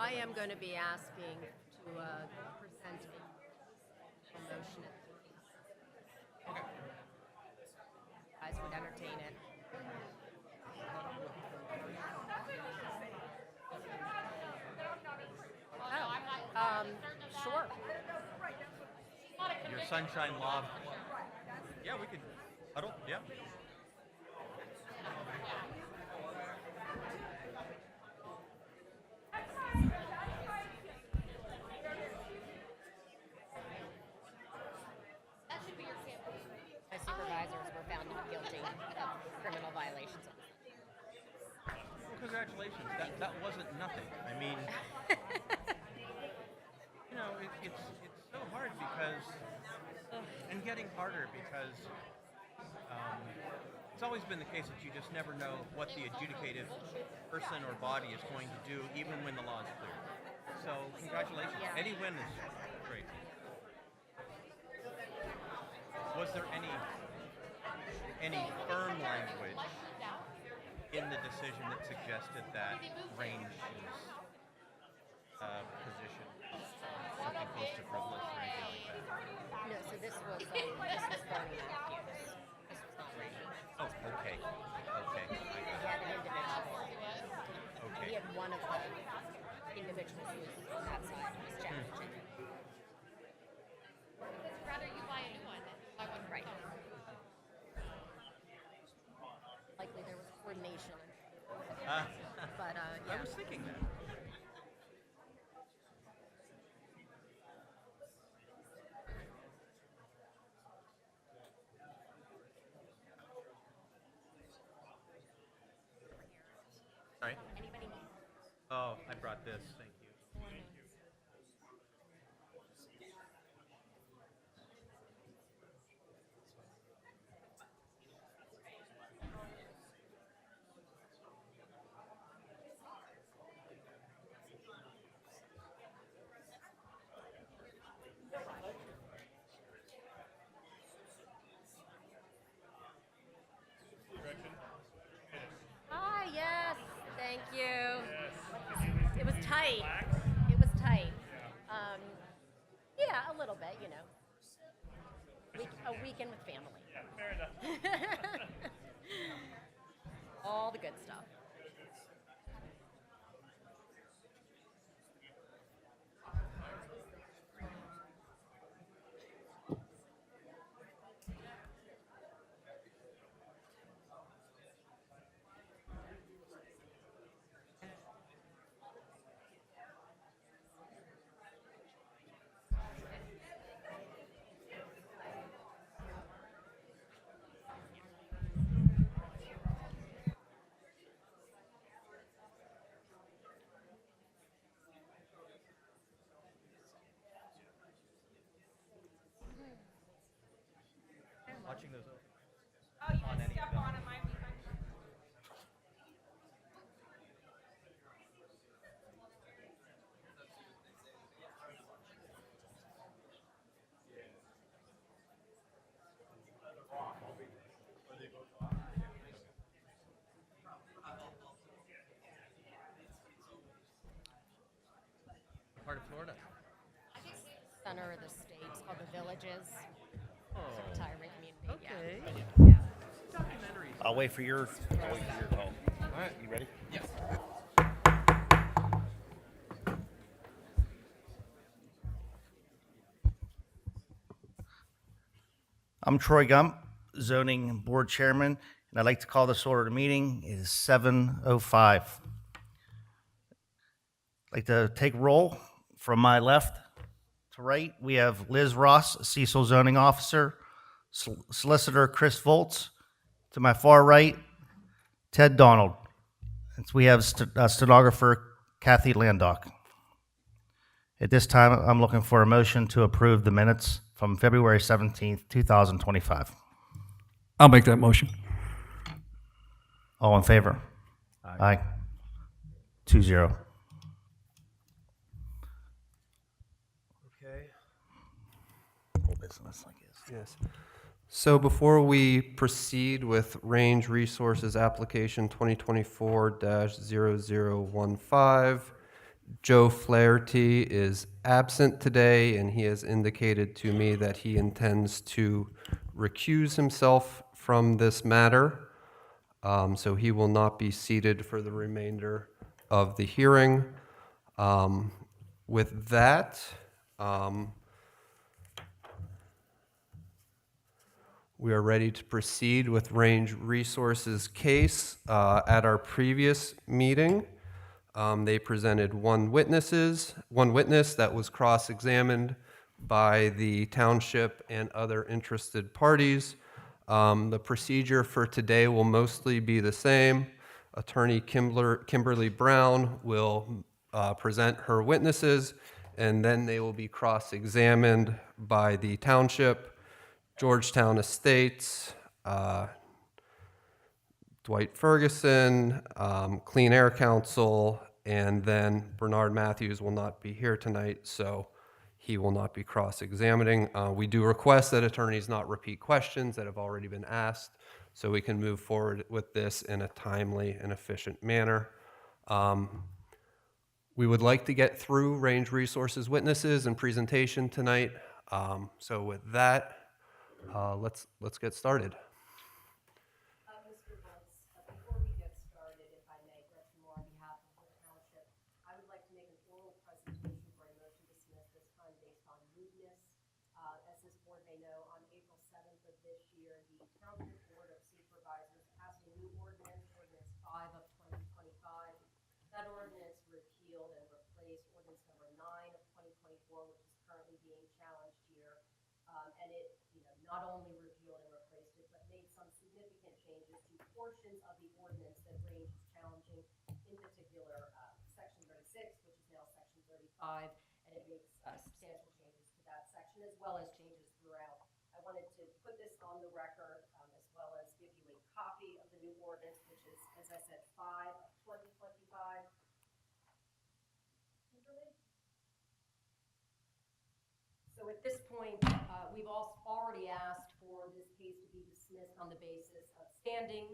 I am going to be asking to present a motion at the meeting. Okay. You guys would entertain it. Sure. Your sunshine law. Yeah, we could huddle. Yeah. My supervisors were found not guilty of criminal violations. Well, congratulations. That wasn't nothing. I mean, it's so hard because, and getting harder because it's always been the case that you just never know what the adjudicative person or body is going to do, even when the law is clear. So, congratulations. Yeah. Any win is great. Was there any firm language in the decision that suggested that range is position something close to frivolous or anything like that? No, so this was burning off use. This was not range. Oh, okay. Okay. He had an individual. Okay. He had one of the individuals who was on that side who was challenging it. Rather you buy a new one than buy one Right. from home. Likely there was coordination. Uh, But, I yeah. was thinking that. Sorry? Anybody need? Oh, I brought this. Thank you. Ah, yes. Thank you. It was tight. It was tight. Yeah, a little bit, A weekend with family. Yeah, fair enough. All the good stuff. Watching those. Oh, you On can any step of them. on it, might be fun. Part of Florida. Center of the state. It's called the Villages. Oh. It's a retirement community. Okay. Yeah. Documentaries. I'll wait for your call. All right. You ready? Yes. I'm Troy Gump, Zoning Board Chairman, and I'd like to call this order to meeting. It is 7:05. I'd like to take roll from my left to right. We have Liz Ross, Cecil Zoning Officer, Solicitor Chris Volz. To my far right, Ted Donald. And we have stenographer Kathy Landock. At this time, I'm looking for a motion to approve the minutes from February 17th, 2025. I'll make that motion. All in favor? Aye. 2-0. Okay. Whole business, I guess. Yes. So before we proceed with Range Resources Application 2024-0015, Joe Flaherty is absent today, and he has indicated to me that he intends to recuse himself from this matter. So he will not be seated for the remainder of the hearing. With that, we are ready to proceed with Range Resources case. At our previous meeting, they presented one witness that was cross-examined by the township and other interested parties. The procedure for today will mostly be the same. Attorney Kimberly Brown will present her witnesses, and then they will be cross-examined by the township, Georgetown Estates, Dwight Ferguson, Clean Air Council, and then Bernard Matthews will not be here tonight, so he will not be cross-examining. We do request that attorneys not repeat questions that have already been asked, so we can move forward with this in a timely and efficient manner. We would like to get through Range Resources witnesses and presentation tonight. So with that, let's get started. Mr. Volz, before we get started, if I may, Gretchen Moore on behalf of the township, I would like to make an oral presentation for a motion to dismiss this time based on mootness. As this board may know, on April 7th of this year, the Township Board of Supervisors passed a new ordinance, Ordinance 5 of 2025. That ordinance repealed and replaced Ordinance number 9 of 2024, which is currently being challenged here. And it, not only repealed and replaced it, but made some significant changes to portions of the ordinance that Range is challenging, in particular, Section 36, which is now Section 35, and it makes substantial changes to that section, as well as changes throughout. I wanted to put this on the record, as well as give you a copy of the new ordinance, which is, as I said, 5 of 2025. Kimberly? So at this point, we've already asked for this case to be dismissed on the basis of standing.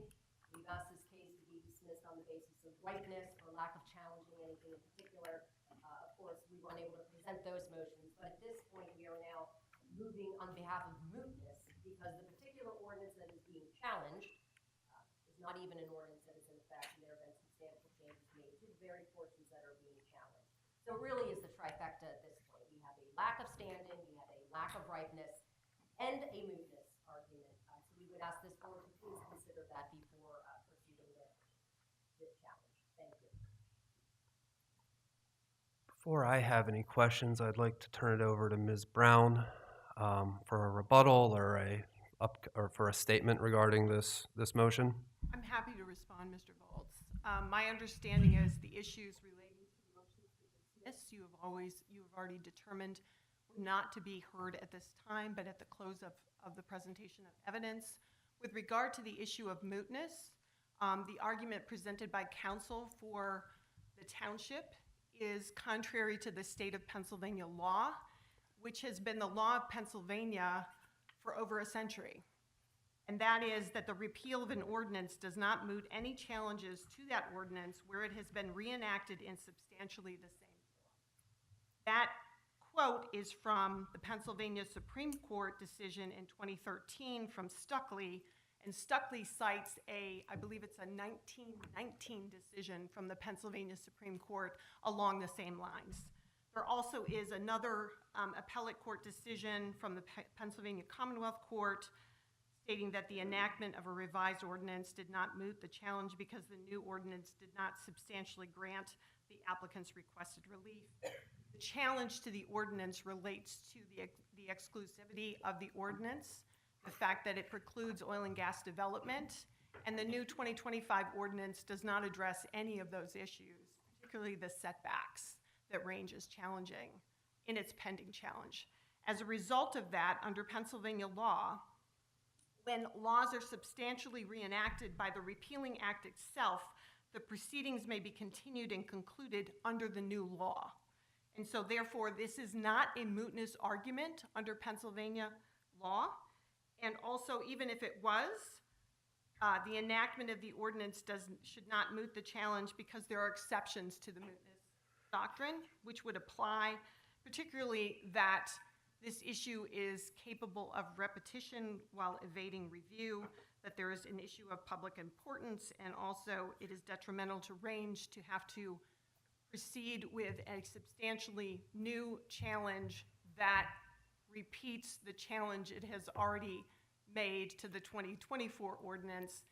We've asked this case to be dismissed on the basis of ripeness or lack of challenging anything in particular. Of course, we weren't able to present those motions, but at this point, we are now moving on behalf of mootness because the particular ordinance that is being challenged is not even an ordinance that is in effect, and there have been substantial changes made to the very portions that are being challenged. So it really is the trifecta at this point. We have a lack of standing, we have a lack of ripeness, and a mootness argument. So we would ask this board to please consider that before proceeding with this challenge. Thank you. Before I have any questions, I'd like to turn it over to Ms. Brown for a rebuttal or for a statement regarding this motion. I'm happy to respond, Mr. Volz. My understanding is the issues relating to the motions to dismiss you have already determined were not to be heard at this time, but at the close of the presentation of evidence. With regard to the issue of mootness, the argument presented by counsel for the township is contrary to the state of Pennsylvania law, which has been the law of Pennsylvania for over a century. And that is that the repeal of an ordinance does not moot any challenges to that ordinance where it has been reenacted in substantially the same form. That quote is from the Pennsylvania Supreme Court decision in 2013 from Stuckley, and Stuckley cites I believe it's a 1919 decision from the Pennsylvania Supreme Court along the same lines. There also is another appellate court decision from the Pennsylvania Commonwealth Court stating that the enactment of a revised ordinance did not moot the challenge because the new ordinance did not substantially grant the applicant's requested relief. The challenge to the ordinance relates to the exclusivity of the ordinance, the fact that it precludes oil and gas development, and the new 2025 ordinance does not address any of those issues, particularly the setbacks that Range is challenging in its pending challenge. As a result of that, under Pennsylvania law, when laws are substantially reenacted by the repealing act itself, the proceedings may be continued and concluded under the new law. And so therefore, this is not a mootness argument under Pennsylvania law. And also, even if it was, the enactment of the ordinance should not moot the challenge because there are exceptions to the mootness doctrine, which would apply, particularly that this issue is capable of repetition while evading review, that there is an issue of public importance, and also it is detrimental to range to have to proceed with a substantially new challenge that repeats the challenge it has already made to the 2024 ordinance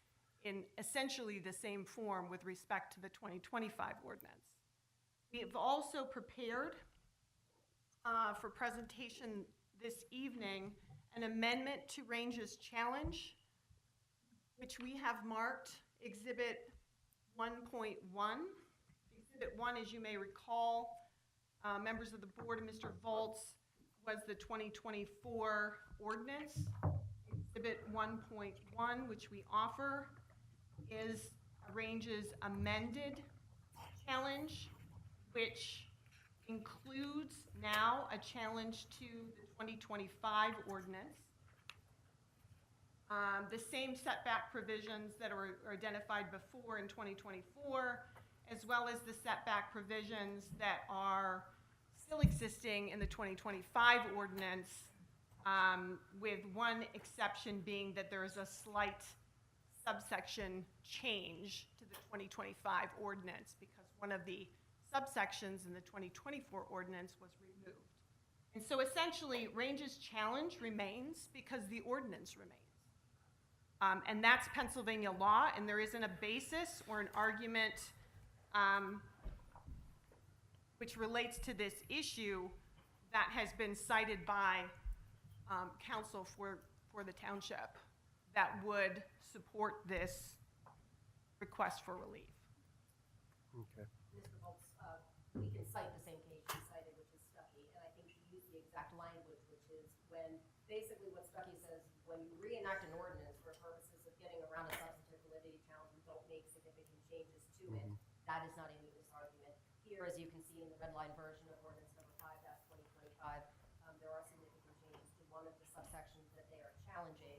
in essentially the same form with respect to the 2025 ordinance. We have also prepared for presentation this evening an amendment to Range's challenge, which we have marked Exhibit 1.1. Exhibit 1, as you may recall, members of the board and Mr. Volz, was the 2024 ordinance. Exhibit 1.1, which we offer, is Range's amended challenge, which includes now a challenge to the 2025 ordinance. The same setback provisions that are identified before in 2024, as well as the setback provisions that are still existing in the 2025 ordinance, with one exception being that there is a slight subsection change to the 2025 ordinance because one of the subsections in the 2024 ordinance was removed. And so essentially, Range's challenge remains because the ordinance remains. And that's Pennsylvania law, and there isn't a basis or an argument which relates to this issue that has been cited by counsel for the township that would support this request for relief. Okay. Mr. Volz, we can cite the same case you cited, which is Stuckey, and I think you used the exact language, which is when, basically what Stuckey says, when you reenact an ordinance for purposes of getting around a substantive validity challenge and don't make significant changes to it, that is not a mootness argument. Here, as you can see in the red line version of ordinance number 5-2025, there are significant changes to one of the subsections that they are challenging,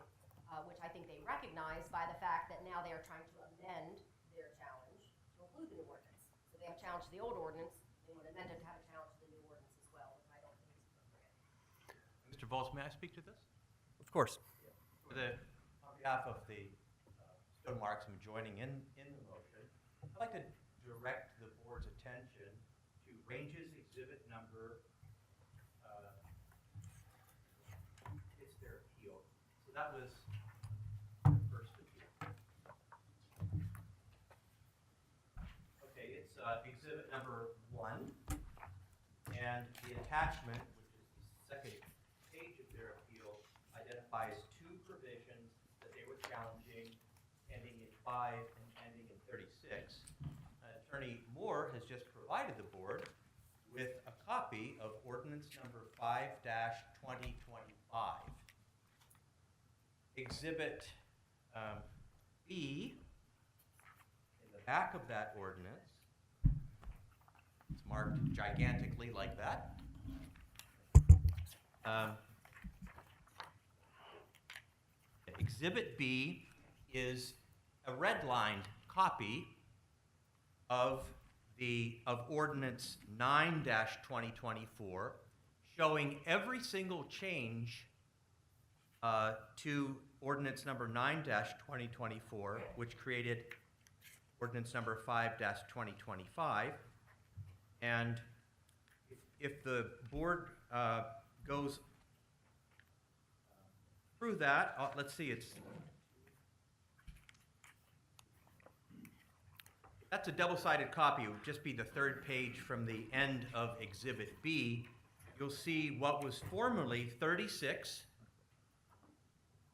which I think they recognize by the fact that now they are trying to amend their challenge to include the new ordinance. So they have challenged the old ordinance, they want to amend it to have a challenge to the new ordinance as well, which I don't think is appropriate. Mr. Volz, may I speak to this? Of course. On behalf of the Stone Marks, I'm joining in the motion. I'd like to direct the board's attention to Range's exhibit number, it's their appeal. So that was the first appeal. Okay, it's exhibit number 1, and the attachment, which is the second page of their appeal, identifies 2 provisions that they were challenging, ending in 5 and ending in 36. Attorney Moore has just provided the board with a copy of ordinance number 5-2025. Exhibit B, in the back of that ordinance, it's marked gigantically like that. Exhibit B is a redlined copy of ordinance 9-2024, showing every single change to ordinance number 9-2024, which created ordinance number 5-2025. And if the board goes through that, let's see, that's a double-sided copy. It would just be the 3rd page from the end of Exhibit B. You'll see what was formerly 36,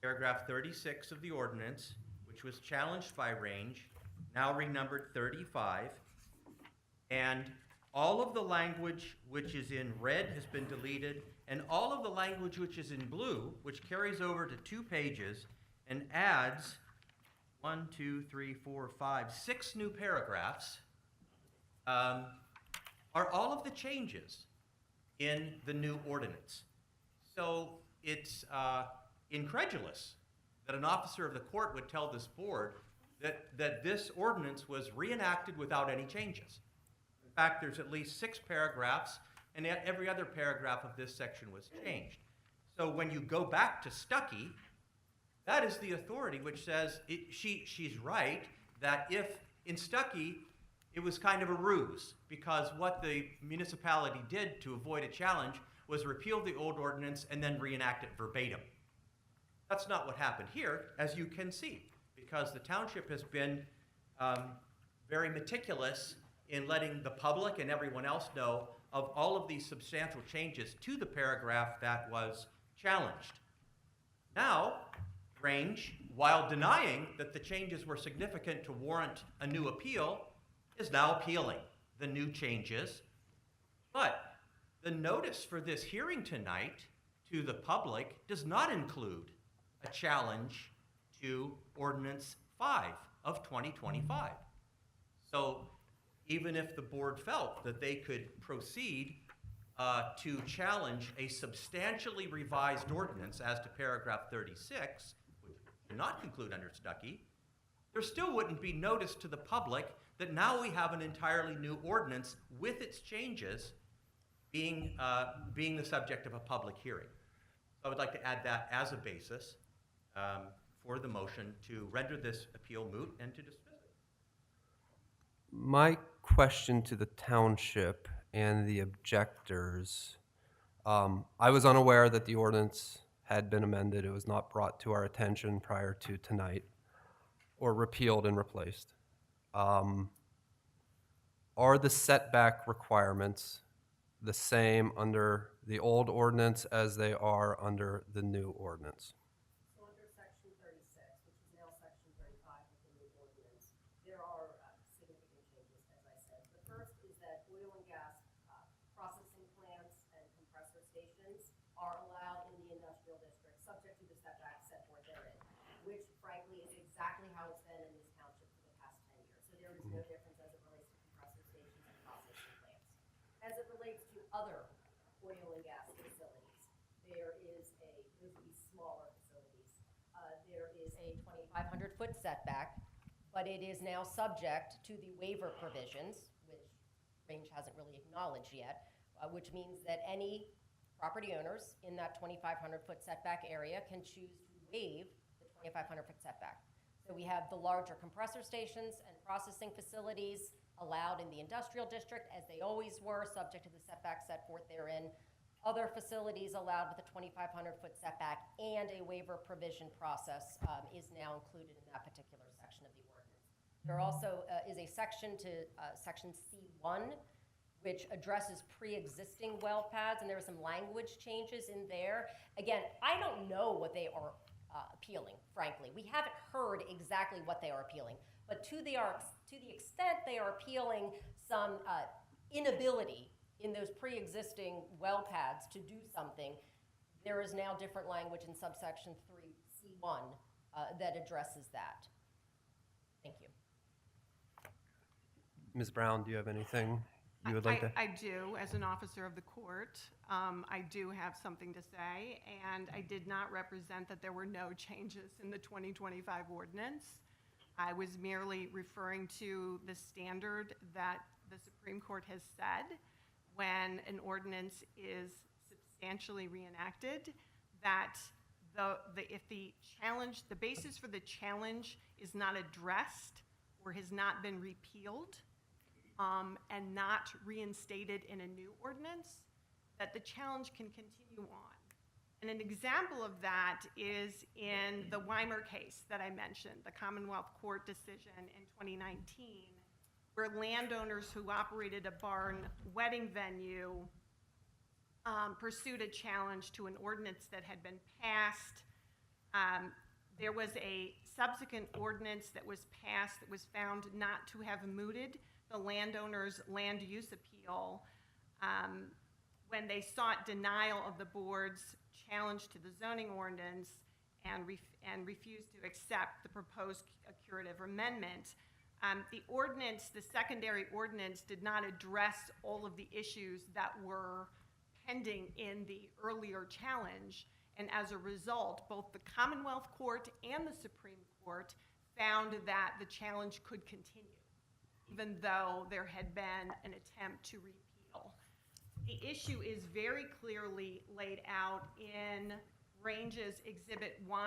paragraph 36 of the ordinance, which was challenged by Range, now renumbered 35. And all of the language which is in red has been deleted, and all of the language which is in blue, which carries over to 2 pages and adds 1, 2, 3, 4, 5, 6 new paragraphs, are all of the changes in the new ordinance. So it's incredulous that an officer of the court would tell this board that this ordinance was reenacted without any changes. fact, there's at least 6 paragraphs, and yet every other paragraph of this section was changed. So when you go back to Stuckey, that is the authority which says, she's right, that if in Stuckey, it was kind of a ruse, because what the municipality did to avoid a challenge was repeal the old ordinance and then reenact it verbatim. That's not what happened here, as you can see, because the township has been very meticulous in letting the public and everyone else know of all of these substantial changes to the paragraph that was challenged. Now, Range, while denying that the changes were significant to warrant a new appeal, is now appealing the new changes. But the notice for this hearing tonight to the public does not include a challenge to Ordinance 5 of 2025. So even if the board felt that they could proceed to challenge a substantially revised ordinance as to paragraph 36, which did not conclude under Stuckey, there still wouldn't be notice to the public that now we have an entirely new ordinance with its changes being the subject of a public hearing. So I would like to add that as a basis for the motion to render this appeal moot and to dismiss it. My question to the township and the objectors, I was unaware that the ordinance had been amended. It was not brought to our attention prior to tonight, or repealed and replaced. Are the setback requirements the same under the old ordinance as they are under the new ordinance? So under section 36, which is now section 35 of the new ordinance, there are significant changes, as I said. The first is that oil and gas processing plants and compressor stations are allowed in the industrial district, subject to the setback set forth therein, which frankly is exactly how it's been in this township for the past 10 years. So there is no difference as it relates to compressor stations and processing plants. As it relates to other oil and gas facilities, there is those would be smaller facilities. There is a 2,500-foot setback, but it is now subject to the waiver provisions, which Range hasn't really acknowledged yet, which means that any property owners in that 2,500-foot setback area can choose to waive the 2,500-foot setback. So we have the larger compressor stations and processing facilities allowed in the industrial district, as they always were, subject to the setback set forth therein. Other facilities allowed with a 2,500-foot setback and a waiver provision process is now included in that particular section of the ordinance. There also is a section to section C1, which addresses pre-existing well pads, and there are some language changes in there. Again, I don't know what they are appealing, frankly. We haven't heard exactly what they are appealing, but to the extent they are appealing some inability in those pre-existing well pads to do something, there is now different language in subsection 3C1 that addresses that. Thank you. Ms. Brown, do you have anything you would like to? I do, as an officer of the court, I do have something to say, and I did not represent that there were no changes in the 2025 ordinance. I was merely referring to the standard that the Supreme Court has said when an ordinance is substantially reenacted, that if the basis for the challenge is not addressed or has not been repealed, and not reinstated in a new ordinance, that the challenge can continue on. And an example of that is in the Weimer case that I mentioned, the Commonwealth Court decision in 2019, where landowners who operated a barn wedding venue pursued a challenge to an ordinance that had been passed. There was a subsequent ordinance that was passed that was found not to have mooted the landowner's land use appeal when they sought denial of the board's challenge to the zoning ordinance and refused to accept the proposed curative amendment. The secondary ordinance did not address all of the issues that were pending in the earlier challenge, and as a result, both the Commonwealth Court and the Supreme Court found that the challenge could continue, even though there had been an attempt to repeal. The issue is very clearly laid out in Ranges Exhibit 1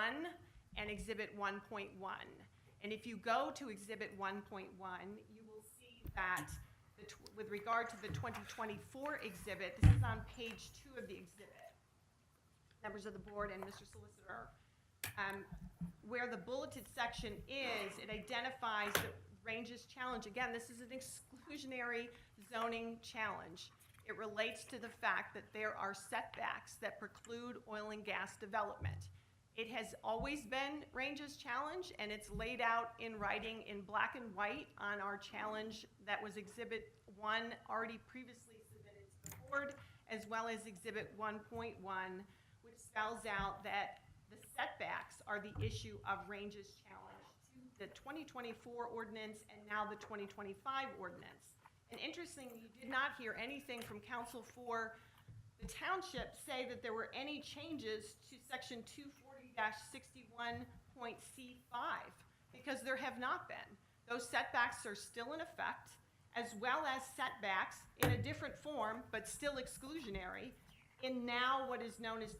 and Exhibit 1.1. And if you go to Exhibit 1.1, you will see that with regard to the 2024 exhibit, this is on page 2 of the exhibit, members of the board and Mr. Solicitor, where the bulleted section is, it identifies the Ranges challenge. Again, this is an exclusionary zoning challenge. It relates to the fact that there are setbacks that preclude oil and gas development. It has always been Ranges challenge, and it's laid out in writing in black and white on our challenge that was Exhibit 1 already previously submitted to the board, as well as Exhibit 1.1, which spells out that the setbacks are the issue of Ranges challenge to the 2024 ordinance and now the 2025 ordinance. And interestingly, you did not hear anything from counsel for the township say that there were any changes to section 240-61.C5, because there have not been. Those setbacks are still in effect, as well as setbacks in a different form, but still exclusionary, in now what is known as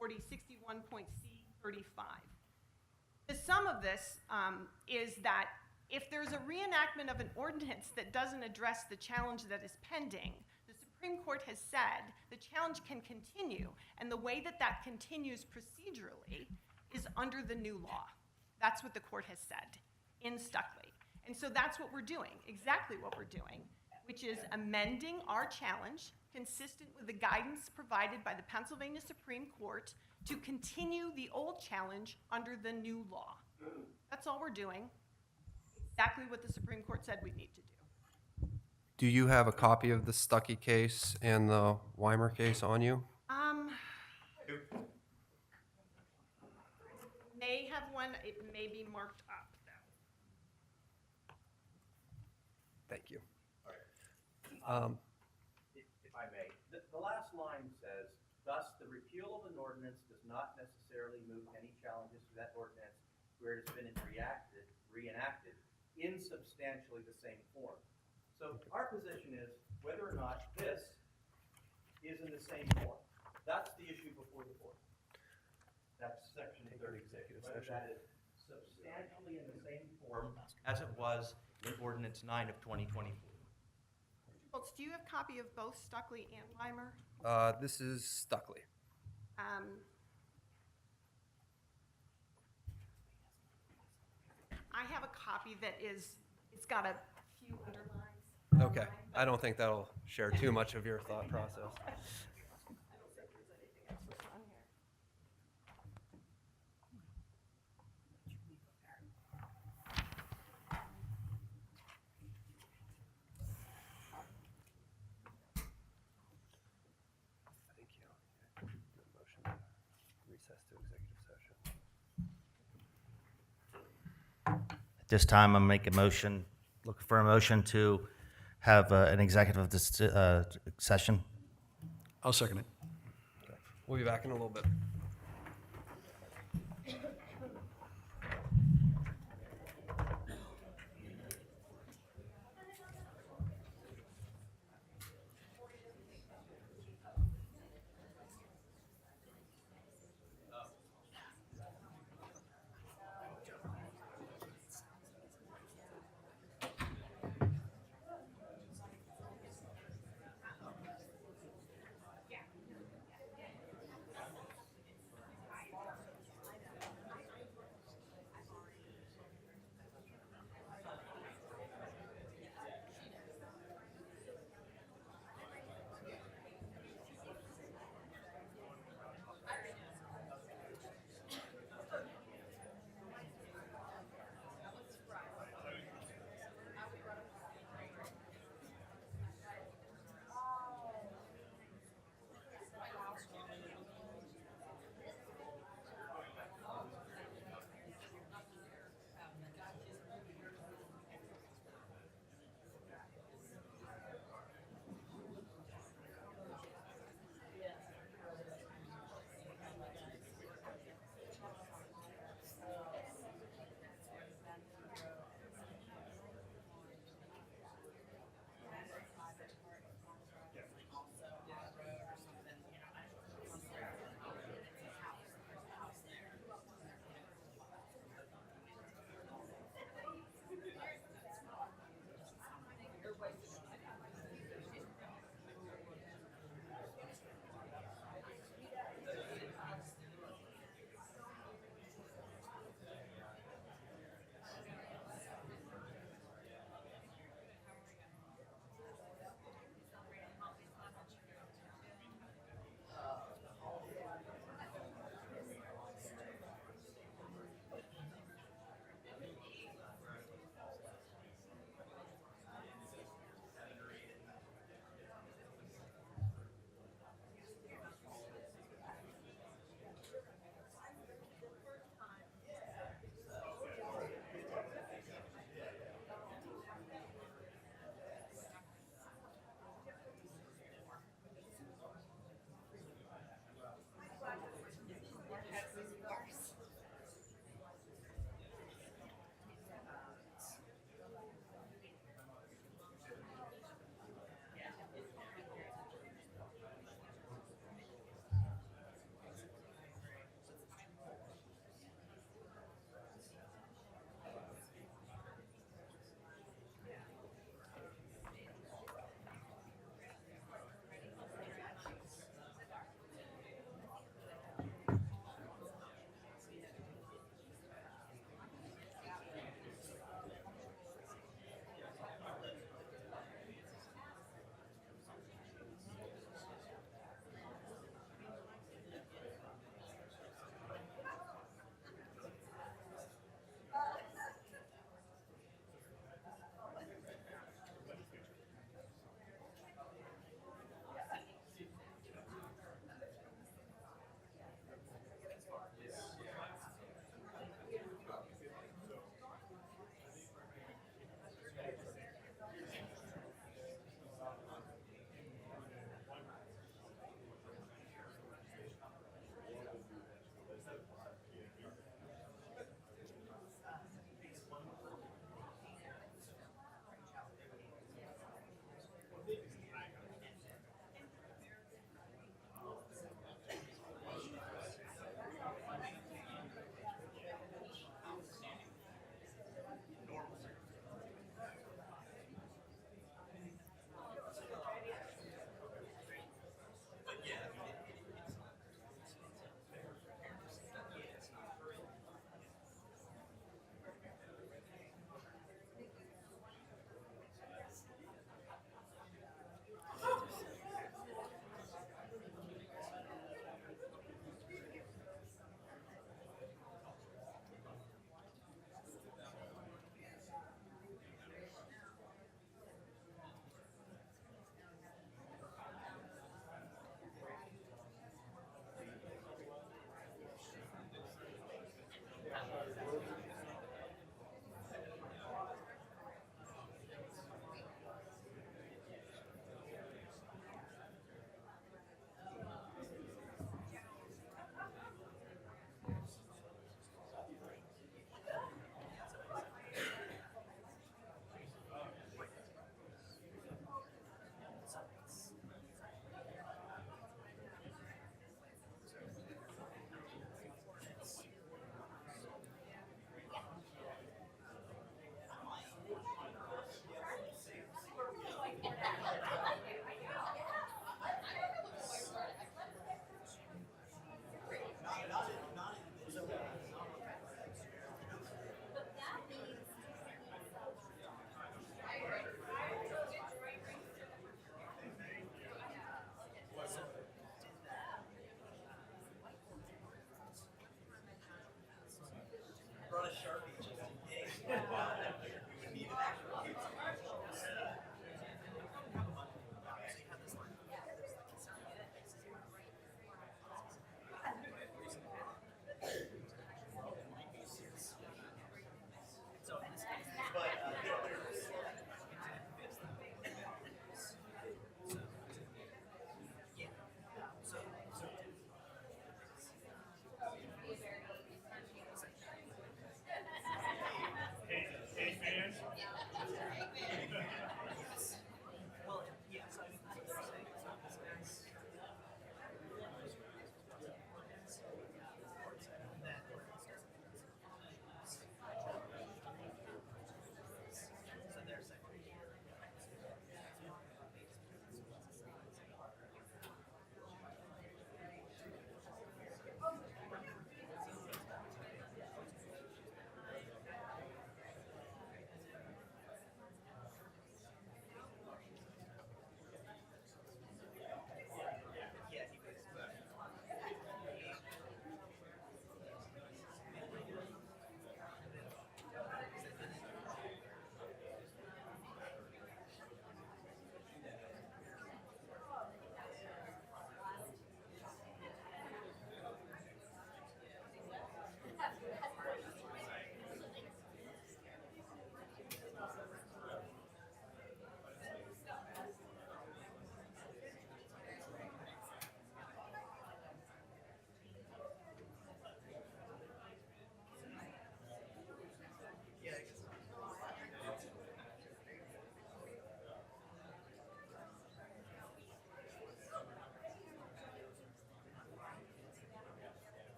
240-61.C35. The sum of this is that if there's a reenactment of an ordinance that doesn't address the challenge that is pending, the Supreme Court has said the challenge can continue, and the way that that continues procedurally is under the new law. That's what the court has said in Stuckley. And so that's what we're doing, exactly what we're doing, which is amending our challenge consistent with the guidance provided by the Pennsylvania Supreme Court to continue the old challenge under the new law. That's all we're doing. Exactly what the Supreme Court said we need to do. Do you have a copy of the Stuckey case and the Weimer case on you? May have one, it may be marked up though. Thank you. If I may, the last line says, thus the repeal of an ordinance does not necessarily move any challenges to that ordinance where it has been reenacted in substantially the same form. So our position is whether or not this is in the same form. That's the issue before the board. That's section 36. Whether that is substantially in the same form as it was in Ordinance 9 of 2024. Well, do you have a copy of both Stuckley and Weimer? This is Stuckley. I have a copy that is, it's got a few underlines. Okay. I don't think that'll share too much of your thought process. I don't think there's anything else that's on here. Thank you. Motion to recess to executive session. At this time, I'm making a motion, looking for a motion to have an executive session. I'll second it. We'll be back in a little bit.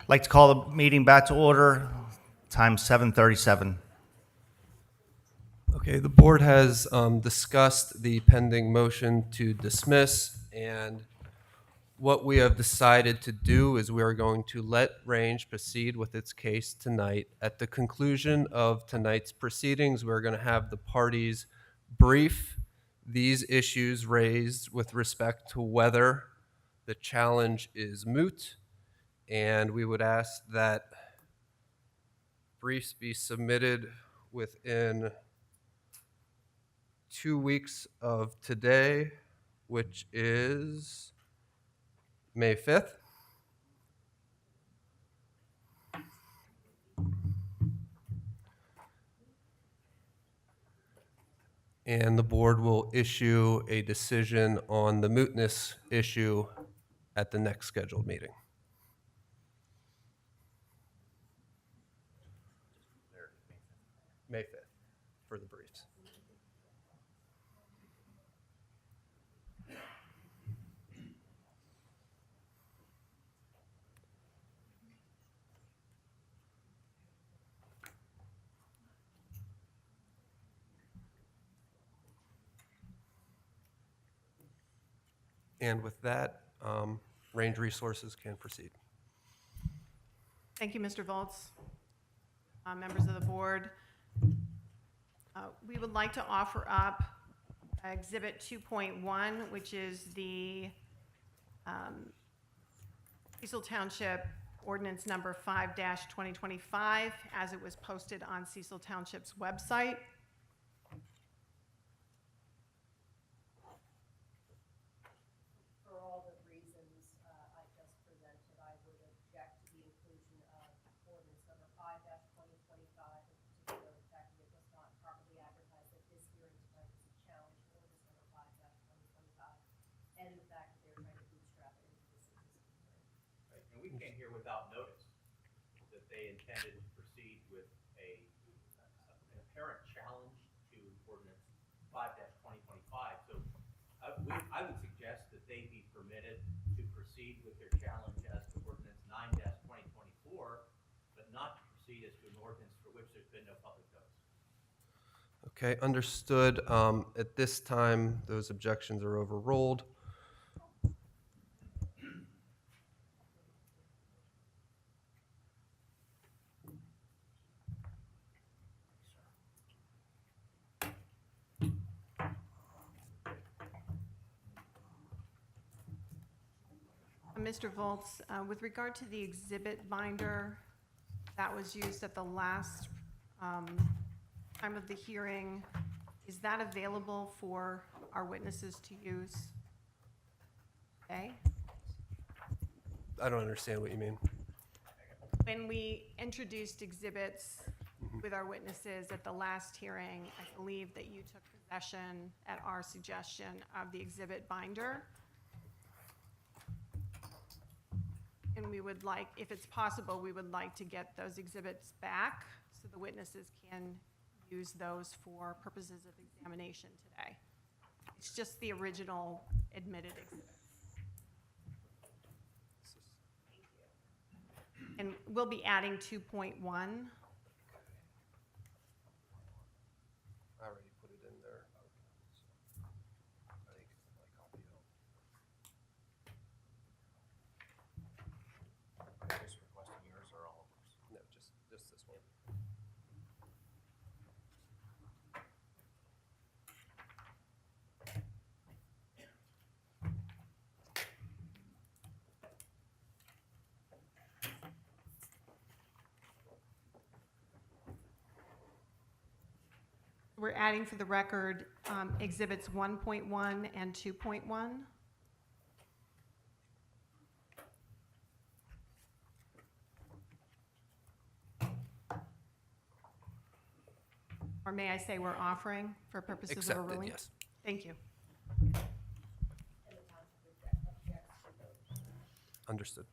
Like to call the meeting back to order. Time 7:37. Okay, the board has discussed the pending motion to dismiss, and what we have decided to do is we are going to let Range proceed with its case tonight. At the conclusion of tonight's proceedings, we're going to have the parties brief these issues raised with respect to whether the challenge is moot, and we would ask that briefs be submitted within 2 weeks of today, which is May 5th. And the board will issue a decision on the mootness issue at the next scheduled meeting. May 5th for the briefs. And with that, Range Resources can proceed. Thank you, Mr. Volz. Members of the board, we would like to offer up Exhibit 2.1, which is the Cecil Township Ordinance Number 5-2025, as it was posted on Cecil Township's website. For all the reasons I just presented, I would object to the inclusion of ordinance number 5-2025, in particular the fact that it was not properly advertised at this hearing tonight as a challenge to ordinance number 5-2025, and the fact that they're trying to bootstrap it into this existing hearing. Right, and we came here without notice that they intended to proceed with an apparent challenge to ordinance 5-2025. So I would suggest that they be permitted to proceed with their challenge as to ordinance 9-2024, but not to proceed as to an ordinance for which there's been no public notice. Okay, understood. At this time, those objections are overruled. Mr. Volz, with regard to the exhibit binder that was used at the last time of the hearing, is that available for our witnesses to use? Okay. I don't understand what you mean. When we introduced exhibits with our witnesses at the last hearing, I believe that you took possession at our suggestion of the exhibit binder. And we would like, if it's possible, we would like to get those exhibits back so the witnesses can use those for purposes of examination today. It's just the original admitted exhibit. And we'll be adding 2.1. I already put it in there. Just requesting yours or all of ours? No, just this one. We're adding for the record exhibits 1.1 and 2.1. Or may I say we're offering for purposes of a Accepted, ruling? yes. Thank you. Understood.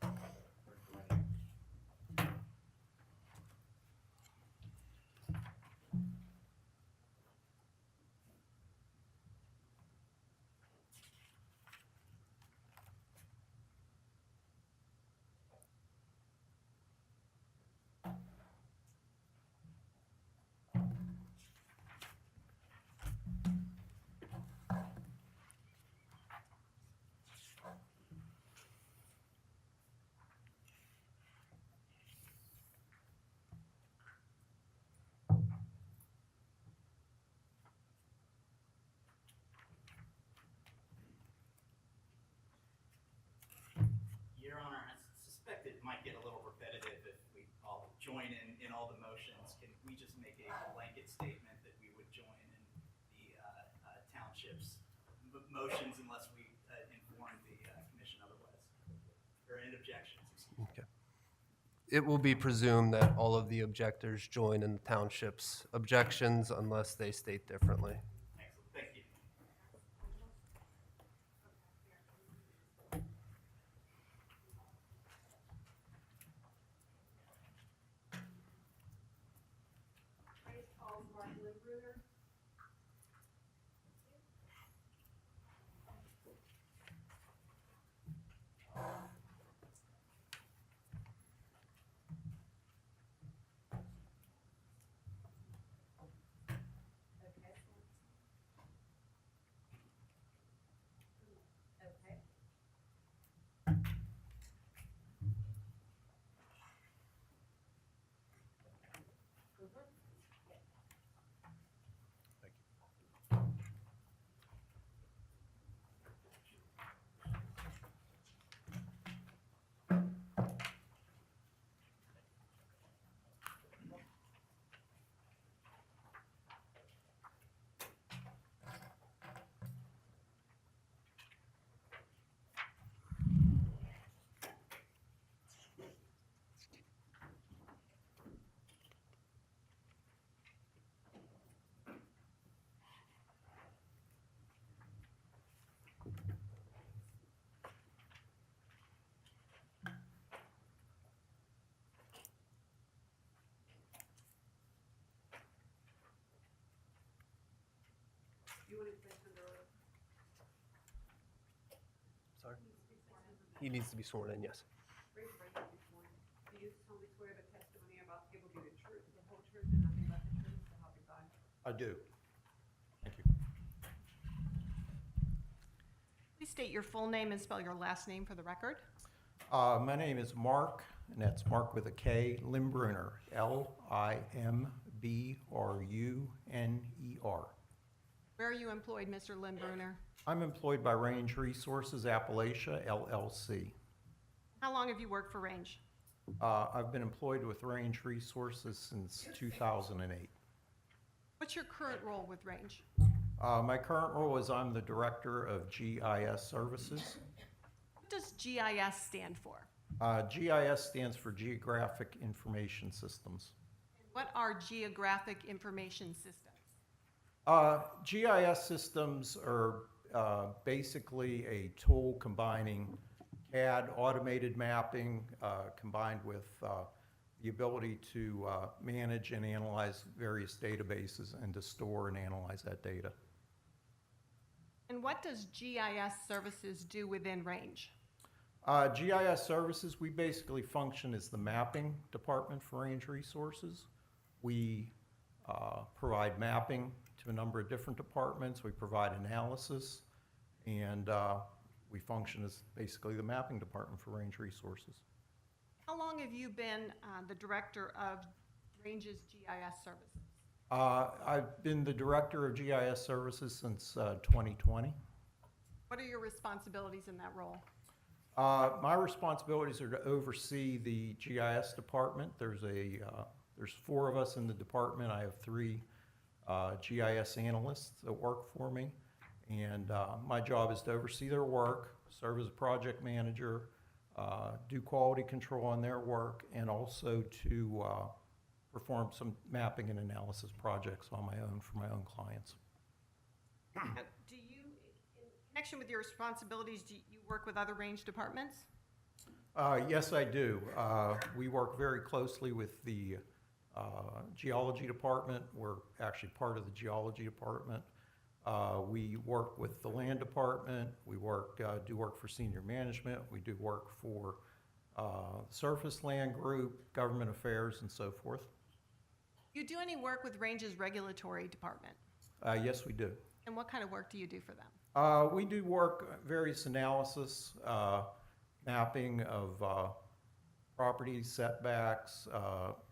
get a little repetitive if we all join in all the motions. Can we just make a blanket statement that we would join in the township's motions unless we inform the commission otherwise? Or any objections, excuse me. Okay. It will be presumed that all of the objectors join in the township's objections unless they state differently. Excellent, thank you. Praise calls Mark Lindbruder. Okay. Okay. You want to place under oath? Sorry? He needs to be sworn in, yes. Raise your right hand before me. Do you solemnly swear the testimony you're about to give will be the truth, the whole truth, and nothing but the truth, so help you God? I do. Thank you. Please state your full name and spell your last name for the record. My name is Mark, and that's Mark with a K, Limbruner, Limbruner. Where are you employed, Mr. Lindbruner? I'm employed by Range Resources Appalachia, LLC. How long have you worked for Range? I've been employed with Range Resources since 2008. What's your current role with Range? My current role is I'm the Director of GIS Services. What does GIS stand for? GIS stands for Geographic Information Systems. What are geographic information systems? GIS systems are basically a tool combining CAD automated mapping combined with the ability to manage and analyze various databases and to store and analyze that data. And what does GIS services do within Range? GIS services, we basically function as the mapping department for Range Resources. We provide mapping to a number of different departments. We provide analysis, and we function as basically the mapping department for Range Resources. How long have you been the director of Range's GIS services? I've been the director of GIS services since 2020. What are your responsibilities in that role? My responsibilities are to oversee the GIS department. There's 4 of us in the department. I have 3 GIS analysts that work for me, and my job is to oversee their work, serve as a project manager, do quality control on their work, and also to perform some mapping and analysis projects on my own for my own clients. Do you, in connection with your responsibilities, do you work with other Range departments? Yes, I do. We work very closely with the geology department. We're actually part of the geology department. We work with the land department. We do work for senior management. We do work for surface land group, government affairs, and so forth. Do you do any work with Range's regulatory department? Yes, we do. And what kind of work do you do for them? We do work, various analysis, mapping of property setbacks,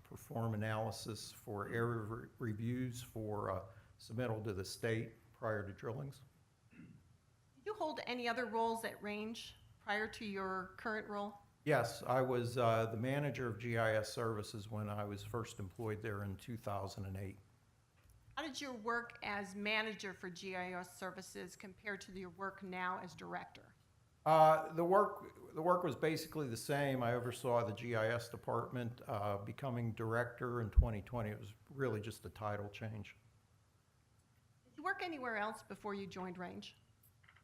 perform analysis for area reviews for submittal to the state prior to drillings. Did you hold any other roles at Range prior to your current role? Yes, I was the manager of GIS services when I was first employed there in 2008. How did your work as manager for GIS services compare to your work now as director? The work was basically the same. I oversaw the GIS department. Becoming director in 2020, it was really just a title change. Did you work anywhere else before you joined Range?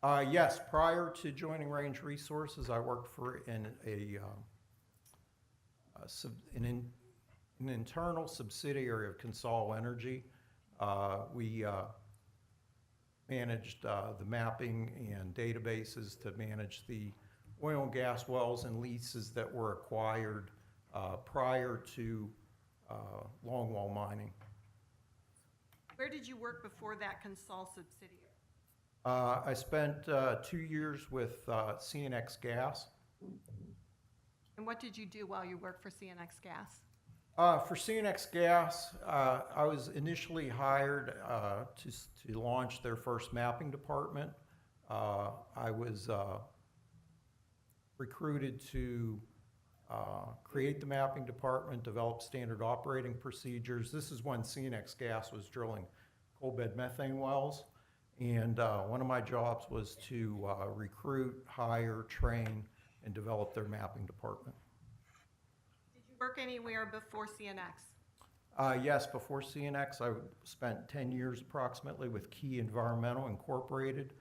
Yes, prior to joining Range Resources, I worked for an internal subsidiary of Consol Energy. We managed the mapping and databases to manage the oil and gas wells and leases that were acquired prior to longwall mining. Where did you work before that Consol subsidiary? I spent 2 years with CNX Gas. And what did you do while you worked for CNX Gas? For CNX Gas, I was initially hired to launch their first mapping department. I was recruited to create the mapping department, develop standard operating procedures. This is when CNX Gas was drilling coal bed methane wells. And one of my jobs was to recruit, hire, train, and develop their mapping department. Did you work anywhere before CNX? Yes, before CNX, I spent 10 years approximately with Key Environmental Incorporated,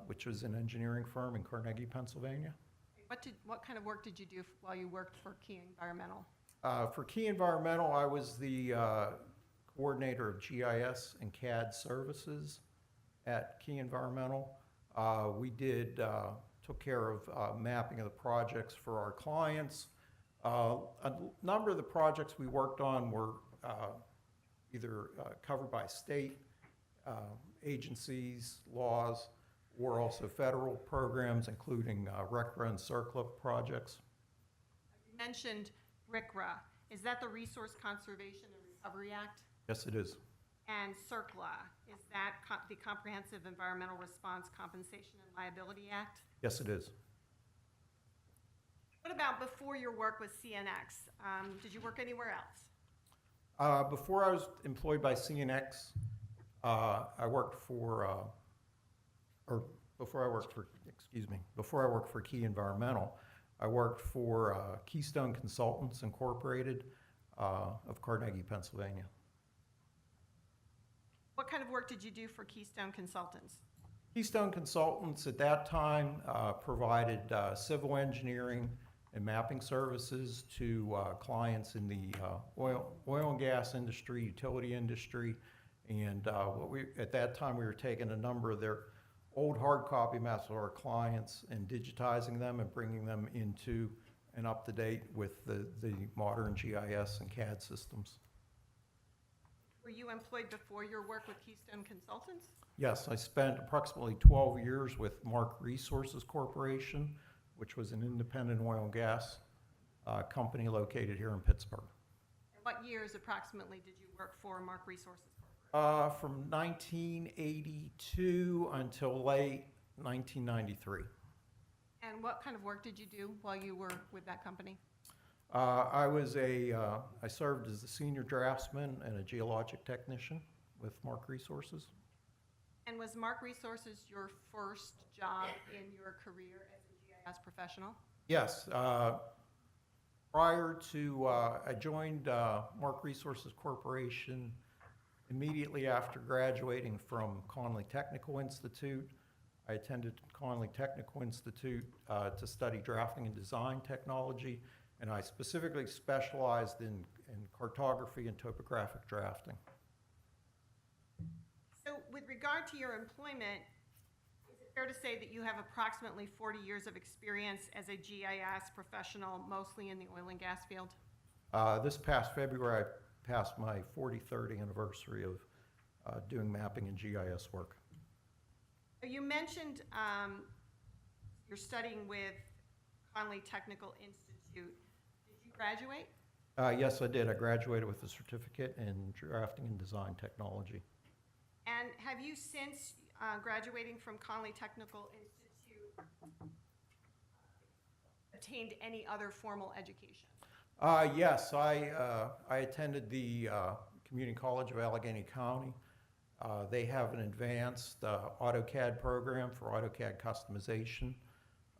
which was an engineering firm in Carnegie, Pennsylvania. What kind of work did you do while you worked for Key Environmental? For Key Environmental, I was the coordinator of GIS and CAD services at Key Environmental. We took care of mapping of the projects for our clients. A number of the projects we worked on were either covered by state agencies, laws, or also federal programs, including RCRA and CERCLA projects. You mentioned RCRA. Is that the Resource Conservation and Recovery Act? Yes, it is. And CERCLA, is that the Comprehensive Environmental Response Compensation and Liability Act? Yes, it is. What about before your work with CNX? Did you work anywhere else? Before I was employed by CNX, before I worked for Key Environmental, I worked for Keystone Consultants Incorporated of Carnegie, Pennsylvania. What kind of work did you do for Keystone Consultants? Keystone Consultants at that time provided civil engineering and mapping services to clients in the oil and gas industry, utility industry, and at that time we were taking a number of their old hard copy maps of our clients and digitizing them and bringing them into and up to date with the modern GIS and CAD systems. Were you employed before your work with Keystone Consultants? Yes, I spent approximately 12 years with Mark Resources Corporation, which was an independent oil and gas company located here in Pittsburgh. And what years approximately did you work for Mark Resources Corporation? From 1982 until late 1993. And what kind of work did you do while you were with that company? I served as the senior draftsman and a geologic technician with Mark Resources. And was Mark Resources your first job in your career as a GIS professional? Yes. I joined Mark Resources Corporation immediately after graduating from Conley Technical Institute. I attended Conley Technical Institute to study drafting and design technology, and I specifically specialized in cartography and topographic drafting. So with regard to your employment, is it fair to say that you have approximately 40 years of experience as a GIS professional, mostly in the oil and gas field? This past February, I passed my 43rd anniversary of doing mapping and GIS work. You mentioned you're studying with Conley Technical Institute. Did you graduate? Yes, I did. I graduated with a certificate in drafting and design technology. And have you, since graduating from Conley Technical Institute, attained any other formal education? Yes, I attended the Community College of Allegheny County. They have an advanced AutoCAD program for AutoCAD customization.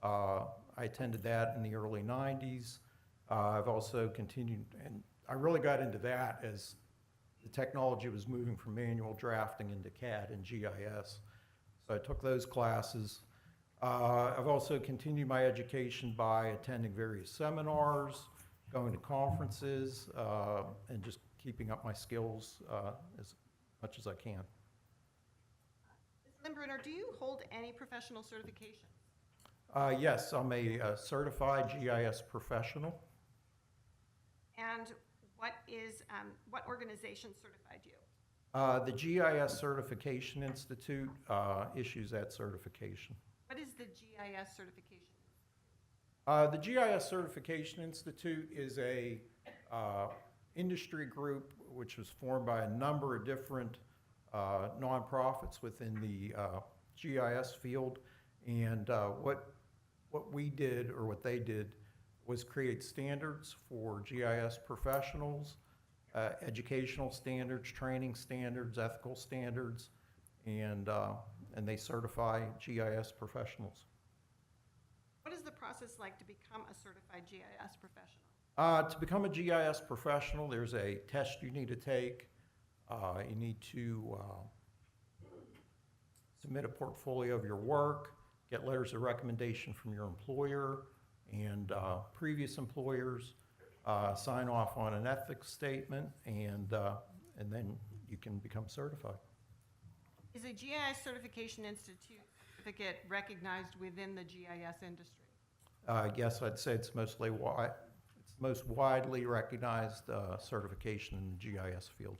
I attended that in the early 90s. I've also continued, and I really got into that as the technology was moving from manual drafting into CAD and GIS. So I took those classes. I've also continued my education by attending various seminars, going to conferences, and just keeping up my skills as much as I can. Ms. Limbrunner, do you hold any professional certifications? Yes, I'm a certified GIS professional. And what organization certified you? The GIS Certification Institute issues that certification. What is the GIS certification? The GIS Certification Institute is a industry group which was formed by a number of different nonprofits within the GIS field. And what we did, or what they did, was create standards for GIS professionals, educational standards, training standards, ethical standards, and they certify GIS professionals. What is the process like to become a certified GIS professional? To become a GIS professional, there's a test you need to take. You need to submit a portfolio of your work, get letters of recommendation from your employer and previous employers, sign off on an ethics statement, and then you can become certified. Is a GIS Certification Institute certificate recognized within the GIS industry? Yes, I'd say it's most widely recognized certification in the GIS field.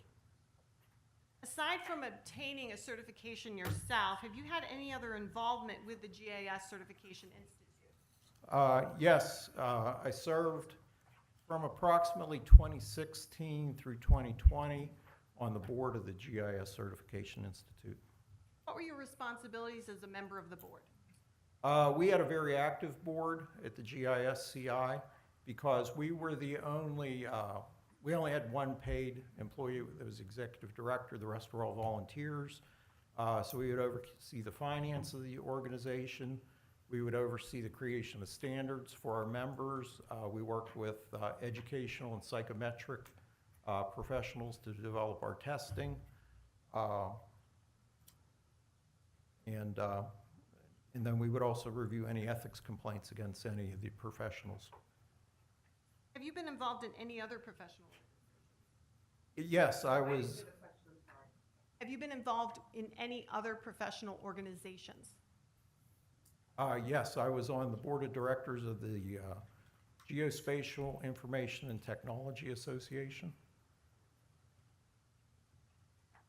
Aside from obtaining a certification yourself, have you had any other involvement with the GIS Certification Institute? Yes, I served from approximately 2016 through 2020 on the board of the GIS Certification Institute. What were your responsibilities as a member of the board? We had a very active board at the GISCI because we were the only, we only had one paid employee that was executive director. The rest were all volunteers. So we would oversee the finance of the organization. We would oversee the creation of standards for our members. We worked with educational and psychometric professionals to develop our testing. And then we would also review any ethics complaints against any of the professionals. Have you been involved in any other professional? Yes, I was. Have you been involved in any other professional organizations? Yes, I was on the board of directors of the Geospatial Information and Technology Association.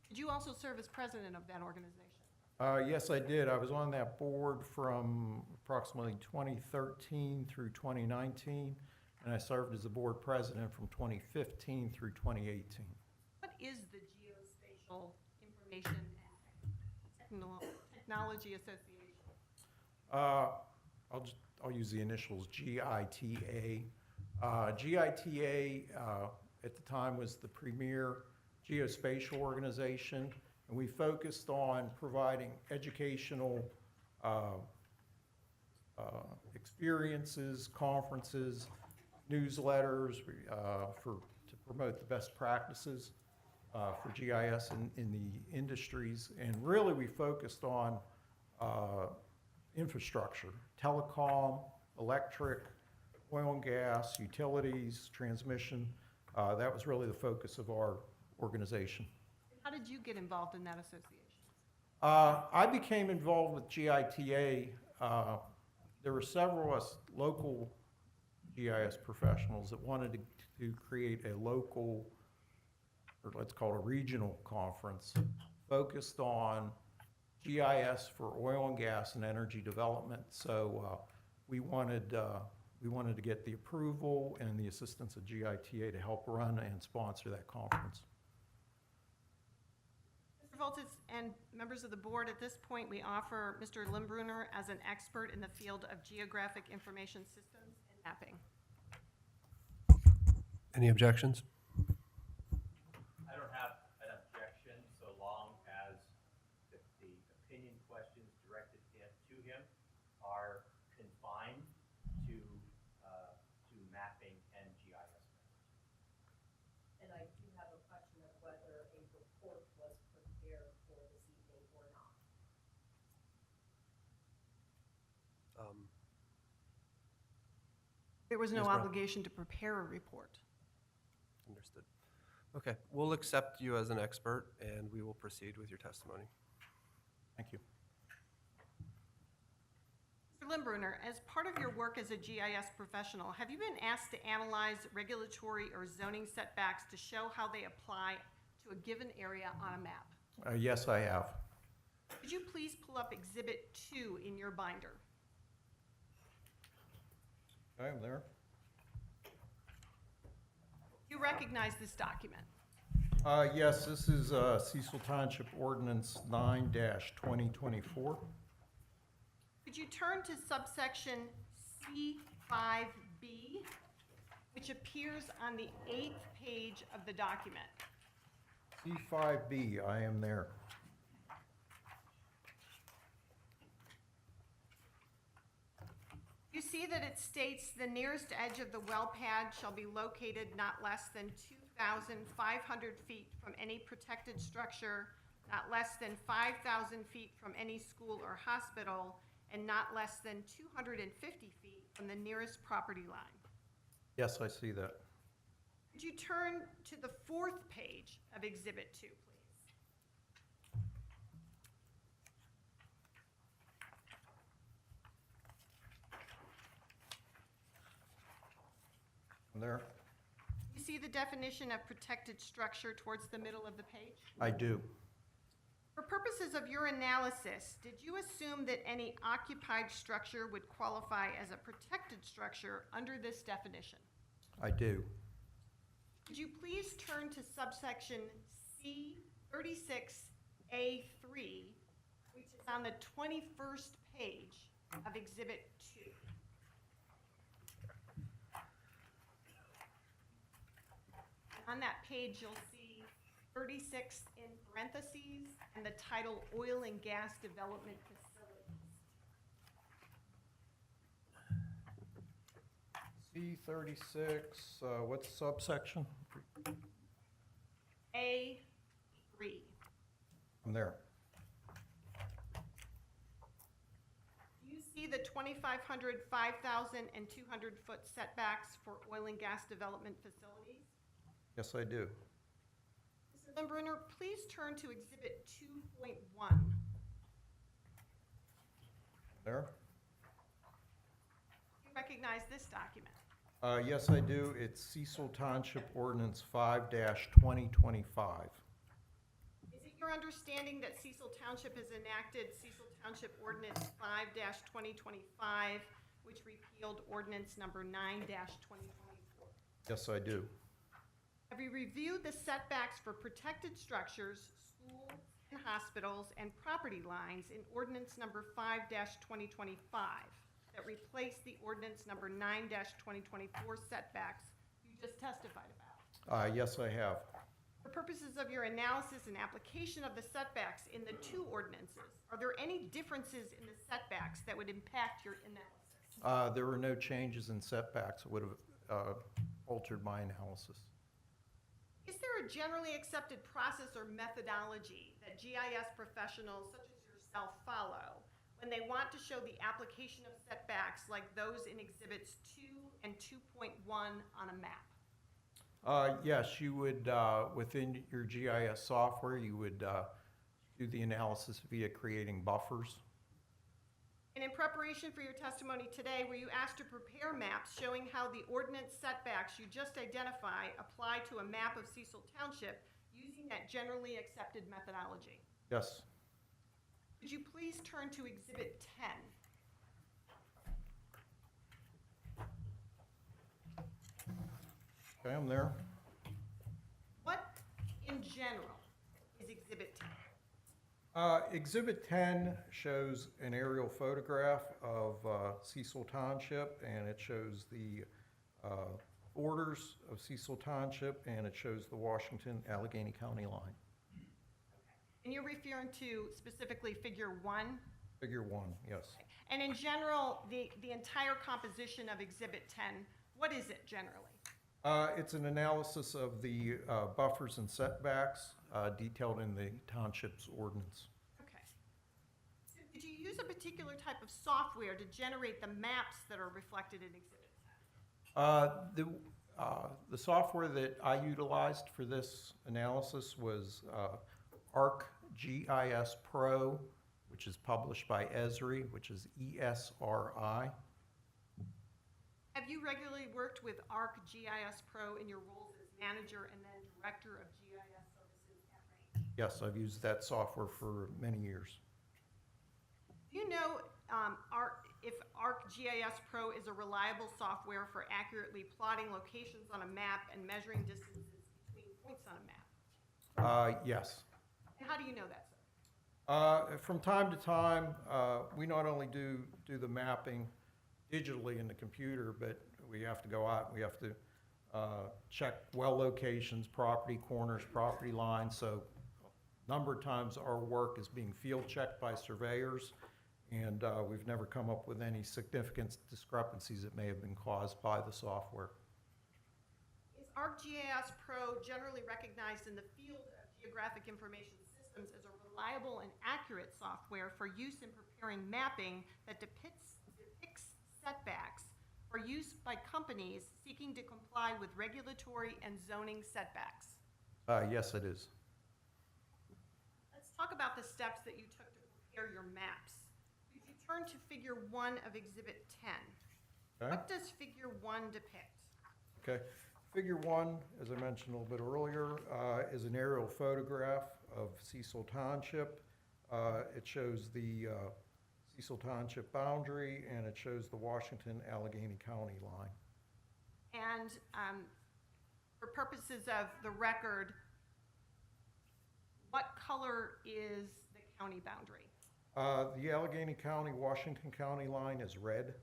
Did you also serve as president of that organization? Yes, I did. I was on that board from approximately 2013 through 2019, and I served as the board president from 2015 through 2018. What is the Geospatial Information and Technology Association? I'll use the initials GITA. GITA at the time was the premier geospatial organization, and we focused on providing educational experiences, conferences, newsletters to promote the best practices for GIS in the industries. And really we focused on infrastructure, telecom, electric, oil and gas, utilities, transmission. That was really the focus of our organization. How did you get involved in that association? I became involved with GITA. There were several of us local GIS professionals that wanted to create a local, or let's call it a regional conference, focused on GIS for oil and gas and energy development. So we wanted to get the approval and the assistance of GITA to help run and sponsor that conference. Mr. Voltis and members of the board, at this point we offer Mr. Limbrunner as an expert in the field of geographic information systems and mapping. Any objections? I don't have an objection so long as the opinion questions directed to him are confined to mapping and GIS matters. And I do have a question of whether a report was prepared for this evening or not. There was no Ms. Brown. obligation to prepare a report. Understood. Okay, we'll accept you as an expert, and we will proceed with your testimony. Thank you. Mr. Limbrunner, as part of your work as a GIS professional, have you been asked to analyze regulatory or zoning setbacks to show how they apply to a given area on a map? Yes, I have. Could you please pull up Exhibit 2 in your binder? I'm there. You recognize this document? Yes, this is Cecil Township Ordinance 9-2024. Could you turn to subsection C5B, which appears on the 8th page of the document? C5B, I am there. You see that it states the nearest edge of the well pad shall be located not less than 2,500 feet from any protected structure, not less than 5,000 feet from any school or hospital, and not less than 250 feet from the nearest property line. Yes, I see that. Could you turn to the 4th page of Exhibit 2, please? I'm there. You see the definition of protected structure towards the middle of the page? I do. For purposes of your analysis, did you assume that any occupied structure would qualify as a protected structure under this definition? I do. Could you please turn to subsection C36A3, which is on the 21st page of Exhibit 2? On that page, you'll see 36 in parentheses and the title Oil and Gas Development Facilities. C36, what's subsection? A3. I'm there. You see the 2,500, 5,000, and 200 foot setbacks for oil and gas development facilities? Yes, I do. Mr. Limbrunner, please turn to Exhibit 2.1. There? You recognize this document? Yes, I do. It's Cecil Township Ordinance 5-2025. Is it your understanding that Cecil Township has enacted Cecil Township Ordinance 5-2025, which repealed Ordinance number 9-2024? Yes, I do. Have you reviewed the setbacks for protected structures, schools, and hospitals, and property lines in Ordinance number 5-2025 that replaced the Ordinance number 9-2024 setbacks you just testified about? Yes, I have. For purposes of your analysis and application of the setbacks in the two ordinances, are there any differences in the setbacks that would impact your analysis? There were no changes in setbacks that would have altered my analysis. Is there a generally accepted process or methodology that GIS professionals such as yourself follow when they want to show the application of setbacks like those in Exhibits 2 and 2.1 on a map? Yes, you would, within your GIS software, you would do the analysis via creating buffers. And in preparation for your testimony today, were you asked to prepare maps showing how the ordinance setbacks you just identified apply to a map of Cecil Township using that generally accepted methodology? Yes. Could you please turn to Exhibit 10? Okay, I'm there. What, in general, is Exhibit 10? Exhibit 10 shows an aerial photograph of Cecil Township, and it shows the borders of Cecil Township, and it shows the Washington-Allegheny County line. And you're referring to specifically Figure 1? Figure 1, yes. And in general, the entire composition of Exhibit 10, what is it generally? It's an analysis of the buffers and setbacks detailed in the township's ordinance. Okay. So did you use a particular type of software to generate the maps that are reflected in Exhibit 10? The software that I utilized for this analysis was ArcGIS Pro, which is published by Esri, which is ESRI. Have you regularly worked with ArcGIS Pro in your roles as manager and then director of GIS services at Range? Yes, I've used that software for many years. Do you know if ArcGIS Pro is a reliable software for accurately plotting locations on a map and measuring distances between points on a map? Yes. And how do you know that, sir? From time to time, we not only do the mapping digitally in the computer, but we have to go out, we have to check well locations, property corners, property lines. So a number of times our work is being field checked by surveyors, and we've never come up with any significant discrepancies that may have been caused by the software. Is ArcGIS Pro generally recognized in the field of geographic information systems as a reliable and accurate software for use in preparing mapping that depicts setbacks for use by companies seeking to comply with regulatory and zoning setbacks? Yes, it is. Let's talk about the steps that you took to prepare your maps. If you turn to Figure 1 of Exhibit 10, Okay. what does Figure 1 depict? Okay. Figure 1, as I mentioned a little bit earlier, is an aerial photograph of Cecil Township. It shows the Cecil Township boundary, and it shows the Washington-Allegheny County line. And for purposes of the record, what color is the county boundary? The Allegheny County, Washington County line is red.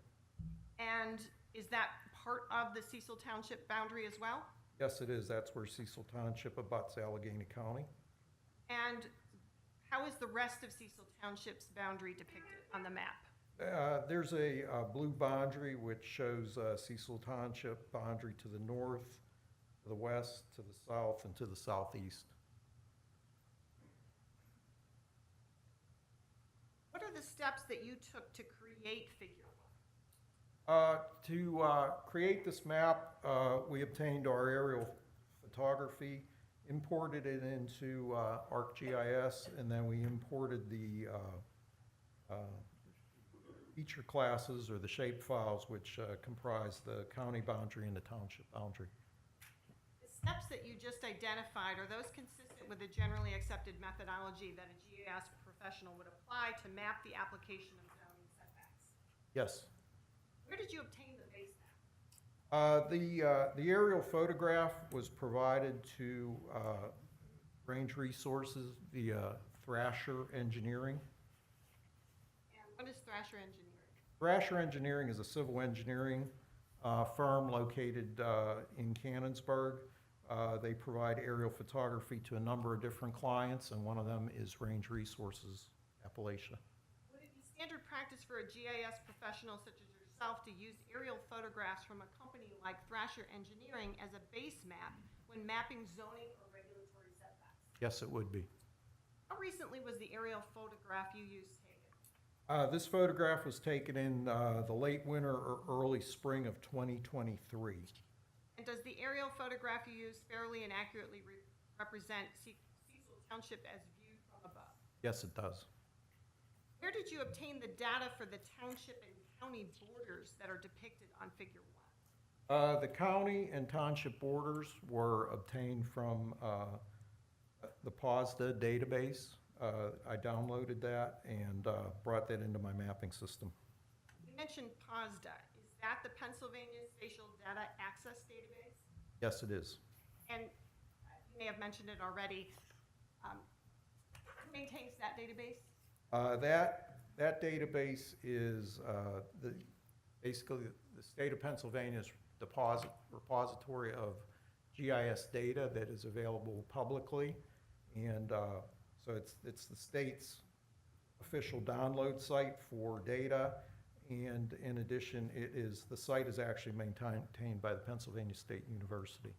And is that part of the Cecil Township boundary as well? Yes, it is. That's where Cecil Township abuts Allegheny County. And how is the rest of Cecil Township's boundary depicted on the map? There's a blue boundary which shows Cecil Township boundary to the north, to the west, to the south, and to the southeast. What are the steps that you took to create Figure 1? To create this map, we obtained our aerial photography, imported it into ArcGIS, and then we imported the feature classes or the shape files which comprise the county boundary and the township boundary. The steps that you just identified, are those consistent with the generally accepted methodology that a GIS professional would apply to map the application of zoning setbacks? Yes. Where did you obtain the base map? The aerial photograph was provided to Range Resources via Thrasher Engineering. And what is Thrasher Engineering? Thrasher Engineering is a civil engineering firm located in Canonsburg. They provide aerial photography to a number of different clients, and one of them is Range Resources Appalachia. Would it be standard practice for a GIS professional such as yourself to use aerial photographs from a company like Thrasher Engineering as a base map when mapping zoning or regulatory setbacks? Yes, it would be. How recently was the aerial photograph you used taken? This photograph was taken in the late winter or early spring of 2023. And does the aerial photograph you used fairly and accurately represent Cecil Township as viewed from above? Yes, it does. Where did you obtain the data for the township and county borders that are depicted on Figure 1? The county and township borders were obtained from the POSDA database. I downloaded that and brought that into my mapping system. You mentioned POSDA. Is that the Pennsylvania Spatial Data Access Database? Yes, it is. And you may have mentioned it already. maintains that database? That database is basically the state of Pennsylvania's repository of GIS data that is available publicly. And so it's the state's official download site for data. And in addition, the site is actually maintained by the Pennsylvania State University.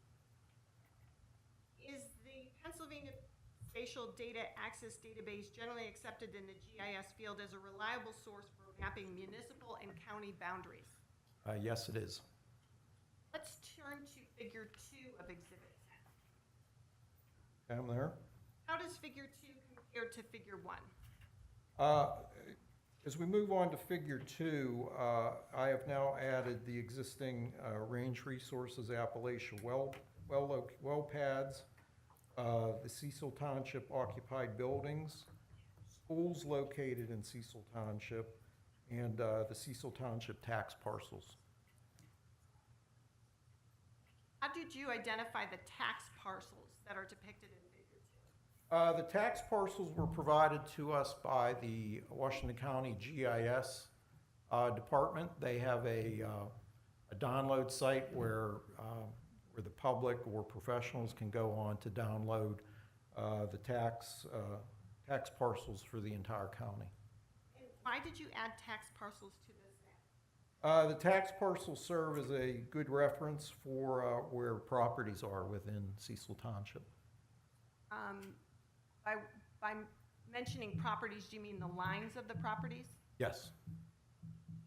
Is the Pennsylvania Spatial Data Access Database generally accepted in the GIS field as a reliable source for mapping municipal and county boundaries? Yes, it is. Let's turn to Figure 2 of Exhibit 10. Okay, I'm there. How does Figure 2 compare to Figure 1? As we move on to Figure 2, I have now added the existing range resources Appalachia well pads, the Cecil Township occupied buildings, schools located in Cecil Township, and the Cecil Township tax parcels. How did you identify the tax parcels that are depicted in Figure 2? The tax parcels were provided to us by the Washington County GIS department. They have a download site where the public or professionals can go on to download the tax parcels for the entire county. And why did you add tax parcels to this map? The tax parcels serve as a good reference for where properties are within Cecil Township. By mentioning properties, do you mean the lines of the properties? Yes.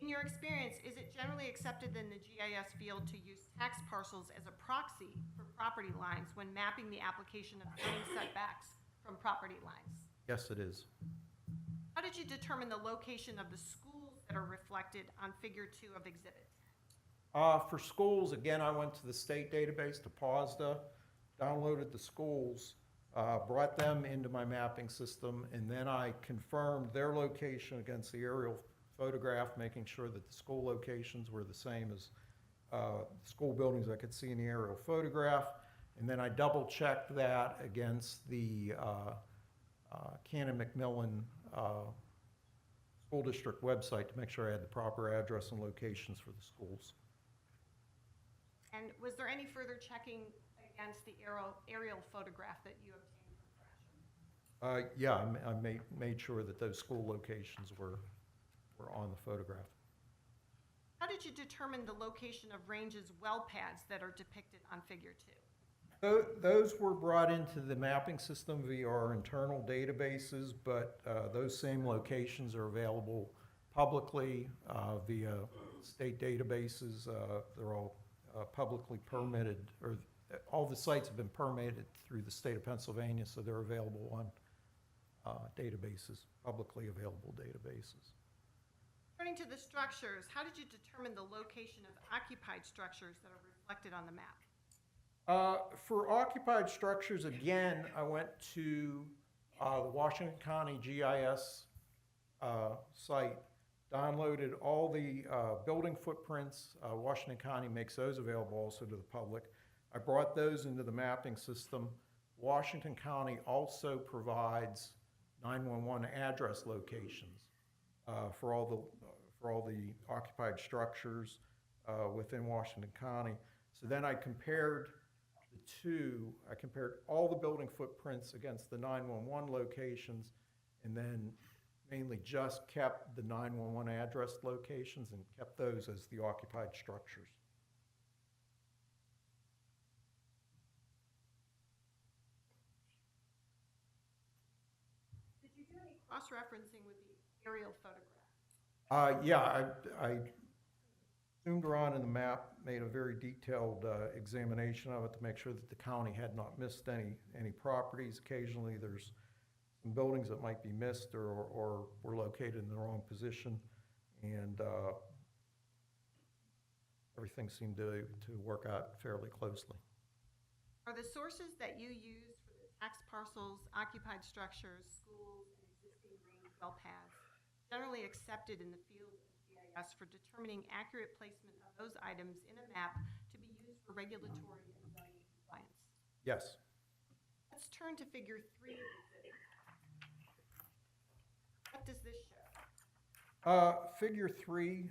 In your experience, is it generally accepted in the GIS field to use tax parcels as a proxy for property lines when mapping the application of zoning setbacks from property lines? Yes, it is. How did you determine the location of the schools that are reflected on Figure 2 of Exhibit 10? For schools, again, I went to the state database, to POSDA, downloaded the schools, brought them into my mapping system, and then I confirmed their location against the aerial photograph, making sure that the school locations were the same as school buildings I could see in the aerial photograph. And then I double-checked that against the Cannon-McMillan School District website to make sure I had the proper address and locations for the schools. And was there any further checking against the aerial photograph that you obtained from Gresham? Yeah, I made sure that those school locations were on the photograph. How did you determine the location of ranges well pads that are depicted on Figure 2? Those were brought into the mapping system via our internal databases, but those same locations are available publicly via state databases. They're all publicly permitted, or all the sites have been permitted through the state of Pennsylvania, so they're available on databases, publicly available databases. Turning to the structures, how did you determine the location of occupied structures that are reflected on the map? For occupied structures, again, I went to the Washington County GIS site, downloaded all the building footprints. Washington County makes those available also to the public. I brought those into the mapping system. Washington County also provides 911 address locations for all the occupied structures within Washington County. So then I compared the two. I compared all the building footprints against the 911 locations, and then mainly just kept the 911 address locations and kept those as the occupied structures. Did you do any cross-referencing with the aerial photograph? Yeah, I zoomed around in the map, made a very detailed examination of it to make sure that the county had not missed any properties. Occasionally, there's some buildings that might be missed or were located in the wrong position, and everything seemed to work out fairly closely. Are the sources that you use for the tax parcels, occupied structures, schools, and existing range well pads generally accepted in the field of GIS for determining accurate placement of those items in a map to be used for regulatory and zoning compliance? Yes. Let's turn to Figure 3. What does this show? Figure 3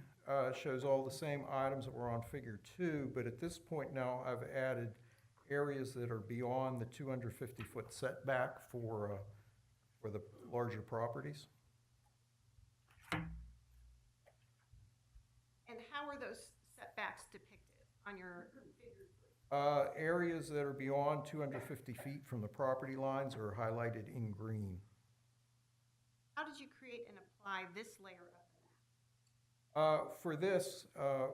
shows all the same items that were on figure 2, but at this point now I've added areas that are beyond the 250-foot setback for the larger properties. And how are those setbacks depicted on your figure 3? Areas that are beyond 250 feet from the property lines are highlighted in green. How did you create and apply this layer of the map? For this, the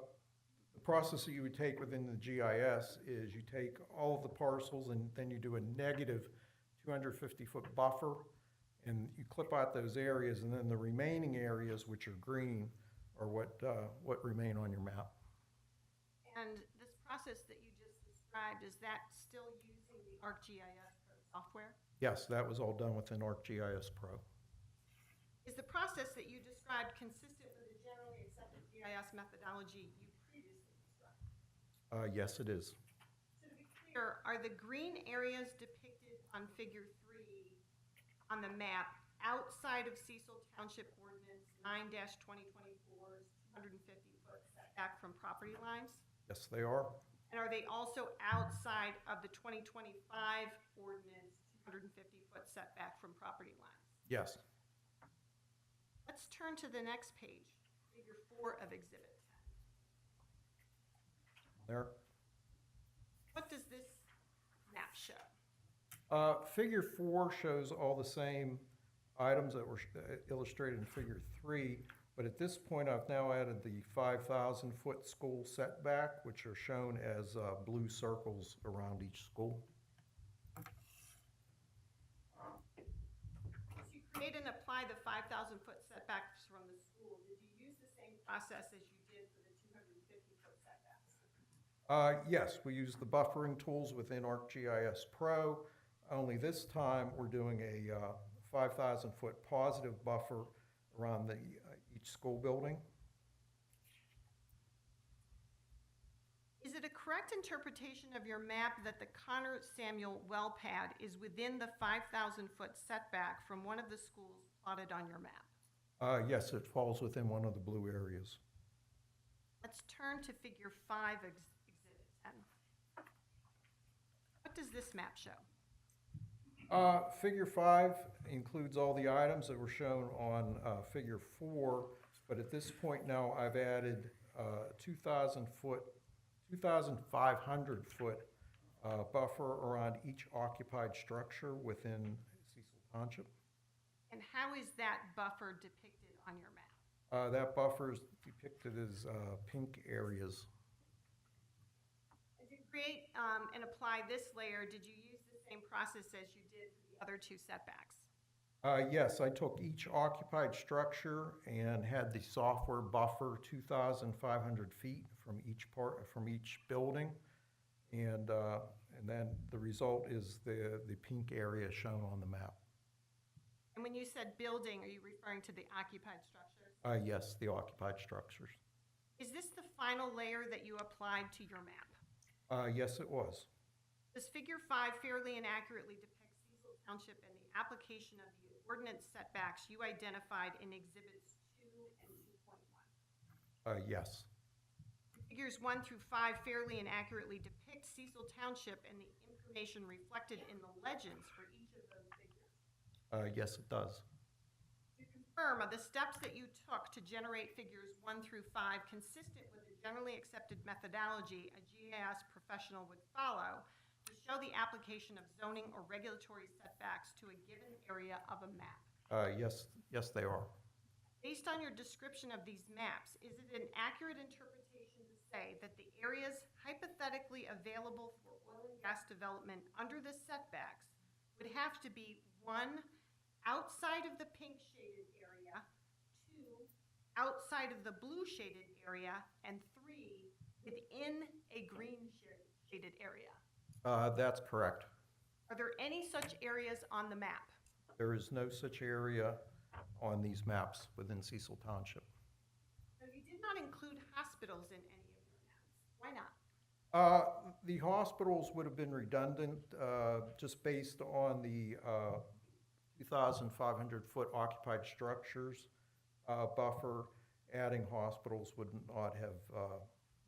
process that you would take within the GIS is you take all of the parcels and then you do a negative 250-foot buffer, and you clip out those areas, and then the remaining areas, which are green, are what remain on your map. And this process that you just described, is that still using the ArcGIS Pro software? Yes, that was all done within ArcGIS Pro. Is the process that you described consistent with the generally accepted GIS methodology you previously described? Yes, it is. So to be clear, are the green areas depicted on figure 3 on the map outside of Cecil Township Ordinance 9-2024's 250-foot setback from property lines? Yes, they are. And are they also outside of the 2025 ordinance 250-foot setback from property lines? Yes. Let's turn to the next page, figure 4 of Exhibit 10. There. What does this map show? Figure 4 shows all the same items that were illustrated in figure 3, but at this point I've now added the 5,000-foot school setback, which are shown as blue circles around each school. As you create and apply the 5,000-foot setbacks from the school, did you use the same process as you did for the 250-foot setbacks? Yes, we use the buffering tools within ArcGIS Pro, only this time we're doing a 5,000-foot positive buffer around each school building. Is it a correct interpretation of your map that the Connor Samuel well pad is within the 5,000-foot setback from one of the schools plotted on your map? Yes, it falls within one of the blue areas. Let's turn to figure 5 Exhibit 10. What does this map show? Figure 5 includes all the items that were shown on figure 4, but at this point now I've added 2,500-foot buffer around each occupied structure within Cecil Township. And how is that buffer depicted on your map? That buffer is depicted as pink areas. As you create and apply this layer, did you use the same process as you did for the other 2 setbacks? Yes, I took each occupied structure and had the software buffer 2,500 feet from each building, and then the result is the pink area shown on the map. And when you said building, are you referring to the occupied structures? Yes, the occupied structures. Is this the final layer that you applied to your map? Yes, it was. Does figure 5 fairly and accurately depict Cecil Township and the application of the ordinance setbacks you identified in exhibits 2 and 2.1? Yes. Figures 1 through 5 fairly and accurately depict Cecil Township and the information reflected in the legends for each of those figures. Yes, it does. To confirm, are the steps that you took to generate figures 1 through 5 consistent with the generally accepted methodology a GIS professional would follow to show the application of zoning or regulatory setbacks to a given area of a map? Yes, they are. Based on your description of these maps, is it an accurate interpretation to say that the areas hypothetically available for oil and gas development under the setbacks would have to be 1, outside of the pink shaded area, 2, outside of the blue shaded area, and 3, within a green shaded area? That's correct. Are there any such areas on the map? There is no such area on these maps within Cecil Township. So you did not include hospitals in any of your maps. Why not? The hospitals would have been redundant just based on the 2,500-foot occupied structures buffer. Adding hospitals would not have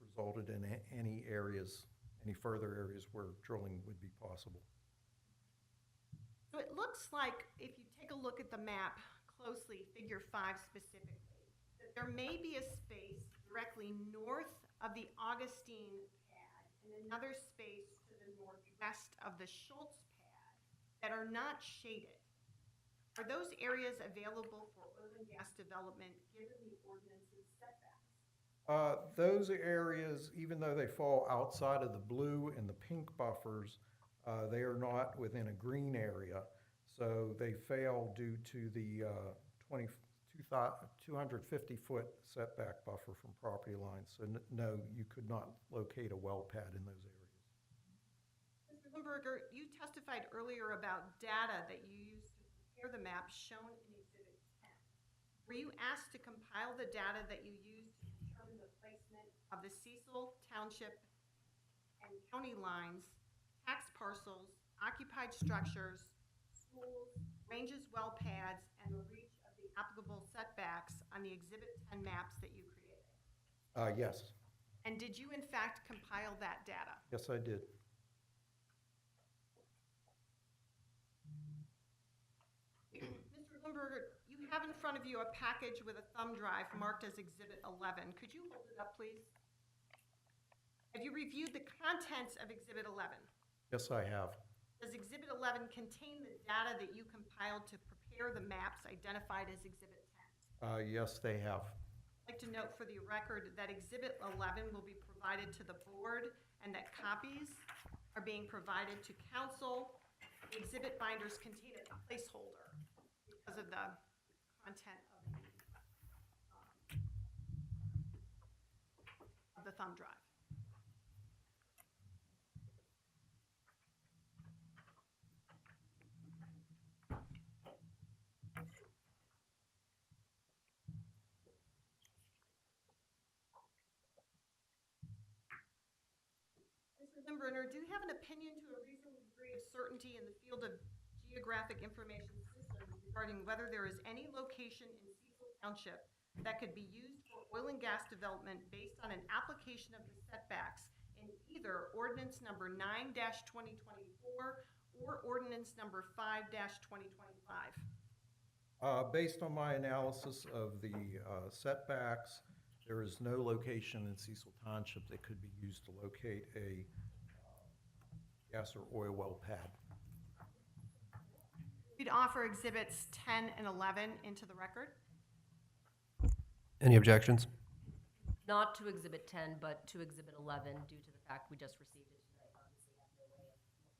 resulted in any areas, any further areas where drilling would be possible. So it looks like, if you take a look at the map closely, figure 5 specifically, that there may be a space directly north of the Augustine pad and another space to the northwest of the Schultz pad that are not shaded. Are those areas available for oil and gas development given the ordinance's setbacks? Those areas, even though they fall outside of the blue and the pink buffers, they are not within a green area. So they fail due to the 250-foot setback buffer from property lines. So no, you could not locate a well pad in those areas. Mr. Limburger, you testified earlier about data that you used to prepare the map shown in Exhibit 10. Were you asked to compile the data that you used to determine the placement of the Cecil Township and county lines, tax parcels, occupied structures, schools, ranges, well pads, and the reach of the applicable setbacks on the Exhibit 10 maps that you created? Yes, And did you in fact compile that data? yes, I did. Mr. Limburger, you have in front of you a package with a thumb drive marked as Exhibit 11. Could you hold it up, please? Have you reviewed the contents of Exhibit 11? Yes, I have. Does Exhibit 11 contain the data that you compiled to prepare the maps identified as Exhibit 10? Yes, they have. I'd like to note for the record that Exhibit 11 will be provided to the board and that copies are being provided to council. The exhibit binders contain a placeholder because of the content of the thumb drive. Mr. Limburger, do you have an opinion to a reasonable degree of certainty in the field of geographic information systems regarding whether there is any location in Cecil Township that could be used for oil and gas development based on an application of the setbacks in either ordinance number 9-2024 or ordinance number 5-2025? Based on my analysis of the setbacks, there is no location in Cecil Township that could be used to locate a gas or oil well pad. We'd offer exhibits 10 and 11 into the record. Any objections? Not to Exhibit 10, but to Exhibit 11, due to the fact we just received it tonight. Obviously, have no way of looking at it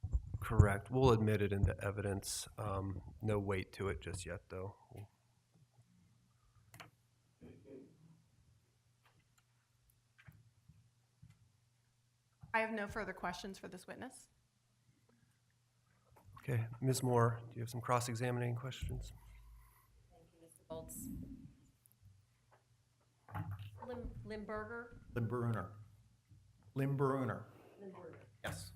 this evening. Correct. We'll admit it into evidence. No weight to it just yet, though. I have no further questions for this witness. Okay, Ms. Moore, do you have some cross-examining questions? Thank you, Mr. Bolts. Limburger? Limbrunner. Yes.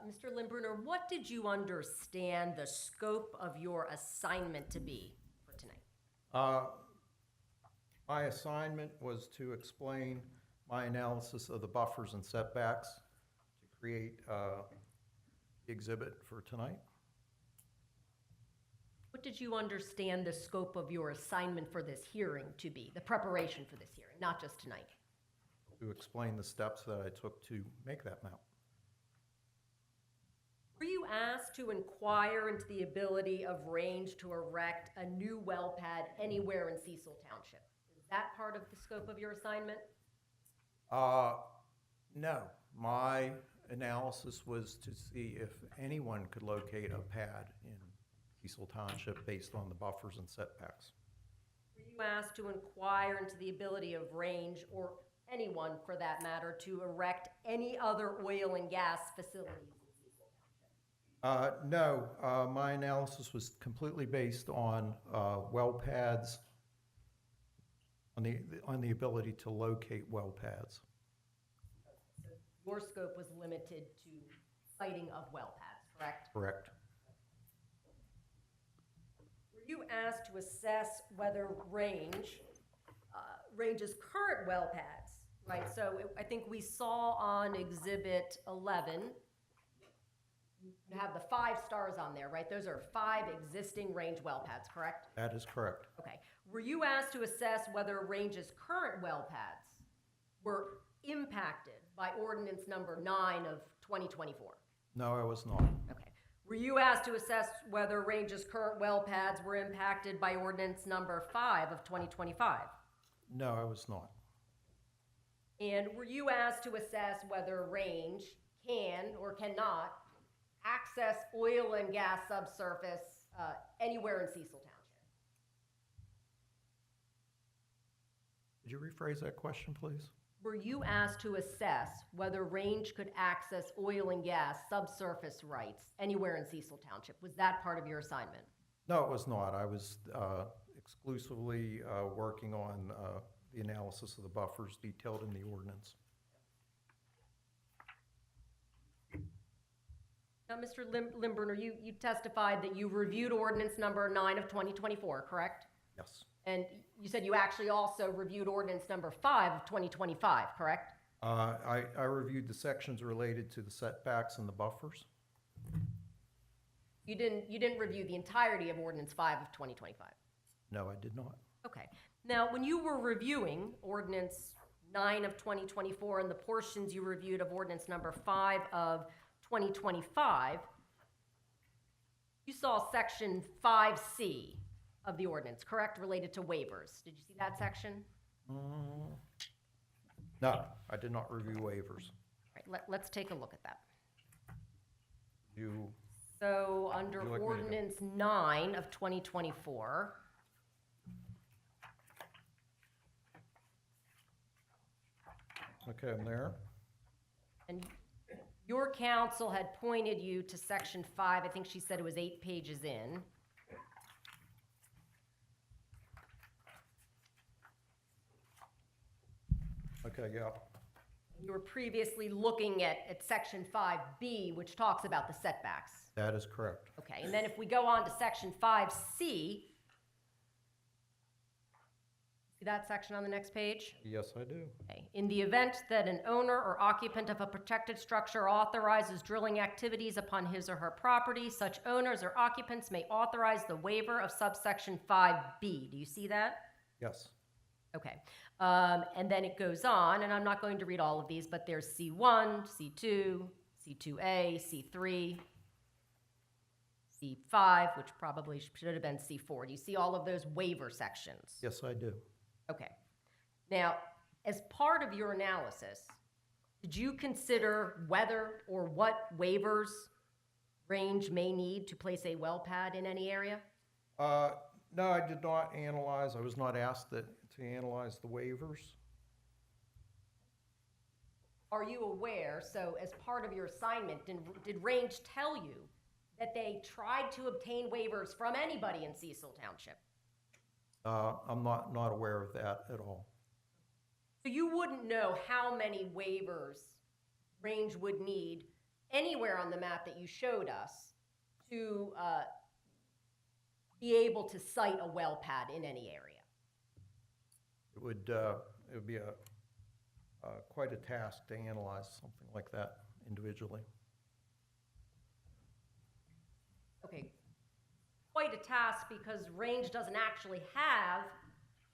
Mr. Limbrunner, what did you understand the scope of your assignment to be for tonight? My assignment was to explain my analysis of the buffers and setbacks to create the exhibit for tonight. What did you understand the scope of your assignment for this hearing to be, the preparation for this hearing, not just tonight? To explain the steps that I took to make that map. Were you asked to inquire into the ability of Range to erect a new well pad anywhere in Cecil Township? Is that part of the scope of your assignment? No, my analysis was to see if anyone could locate a pad in Cecil Township based on the buffers and setbacks. Were you asked to inquire into the ability of Range, or anyone for that matter, to erect any other oil and gas facilities in Cecil Township? No, my analysis was completely based on well pads, on the ability to locate well pads. So your scope was limited to siting of well pads, correct? Correct. Were you asked to assess whether Range's current well pads, right? So I think we saw on Exhibit 11, you have the 5 stars on there, right? Those are 5 existing Range well pads, correct? That is correct. Okay. Were you asked to assess whether Range's current well pads were impacted by ordinance number 9 of 2024? No, I was not. Okay. Were you asked to assess whether Range's current well pads were impacted by ordinance number 5 of 2025? No, I was not. And were you asked to assess whether Range can or cannot access oil and gas subsurface anywhere in Cecil Township? Could you rephrase that question, please? Were you asked to assess whether Range could access oil and gas subsurface rights anywhere in Cecil Township? Was that part of your assignment? No, it was not. I was exclusively working on the analysis of the buffers detailed in the ordinance. Now, Mr. Limburner, you testified that you reviewed ordinance number 9 of 2024, correct? Yes. And you said you actually also reviewed ordinance number 5 of 2025, correct? I reviewed the sections related to the setbacks and the buffers. You didn't review the entirety of ordinance 5 of 2025? No, I did not. Okay. Now, when you were reviewing ordinance 9 of 2024 and the portions you reviewed of ordinance number 5 of 2025, you saw section 5C of the ordinance, correct, related to waivers. Did you see that section? No, I did not review waivers. All right, let's take a look at that. You, So under Would you like me to go? ordinance 9 of 2024, okay, I'm there. and your counsel had pointed you to section 5, I think she said it was 8 pages in. Okay, yeah. You were previously looking at section 5B, which talks about the setbacks. That is correct. Okay, and then if we go on to section 5C, see that section on the next page? Yes, I do. Okay. In the event that an owner or occupant of a protected structure authorizes drilling activities upon his or her property, such owners or occupants may authorize the waiver of subsection 5B. Do you see that? Yes. Okay. And then it goes on, and I'm not going to read all of these, but there's C1, C2, C2A, C3, C5, which probably should have been C4. Do you see all of those waiver sections? Yes, I do. Okay. Now, as part of your analysis, did you consider whether or what waivers Range may need to place a well pad in any area? No, I did not analyze. I was not asked to analyze the waivers. Are you aware, so as part of your assignment, did Range tell you that they tried to obtain waivers from anybody in Cecil Township? I'm not aware of that at all. So you wouldn't know how many waivers Range would need anywhere on the map that you showed us to be able to site a well pad in any area? It would be quite a task to analyze something like that individually. Okay, quite a task because Range doesn't actually have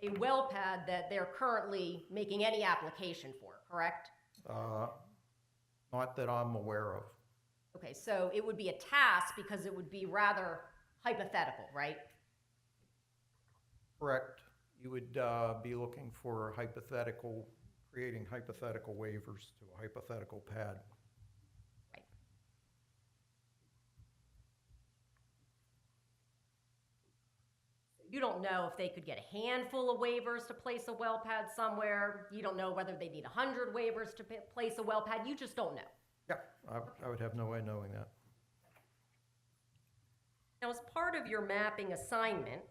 a well pad that they're currently making any application for, correct? Not that I'm aware of. Okay, so it would be a task because it would be rather hypothetical, right? Correct. You would be looking for creating hypothetical waivers to a hypothetical pad. Right. You don't know if they could get a handful of waivers to place a well pad somewhere. You don't know whether they need 100 waivers to place a well pad. You just don't know. Yeah, I would have no way of knowing that. Now, as part of your mapping assignment,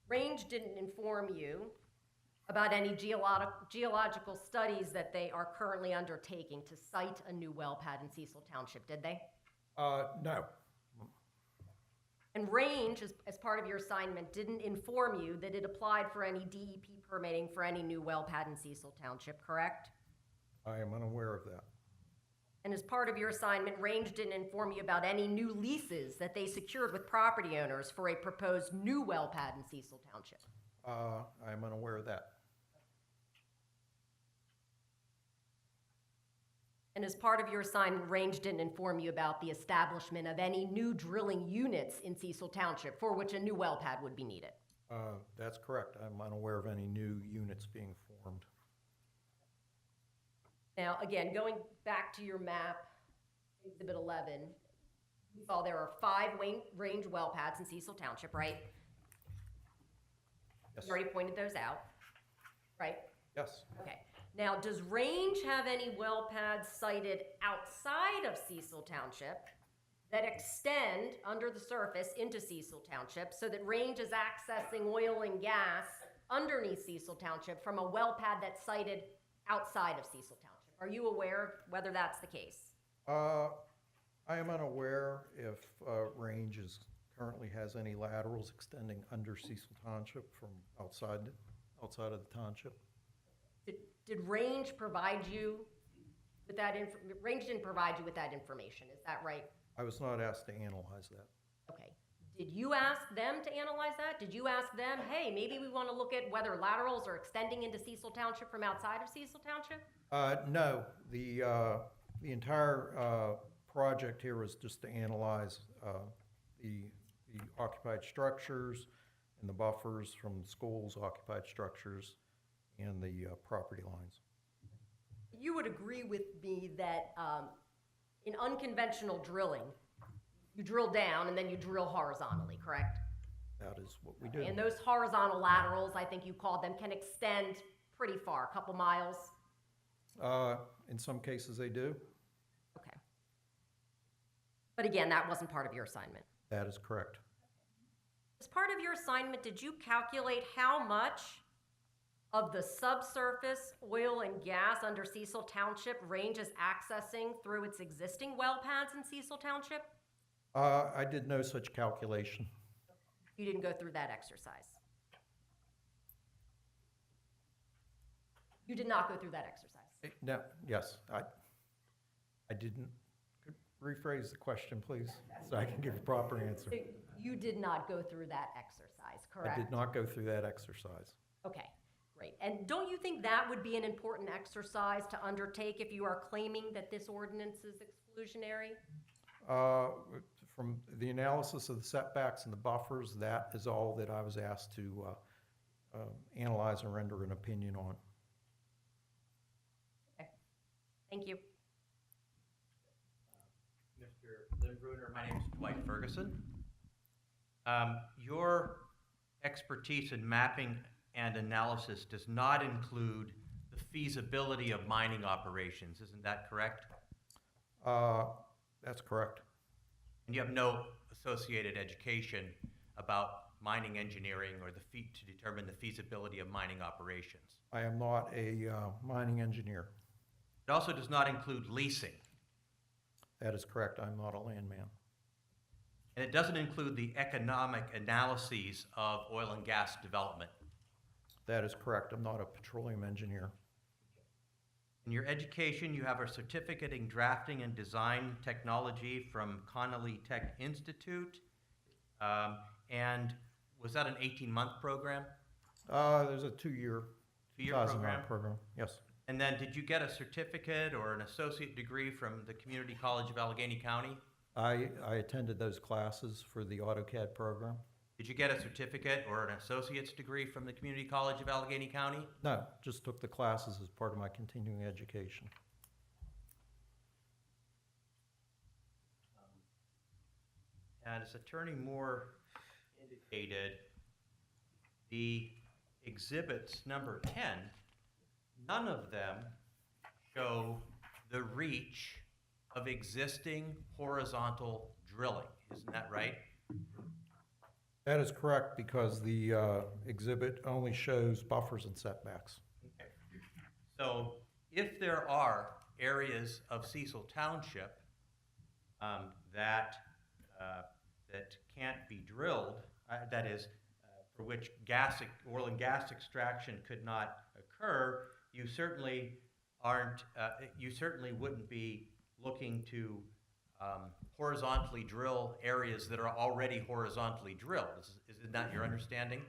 Range didn't inform you about any geological studies that they are currently undertaking to site a new well pad in Cecil Township, did they? No. And Range, as part of your assignment, didn't inform you that it applied for any DEP permitting for any new well pad in Cecil Township, correct? I am unaware of that. And as part of your assignment, Range didn't inform you about any new leases that they secured with property owners for a proposed new well pad in Cecil Township. I am unaware of that. And as part of your assignment, Range didn't inform you about the establishment of any new drilling units in Cecil Township for which a new well pad would be needed. That's correct. I'm unaware of any new units being formed. Now, again, going back to your map, Exhibit 11, we saw there are 5 Range well pads in Cecil Township, right? Yes. You already pointed those out, right? Yes. Okay. Now, does Range have any well pads sited outside of Cecil Township that extend under the surface into Cecil Township so that Range is accessing oil and gas underneath Cecil Township from a well pad that's sited outside of Cecil Township? Are you aware whether that's the case? I am unaware if Range currently has any laterals extending under Cecil Township from outside of the township. Did Range provide you with that Range didn't provide you with that information, is that right? I was not asked to analyze that. Okay. Did you ask them to analyze that? Did you ask them, hey, maybe we want to look at whether laterals are extending into Cecil Township from outside of Cecil Township? No, the entire project here was just to analyze the occupied structures and the buffers from the schools, occupied structures, and the property lines. You would agree with me that in unconventional drilling, you drill down and then you drill horizontally, correct? That is what we do. And those horizontal laterals, I think you called them, can extend pretty far, a couple miles. In some cases they do. Okay. But again, that wasn't part of your assignment. That is correct. As part of your assignment, did you calculate how much of the subsurface oil and gas under Cecil Township Range is accessing through its existing well pads in Cecil Township? I did no such calculation. You didn't go through that exercise. You did not go through that exercise. No, yes, I didn't. Could rephrase the question, please, so I can give a proper answer. So you did not go through that exercise, correct? I did not go through that exercise. Okay, great. And don't you think that would be an important exercise to undertake if you are claiming that this ordinance is exclusionary? From the analysis of the setbacks and the buffers, that is all that I was asked to analyze and render an opinion on. Okay, thank you. Mr. Lindbruder, my name is Dwight Ferguson. Your expertise in mapping and analysis does not include the feasibility of mining operations, isn't that correct? That's correct. And you have no associated education about mining engineering or to determine the feasibility of mining operations. I am not a mining engineer. It also does not include leasing. That is correct. I'm not a landman. And it doesn't include the economic analyses of oil and gas development. That is correct. I'm not a petroleum engineer. In your education, you have a certificate in drafting and design technology from Connolly Tech Institute. And was that an 18-month program? There's a two-year program. Yes. And then did you get a certificate or an associate degree from the Community College of Allegheny County? I attended those classes for the AutoCAD program. Did you get a certificate or an associate's degree from the Community College of Allegheny County? No, just took the classes as part of my continuing education. And as Attorney Moore indicated, the exhibits number 10, none of them show the reach of existing horizontal drilling. Isn't that right? That is correct because the exhibit only shows buffers and setbacks. Okay. So if there are areas of Cecil Township that that can't be drilled, that is, for which oil and gas extraction could not occur, you certainly aren't. You certainly wouldn't be looking to horizontally drill areas that are already horizontally drilled. Is that your understanding?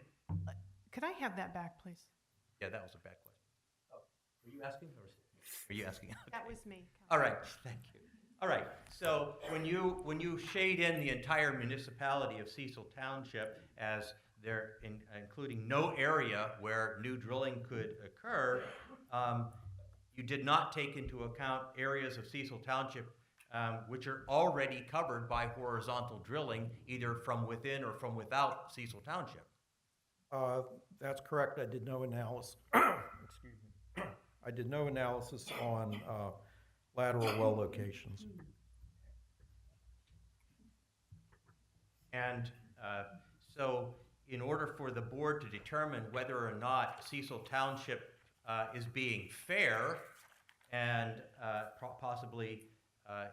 Could I have that back, please? Yeah, that was a bad question. Oh, were you asking, or were you asking? That was me. All right, thank you. All right, so when you shade in the entire municipality of Cecil Township as there, including no area where new drilling could occur, you did not take into account areas of Cecil Township which are already covered by horizontal drilling, either from within or from without Cecil Township. That's correct. I did no analysis. Excuse me. I did no analysis on lateral well locations. And so in order for the board to determine whether or not Cecil Township is being fair and possibly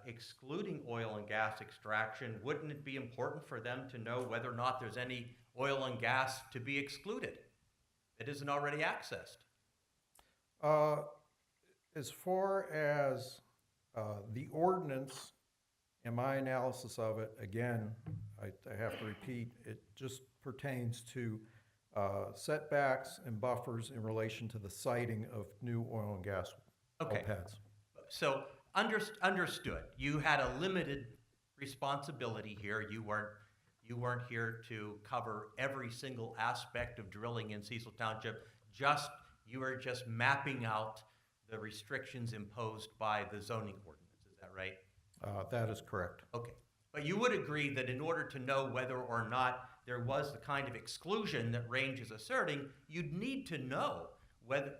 excluding oil and gas extraction, wouldn't it be important for them to know whether or not there's any oil and gas to be excluded that isn't already accessed? As far as the ordinance and my analysis of it, again, I have to repeat, it just pertains to setbacks and buffers in relation to the siting of new oil and gas well pads. So understood. You had a limited responsibility here. You weren't here to cover every single aspect of drilling in Cecil Township. You were just mapping out the restrictions imposed by the zoning ordinance. Is that right? That is correct. Okay. But you would agree that in order to know whether or not there was the kind of exclusion that Range is asserting, you'd need to know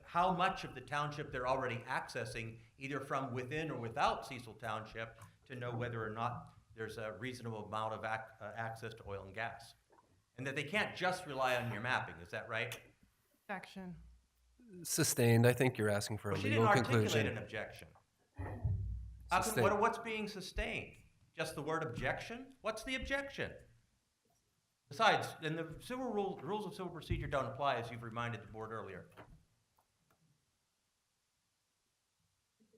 how much of the township they're already accessing, either from within or without Cecil Township, to know whether or not there's a reasonable amount of access to oil and gas. And that they can't just rely on your mapping. Is that right? Objection. Sustained. I think you're asking for a She legal didn't conclusion. articulate an objection. Sustained. What's being sustained? Just the word objection? What's the objection? Besides, and the rules of civil procedure don't apply, as you've reminded the board earlier.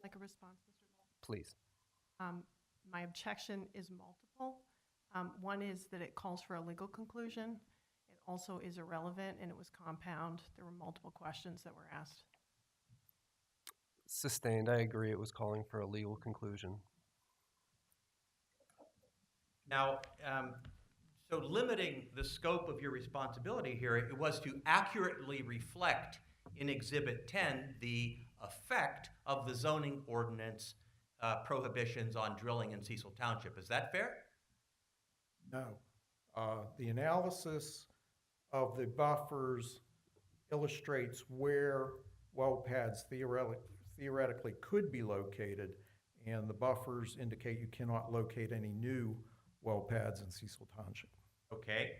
Like a response, Mr. Gold? Please. My objection is multiple. One is that it calls for a legal conclusion. It also is irrelevant, and it was compound. There were multiple questions that were asked. Sustained. I agree. It was calling for a legal conclusion. Now, so limiting the scope of your responsibility here, it was to accurately reflect in Exhibit 10 the effect of the zoning ordinance prohibitions on drilling in Cecil Township. Is that fair? No. The analysis of the buffers illustrates where well pads theoretically could be located, and the buffers indicate you cannot locate any new well pads in Cecil Township. Okay.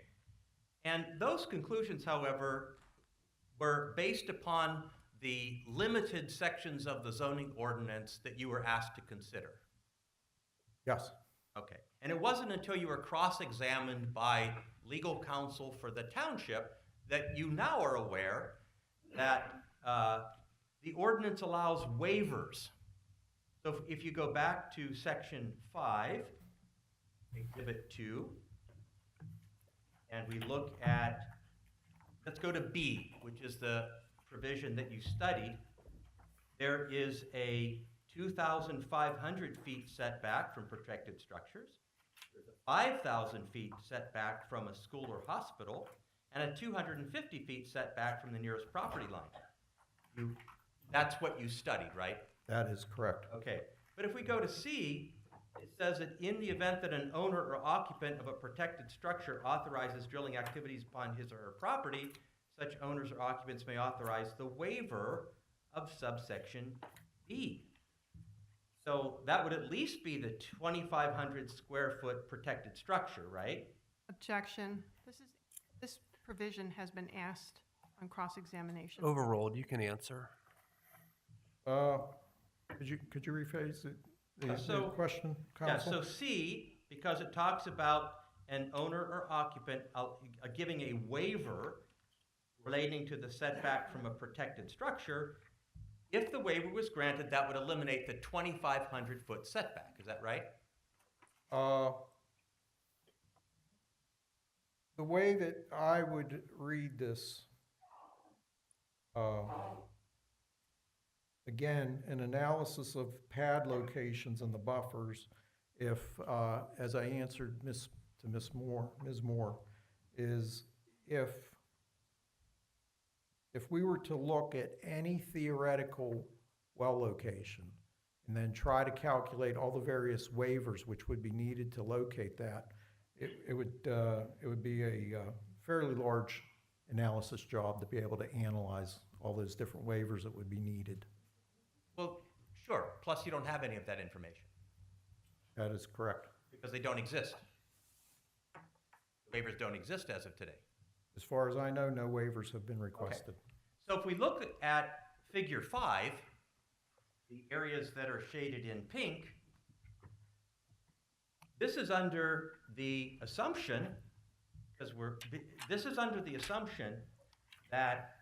And those conclusions, however, were based upon the limited sections of the zoning ordinance that you were asked to consider. Yes. Okay. And it wasn't until you were cross-examined by legal counsel for the township that you now are aware that the ordinance allows waivers. So if you go back to Section 5, Exhibit 2, and we look at, let's go to B, which is the provision that you studied. There is a 2,500 feet setback from protected structures. There's a 5,000 feet setback from a school or hospital, and a 250 feet setback from the nearest property line. That's what you studied, right? That is correct. Okay. But if we go to C, it says that in the event that an owner or occupant of a protected structure authorizes drilling activities upon his or her property, such owners or occupants may authorize the waiver of subsection B. So that would at least be the 2,500 square foot protected structure, right? Objection. provision has been asked on cross-examination. Overruled, you can answer. Could you rephrase the So- question, Yeah, counsel? so C, because it talks about an owner or occupant giving a waiver relating to the setback from a protected structure, if the waiver was granted, that would eliminate the 2,500-foot setback. Is that right? The way that I would read this, again, an analysis of pad locations and the buffers, if, as I answered Ms. Moore, is if we were to look at any theoretical well location and then try to calculate all the various waivers which would be needed to locate that, it would be a fairly large analysis job to be able to analyze all those different waivers that would be needed. Well, sure. Plus, you don't have any of that information That is correct. because they don't exist. Waivers don't exist as of today. As far as I know, no waivers have been requested. So if we look at Figure 5, the areas that are shaded in pink, this is under the assumption, this is under the assumption that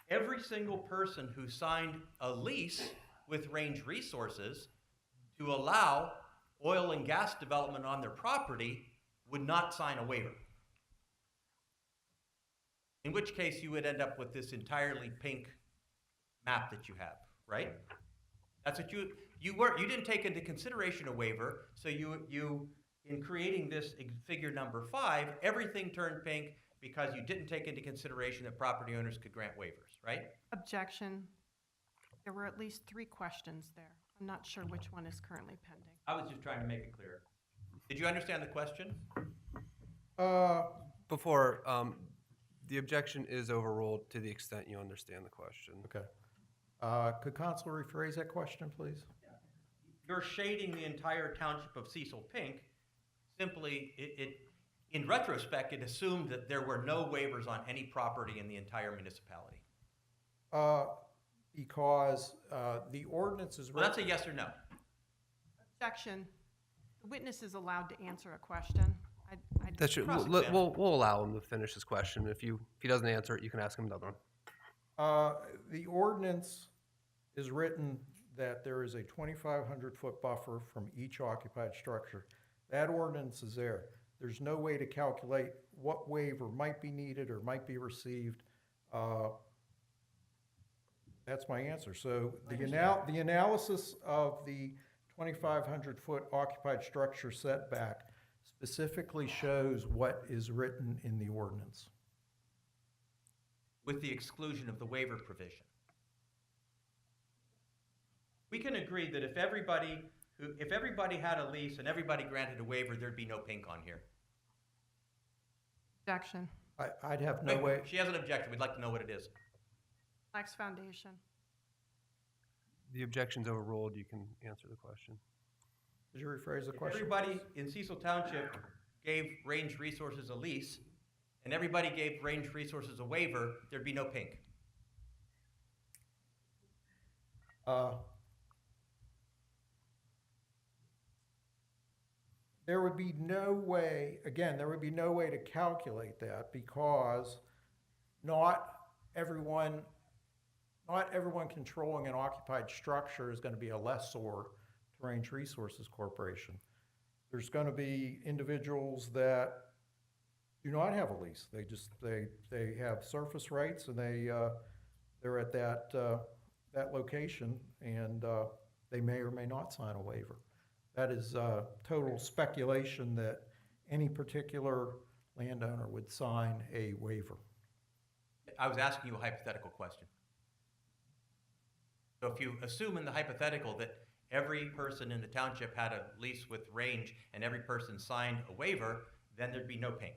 every single person who signed a lease with Range Resources to allow oil and gas development on their property would not sign a waiver. In which case you would end up with this entirely pink map that you have, right? That's what you didn't take into consideration a waiver, so you in creating this figure number 5, everything turned pink because you didn't take into consideration that property owners could grant waivers, right? Objection. There were at least 3 questions there. I'm not sure which one is currently pending. I was just trying to make it clear. Did you understand the question? Before, the objection is overruled to the extent you understand the question. Okay. Could counsel rephrase that question, please? You're shading the entire township of Cecil pink. Simply, in retrospect, it assumed that there were no waivers on any property in the entire municipality. Because the ordinance is Well, that's a yes or no. Objection. The witness is allowed to answer a question. That's true. Cross-examine. We'll allow him to finish his question. If he doesn't answer it, you can ask him another one. The ordinance is written that there is a 2,500-foot buffer from each occupied structure. That ordinance is there. There's no way to calculate what waiver might be needed or might be received. That's my answer. So the analysis of the 2,500-foot occupied structure setback specifically shows what is written in the ordinance. With the exclusion of the waiver provision. We can agree that if everybody had a lease and everybody granted a waiver, there'd be no pink on here. Objection. I'd have no Wait, way. She has an objection. We'd like to know what it is. Lacks foundation. The objection's overruled. You can answer the question. Could you rephrase the If question? everybody in Cecil Township gave Range Resources a lease and everybody gave Range Resources a waiver, there'd be no pink. There would be no way, again, there would be no way to calculate that because not everyone controlling an occupied structure is going to be a lessor to Range Resources Corporation. There's going to be individuals that do not have a lease. They have surface rights and they're at that location and they may or may not sign a waiver. That is total speculation that any particular landowner would sign a waiver. I was asking you a hypothetical question. So if you assume in the hypothetical that every person in the township had a lease with Range and every person signed a waiver, then there'd be no pink.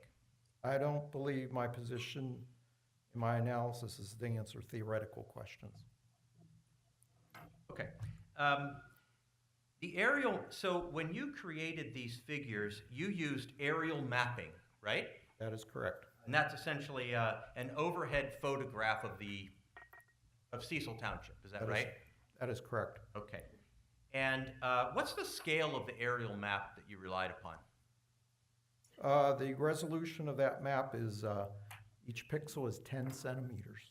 I don't believe my position in my analysis is to answer theoretical questions. Okay. So when you created these figures, you used aerial mapping, right? That is correct. And that's essentially an overhead photograph of Cecil Township, is that right? That is correct. Okay. And what's the scale of the aerial map that you relied upon? The resolution of that map is, each pixel is 10 centimeters.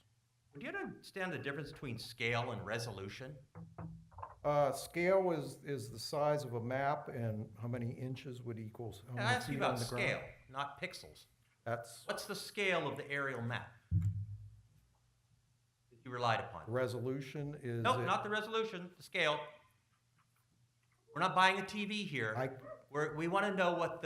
Do you understand the difference between scale and resolution? Scale is the size of a map, and how many inches would equals how I many asked you feet on about the ground. scale, not pixels. That's What's the scale of the aerial map that you relied upon? resolution is. Nope, not the resolution, the scale. We're not buying a TV here. We want to know what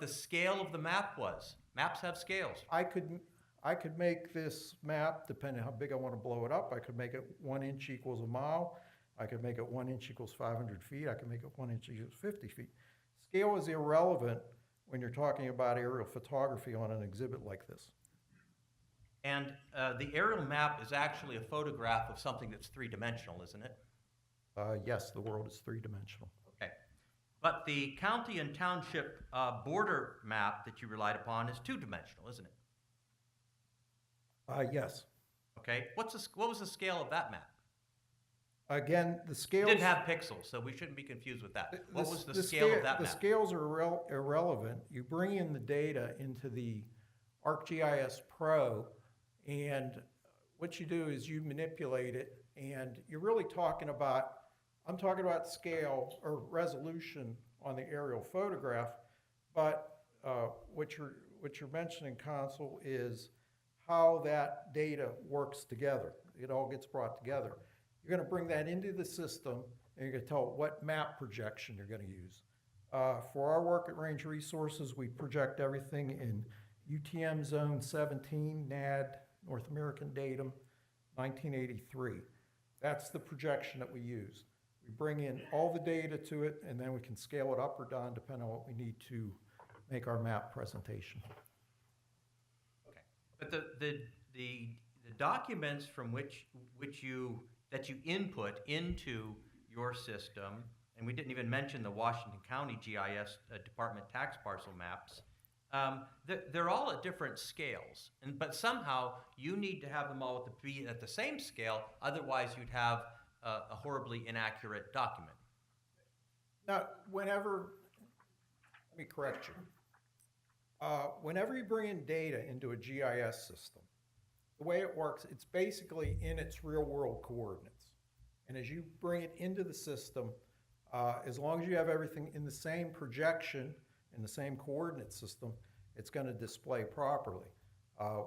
the scale of the map was. Maps have scales. I could make this map, depending how big I want to blow it up, I could make it 1 inch equals a mile. I could make it 1 inch equals 500 feet. I could make it 1 inch equals 50 feet. Scale is irrelevant when you're talking about aerial photography on an exhibit like this. And the aerial map is actually a photograph of something that's three-dimensional, isn't it? Yes, the world is three-dimensional. Okay. But the county and township border map that you relied upon is two-dimensional, isn't it? Yes. Okay. What was the scale of that map? Again, the It scales. didn't have pixels, so we shouldn't be confused with that. What was the scale of that The map? scales are irrelevant. You bring in the data into the ArcGIS Pro, and what you do is you manipulate it, and you're really talking about, I'm talking about scale or resolution on the aerial photograph, but what you're mentioning, Consul, is how that data works together. It all gets brought together. You're going to bring that into the system, and you're going to tell it what map projection you're going to use. For our work at Range Resources, we project everything in UTM Zone 17, NAD, North American Datum, 1983. That's the projection that we use. We bring in all the data to it, and then we can scale it up or down depending on what we need to make our map presentation. Okay. But the documents from that you input into your system, and we didn't even mention the Washington County GIS Department tax parcel maps, they're all at different scales. But somehow you need to have them all be at the same scale, otherwise you'd have a horribly inaccurate document. Now, let me correct you. Whenever you bring in data into a GIS system, the way it works, it's basically in its real-world coordinates. And as you bring it into the system, as long as you have everything in the same projection, in the same coordinate system, it's going to display properly.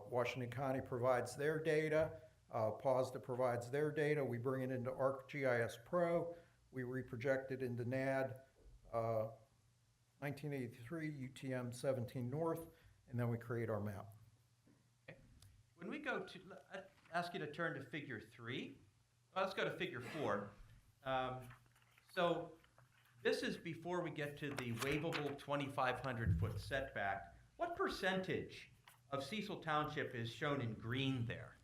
Washington County provides their data. POSDA provides their data. We bring it into ArcGIS Pro. We reproject it into NAD 1983, UTM 17 North, and then we create our map. When we go to, I'd ask you to turn to figure 3. Well, let's go to figure 4. So this is before we get to the waivable 2,500-foot setback. What percentage of Cecil Township is shown in green there?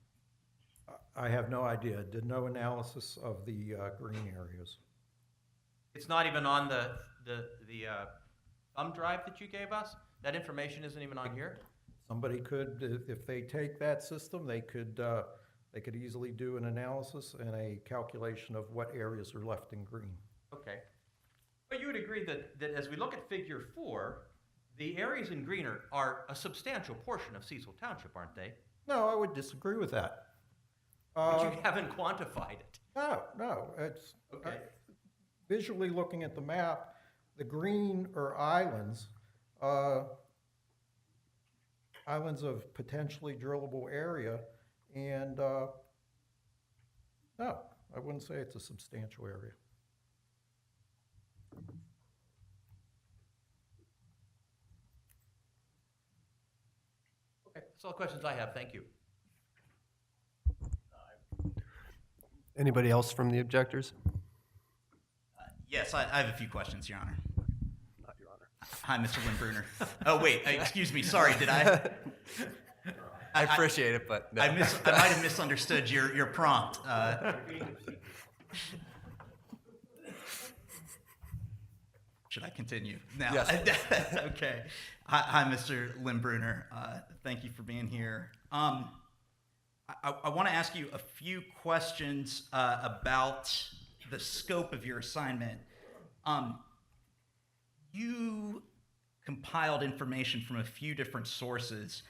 I have no idea. Did no analysis of the green areas. It's not even on the thumb drive that you gave us? That information isn't even on here? Somebody could, if they take that system, they could easily do an analysis and a calculation of what areas are left in green. Okay. But you would agree that as we look at figure 4, the areas in green are a substantial portion of Cecil Township, aren't they? No, I would disagree with that. But you haven't quantified it. No, it's Okay. visually looking at the map, the green are islands, islands of potentially drillable area, and no, I wouldn't say it's a substantial area. Okay, that's all the questions I have. Thank you. Anybody else from the objectors? Yes, I have a few questions, Your Honor. Not Your Honor. Hi, Mr. Wimbrunner. Oh, wait, excuse me, sorry, did I? I appreciate it, but no. I might have misunderstood your prompt. Should I continue? No. Yes. Okay. Hi, Mr. Limbrunner. Thank you for being here. I want to ask you a few questions about the scope of your assignment. You compiled information from a few different sources.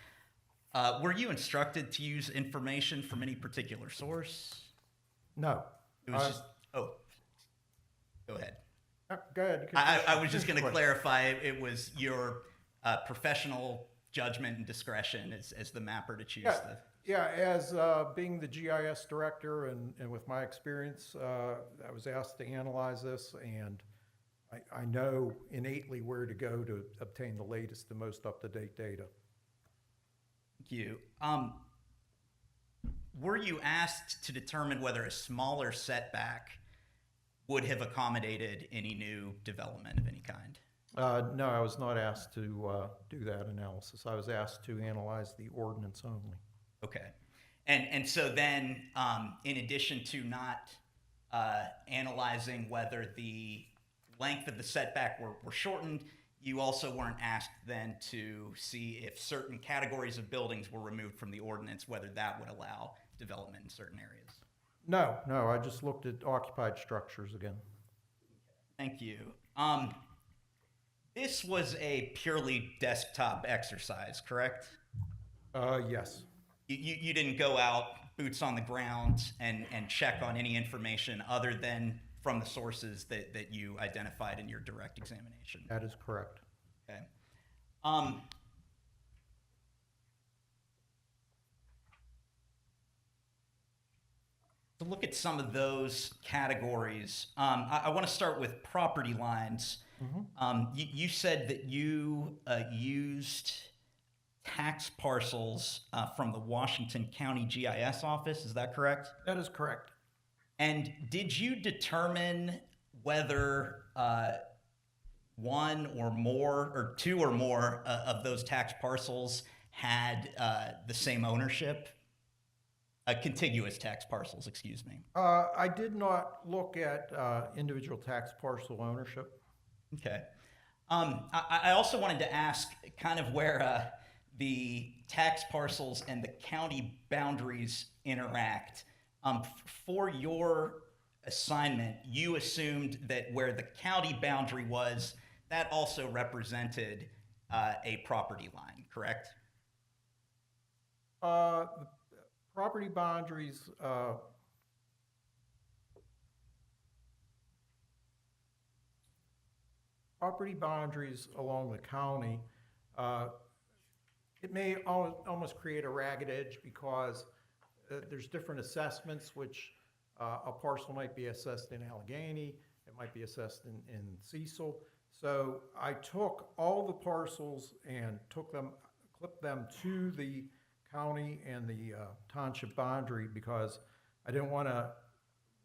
Were you instructed to use information from any particular source? No. It was just, oh, go ahead. Go ahead. I was just going to clarify it was your professional judgment and discretion as the mapper to choose the. Yeah, as being the GIS director and with my experience, I was asked to analyze this, and I know innately where to go to obtain the latest and most up-to-date data. Thank you. Were you asked to determine whether a smaller setback would have accommodated any new development of any kind? No, I was not asked to do that analysis. I was asked to analyze the ordinance only. Okay. And so then, in addition to not analyzing whether the length of the setback were shortened, you also weren't asked then to see if certain categories of buildings were removed from the ordinance, whether that would allow development in certain areas? No, I just looked at occupied structures again. Thank you. This was a purely desktop exercise, correct? Yes. You didn't go out, boots on the ground, and check on any information other than from the sources that you identified in your direct examination? That is correct. Okay. To look at some of those categories, I want to start with property lines. You said that you used tax parcels from the Washington County GIS office. Is that correct? That is correct. And did you determine whether one or more or two or more of those tax parcels had the same ownership? Contiguous tax parcels, excuse me. I did not look at individual tax parcel ownership. Okay. I also wanted to ask kind of where the tax parcels and the county boundaries interact. For your assignment, you assumed that where the county boundary was, that also represented a property line, correct? Property boundaries, along the county, it may almost create a ragged edge because there's different assessments, which a parcel might be assessed in Allegheny, it might be assessed in Cecil. So I took all the parcels and clipped them to the county and the township boundary because I didn't want to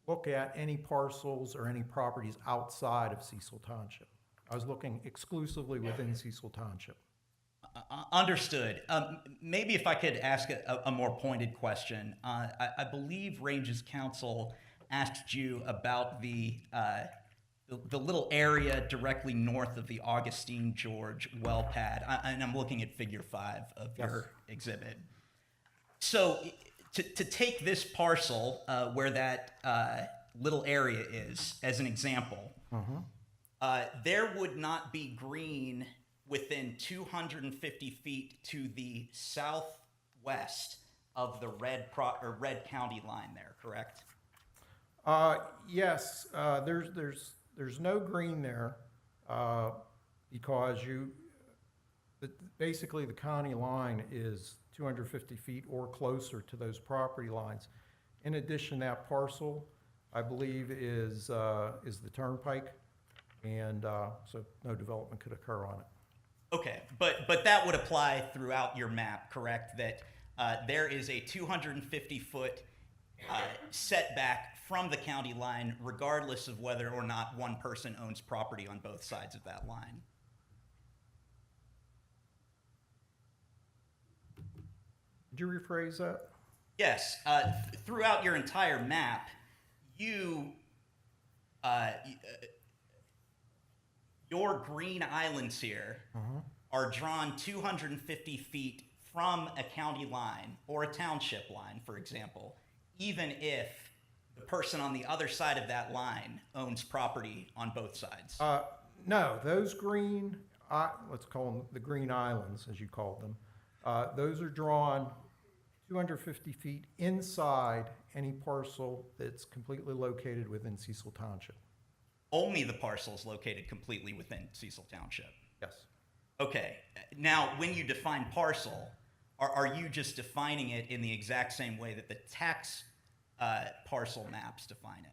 look at any parcels or any properties outside of Cecil Township. I was looking exclusively within Cecil Township. Understood. Maybe if I could ask a more pointed question. I believe Ranges Council asked you about the little area directly north of the Augustine George well pad, and I'm looking at Figure 5 of your exhibit. So to take this parcel where that little area is as an example, there would not be green within 250 feet to the southwest of the red county line there, correct? Yes, there's no green there because basically the county line is 250 feet or closer to those property lines. In addition, that parcel, I believe, is the turnpike, and so no development could occur on it. Okay, but that would apply throughout your map, correct? That there is a 250-foot setback from the county line, regardless of whether or not one person owns property on both sides of that line. Did you rephrase that? Yes. Throughout your entire map, your green islands here are drawn 250 feet from a county line or a township line, for example, even if the person on the other side of that line owns property on both sides? No, those green, let's call them the green islands, as you called them, those are drawn 250 feet inside any parcel that's completely located within Cecil Township. Only the parcels located completely within Cecil Township. Yes. Okay. Now, when you define parcel, are you just defining it in the exact same way that the tax parcel maps define it?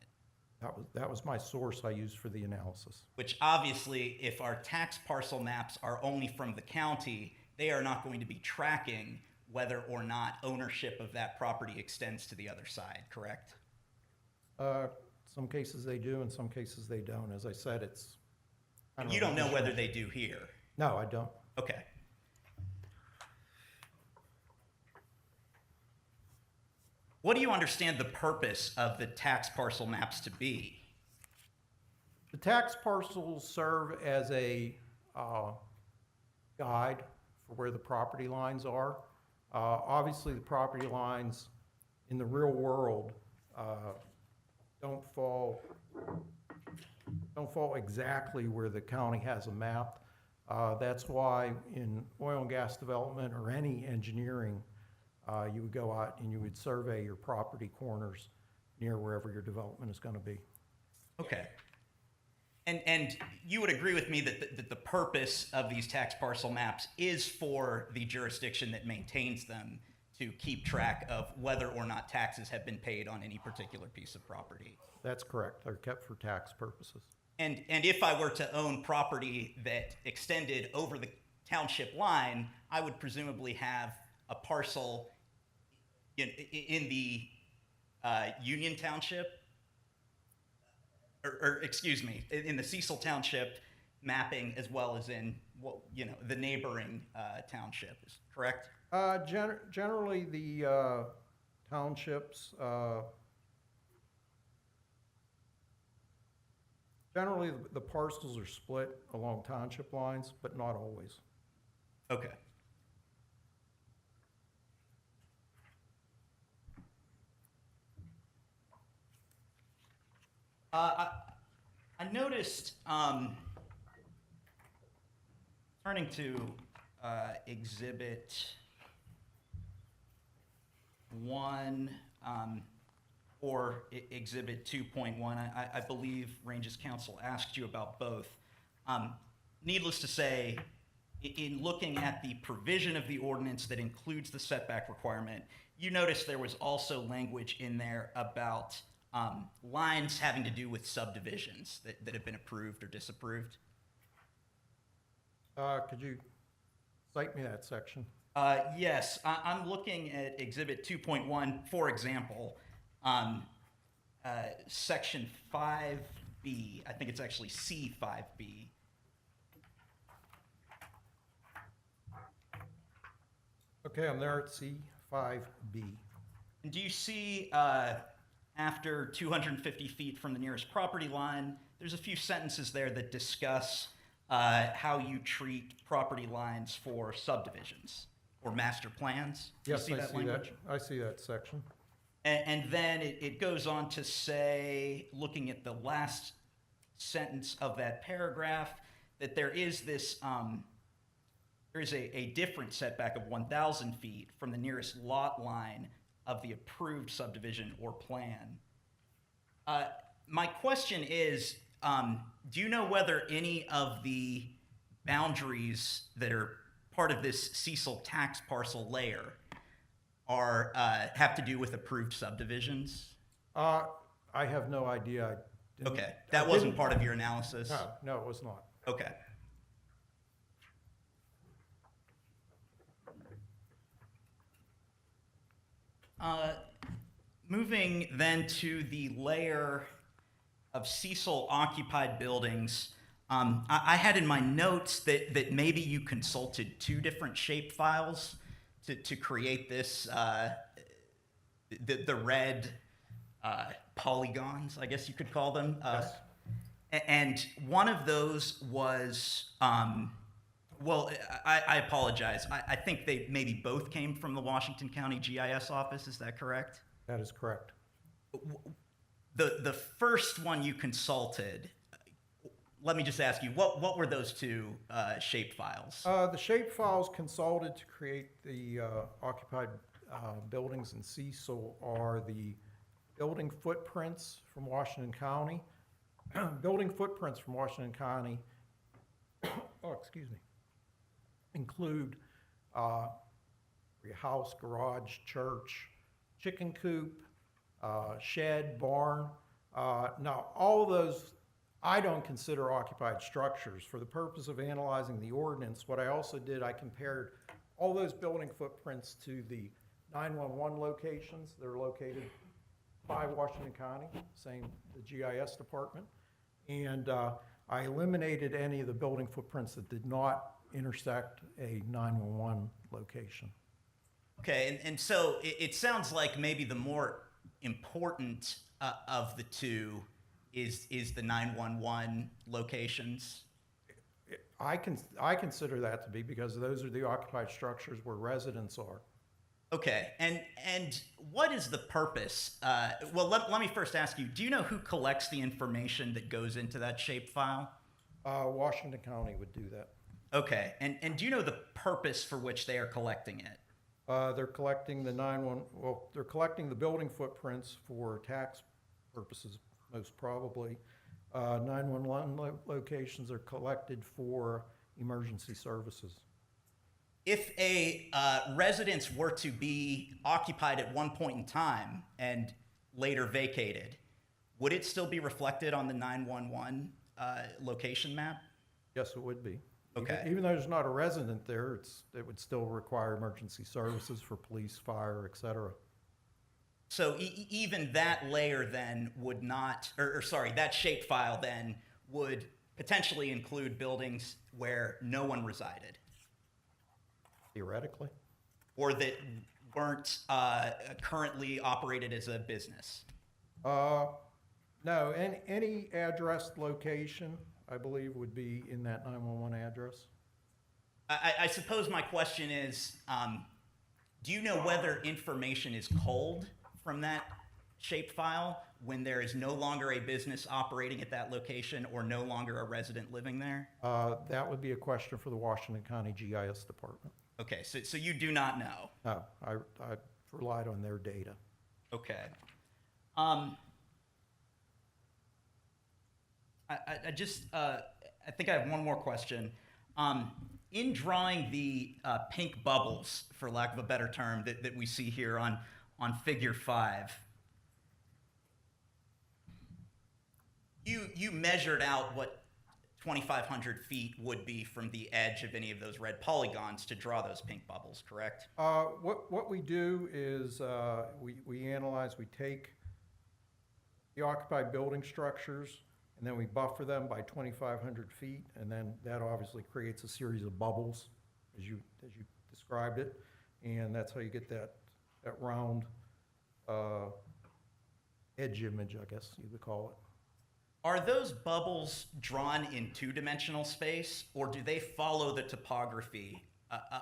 That was my source I used for the analysis. Which obviously, if our tax parcel maps are only from the county, they are not going to be tracking whether or not ownership of that property extends to the other side, correct? Some cases they do, and some cases they don't. As I said, it's. You don't know whether they do here. No, I don't. Okay. What do you understand the purpose of the tax parcel maps to be? The tax parcels serve as a guide for where the property lines are. Obviously, the property lines in the real world don't fall exactly where the county has a map. That's why in oil and gas development or any engineering, you would go out and you would survey your property corners near wherever your development is going to be. Okay. And you would agree with me that the purpose of these tax parcel maps is for the jurisdiction that maintains them to keep track of whether or not taxes have been paid on any particular piece of property. That's correct. They're kept for tax purposes. And if I were to own property that extended over the township line, I would presumably have a parcel in the Union Township, or excuse me, in the Cecil Township mapping, as well as in the neighboring townships, correct? Generally, the townships, generally the parcels are split along township lines, but not always. Okay. I noticed, turning to Exhibit 1 or Exhibit 2.1, I believe Ranges Council asked you about both. Needless to say, in looking at the provision of the ordinance that includes the setback requirement, you notice there was also language in there about lines having to do with subdivisions that have been approved or disapproved. Could you cite me that section? Yes, I'm looking at Exhibit 2.1, for example, Section 5B, I think it's actually C5B. Okay, I'm there at C5B. And do you see after 250 feet from the nearest property line, there's a few sentences there that discuss how you treat property lines for subdivisions or master plans? Do Yes, you see I that see language? that. I see that section. And then it goes on to say, looking at the last sentence of that paragraph, that there is this, there is a different setback of 1,000 feet from the nearest lot line of the approved subdivision or plan. My question is, do you know whether any of the boundaries that are part of this Cecil tax parcel layer are have to do with approved subdivisions? I have no idea. Okay, that wasn't part of your analysis? No, it was not. Okay. Moving then to the layer of Cecil occupied buildings, I had in my notes that maybe you consulted two different shape files to create this, the red polygons, I guess you could call them. Yes. And one of those was Well, I apologize. I think they maybe both came from the Washington County GIS office. Is that correct? That is correct. The first one you consulted, let me just ask you, what were those two shape files? The shape files consulted to create the occupied buildings in Cecil are the building footprints from Washington County. Building footprints from Washington County, include your house, garage, church, chicken coop, shed, barn. Now, all of those I don't consider occupied structures. For the purpose of analyzing the ordinance, what I also did, I compared all those building footprints to the 911 locations that are located by Washington County, same, the GIS department. And I eliminated any of the building footprints that did not intersect a 911 location. Okay, and so it sounds like maybe the more important of the two is the 911 locations. I consider that to be, because those are the occupied structures where residents are. Okay, and what is the purpose? Well, let me first ask you, do you know who collects the information that goes into that shape file? Washington County would do that. Okay, and do you know the purpose for which they are collecting it? They're collecting they're collecting the building footprints for tax purposes, most probably. 911 locations are collected for emergency services. If a residence were to be occupied at one point in time and later vacated, would it still be reflected on the 911 location map? Yes, it would be. Okay. Even though there's not a resident there, it would still require emergency services for police, fire, et cetera. So even that layer then would not, or sorry, that shape file then would potentially include buildings where no one resided? Theoretically. Or that weren't currently operated as a business? No, any addressed location, I believe, would be in that 911 address. I suppose my question is, do you know whether information is culled from that shape file when there is no longer a business operating at that location or no longer a resident living there? That would be a question for the Washington County GIS department. Okay, so you do not know? No, I relied on their data. Okay. I think I have one more question. In drawing the pink bubbles, for lack of a better term, that we see here on Figure 5, you measured out what 2,500 feet would be from the edge of any of those red polygons to draw those pink bubbles, correct? What we do is we analyze, we take the occupied building structures, and then we buffer them by 2,500 feet, and then that obviously creates a series of bubbles, as you described it, and that's how you get that round edge image, I guess you would call it. Are those bubbles drawn in two-dimensional space, or do they follow the topography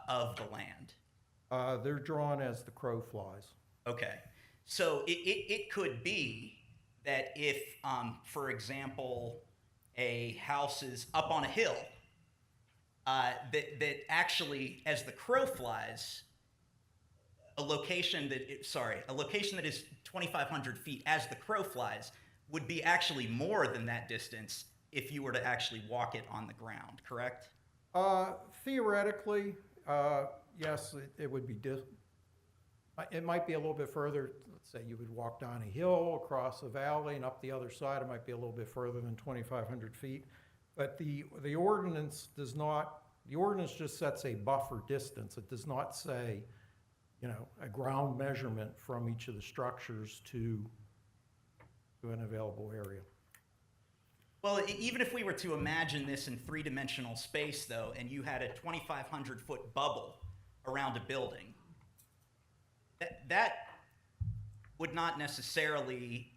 of the land? They're drawn as the crow flies. Okay, so it could be that if, for example, a house is up on a hill, that actually, as the crow flies, a location that is 2,500 feet as the crow flies would be actually more than that distance if you were to actually walk it on the ground, correct? Theoretically, yes, it would be. It might be a little bit further. Let's say you would walk down a hill, across a valley, and up the other side. It might be a little bit further than 2,500 feet. But the ordinance does not. The ordinance just sets a buffer distance. It does not say, a ground measurement from each of the structures to an available area. Well, even if we were to imagine this in three-dimensional space, though, and you had a 2,500-foot bubble around a building, that would not necessarily,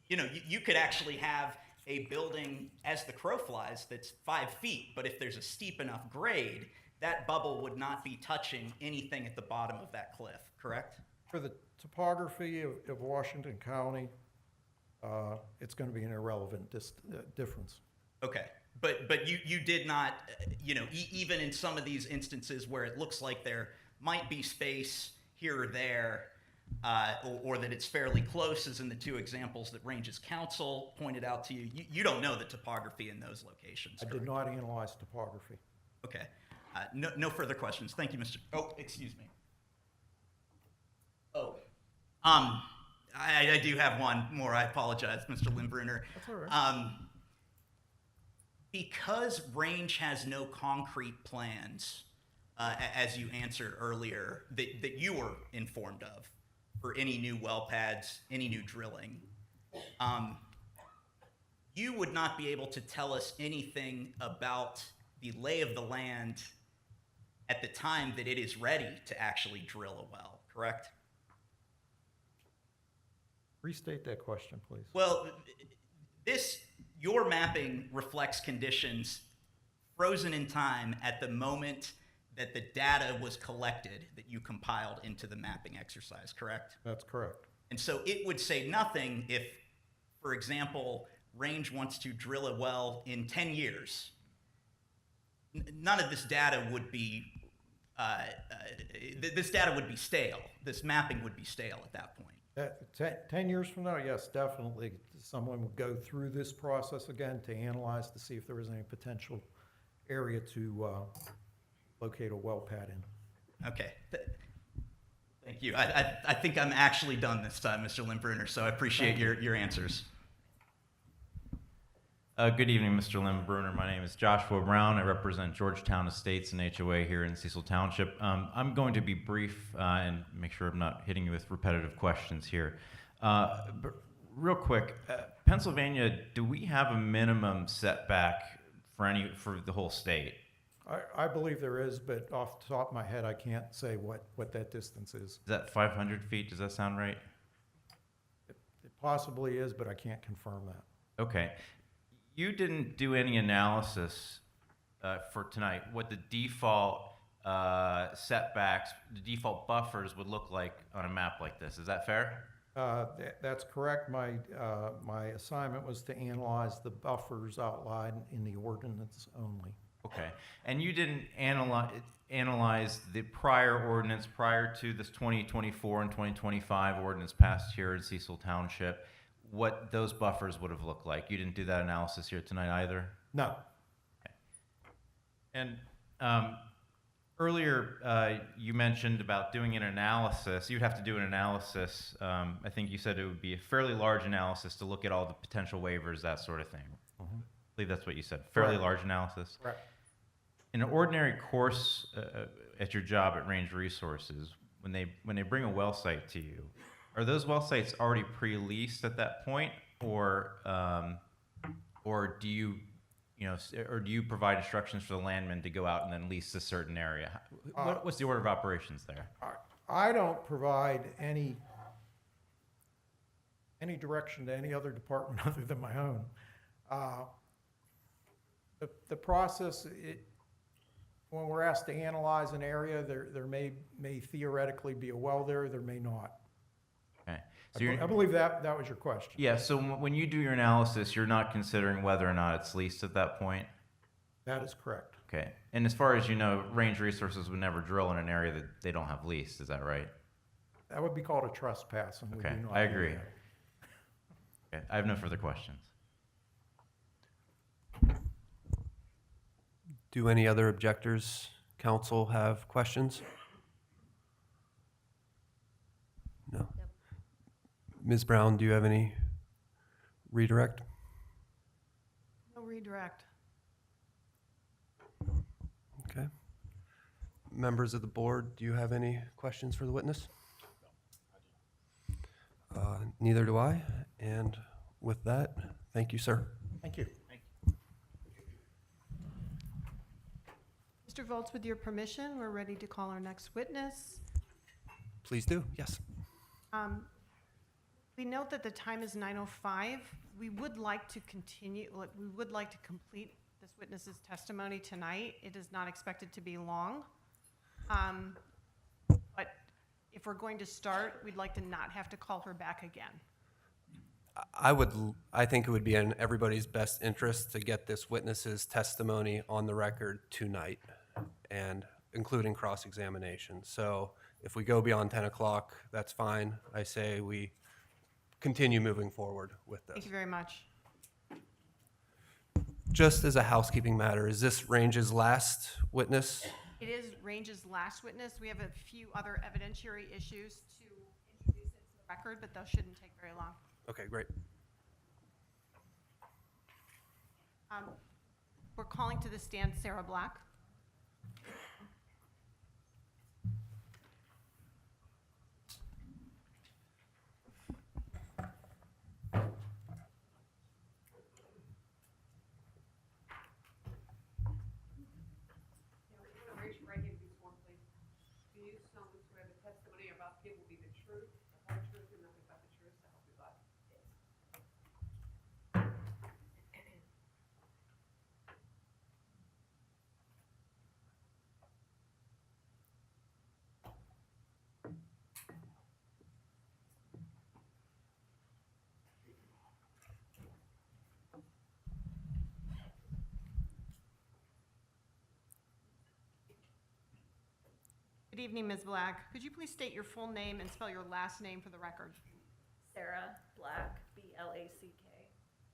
you could actually have a building as the crow flies that's 5 feet, but if there's a steep enough grade, that bubble would not be touching anything at the bottom of that cliff, correct? For the topography of Washington County, it's going to be an irrelevant difference. Okay, but you did not, even in some of these instances where it looks like there might be space here or there, or that it's fairly close, as in the two examples that Ranges Council pointed out to you, you don't know the topography in those locations, I correct? did not analyze topography. Okay, no further questions. Thank you, Mr. Oh, excuse me. Oh, I do have one more. I apologize, Mr. Lindbruner. That's all right. Because Range has no concrete plans, as you answered earlier, that you were informed of for any new well pads, any new drilling, you would not be able to tell us anything about the lay of the land at the time that it is ready to actually drill a well, correct? Restate that question, please. Well, your mapping reflects conditions frozen in time at the moment that the data was collected that you compiled into the mapping exercise, correct? That's correct. And so it would say nothing if, for example, Range wants to drill a well in 10 years. None of this data would be, this data would be stale. This mapping would be stale at that point. 10 years from now, yes, definitely. Someone would go through this process again to analyze to see if there was any potential area to locate a well pad in. Okay. Thank you. I think I'm actually done this time, Mr. Lindbruner, so I appreciate your answers. Good evening, Mr. Lindbruner. My name is Joshua Brown. I represent Georgetown Estates and HOA here in Cecil Township. I'm going to be brief and make sure I'm not hitting you with repetitive questions here. But real quick, Pennsylvania, do we have a minimum setback for the whole state? I believe there is, but off the top of my head, I can't say what that distance is. Is that 500 feet? Does that sound right? It possibly is, but I can't confirm that. Okay. You didn't do any analysis for tonight, what the default setbacks, the default buffers would look like on a map like this. Is that fair? That's correct. My assignment was to analyze the buffers outlined in the ordinance only. Okay. And you didn't analyze the prior ordinance prior to this 2024 and 2025 ordinance passed here in Cecil Township, what those buffers would have looked like. You didn't do that analysis here tonight either? No. Okay. And earlier you mentioned about doing an analysis. You'd have to do an analysis. I think you said it would be a fairly large analysis to look at all the potential waivers, that sort of thing. Mm-hmm. I believe that's what you said. Fairly Correct. large analysis. Correct. In an ordinary course at your job at Range Resources, when they bring a well site to you, are those well sites already pre-leased at that point, or do you provide instructions for the landman to go out and then lease a certain area? What's the order of operations there? I don't provide any direction to any other department other than my own. The process, when we're asked to analyze an area, there may theoretically be a well there may not. Okay. So I believe that was your question. Yeah, so when you do your analysis, you're not considering whether or not it's leased at that point? That is correct. Okay. And as far as you know, Range Resources would never drill in an area that they don't have leased, is that right? That would be called a trespass, and we Okay, do not I do agree. that. Okay, I have no further questions. Do any other objectors, council, have questions? No. Ms. Brown, do you have any redirect? No redirect. Okay. Members of the board, do you have any questions for the witness? Neither do I. And with that, thank you, sir. Thank you. Mr. Volz, with your permission, we're ready to call our next witness. Please do, yes. We note that the time is 9:05. We would like to continue, we would like to complete this witness's testimony tonight. It is not expected to be long. But if we're going to start, we'd like to not have to call her back again. I think it would be in everybody's best interest to get this witness's testimony on the record tonight, and including cross-examination. So if we go beyond 10 o'clock, that's fine. I say we continue moving forward with Thank this. you very much. Just as a housekeeping matter, is this Range's last witness? It is Range's last witness. We have a few other evidentiary issues to introduce into the record, but those shouldn't take very long. Okay, great. We're calling to the stand Sarah Black. Raise your right hand and be sworn, please. Do you solemnly swear the testimony you're about to give will be the truth, the whole truth, and nothing but the truth, so help you God? Good evening, Ms. Black. Could you please state your full name and spell your last name for the record? Sarah Black, B-L-A-C-K,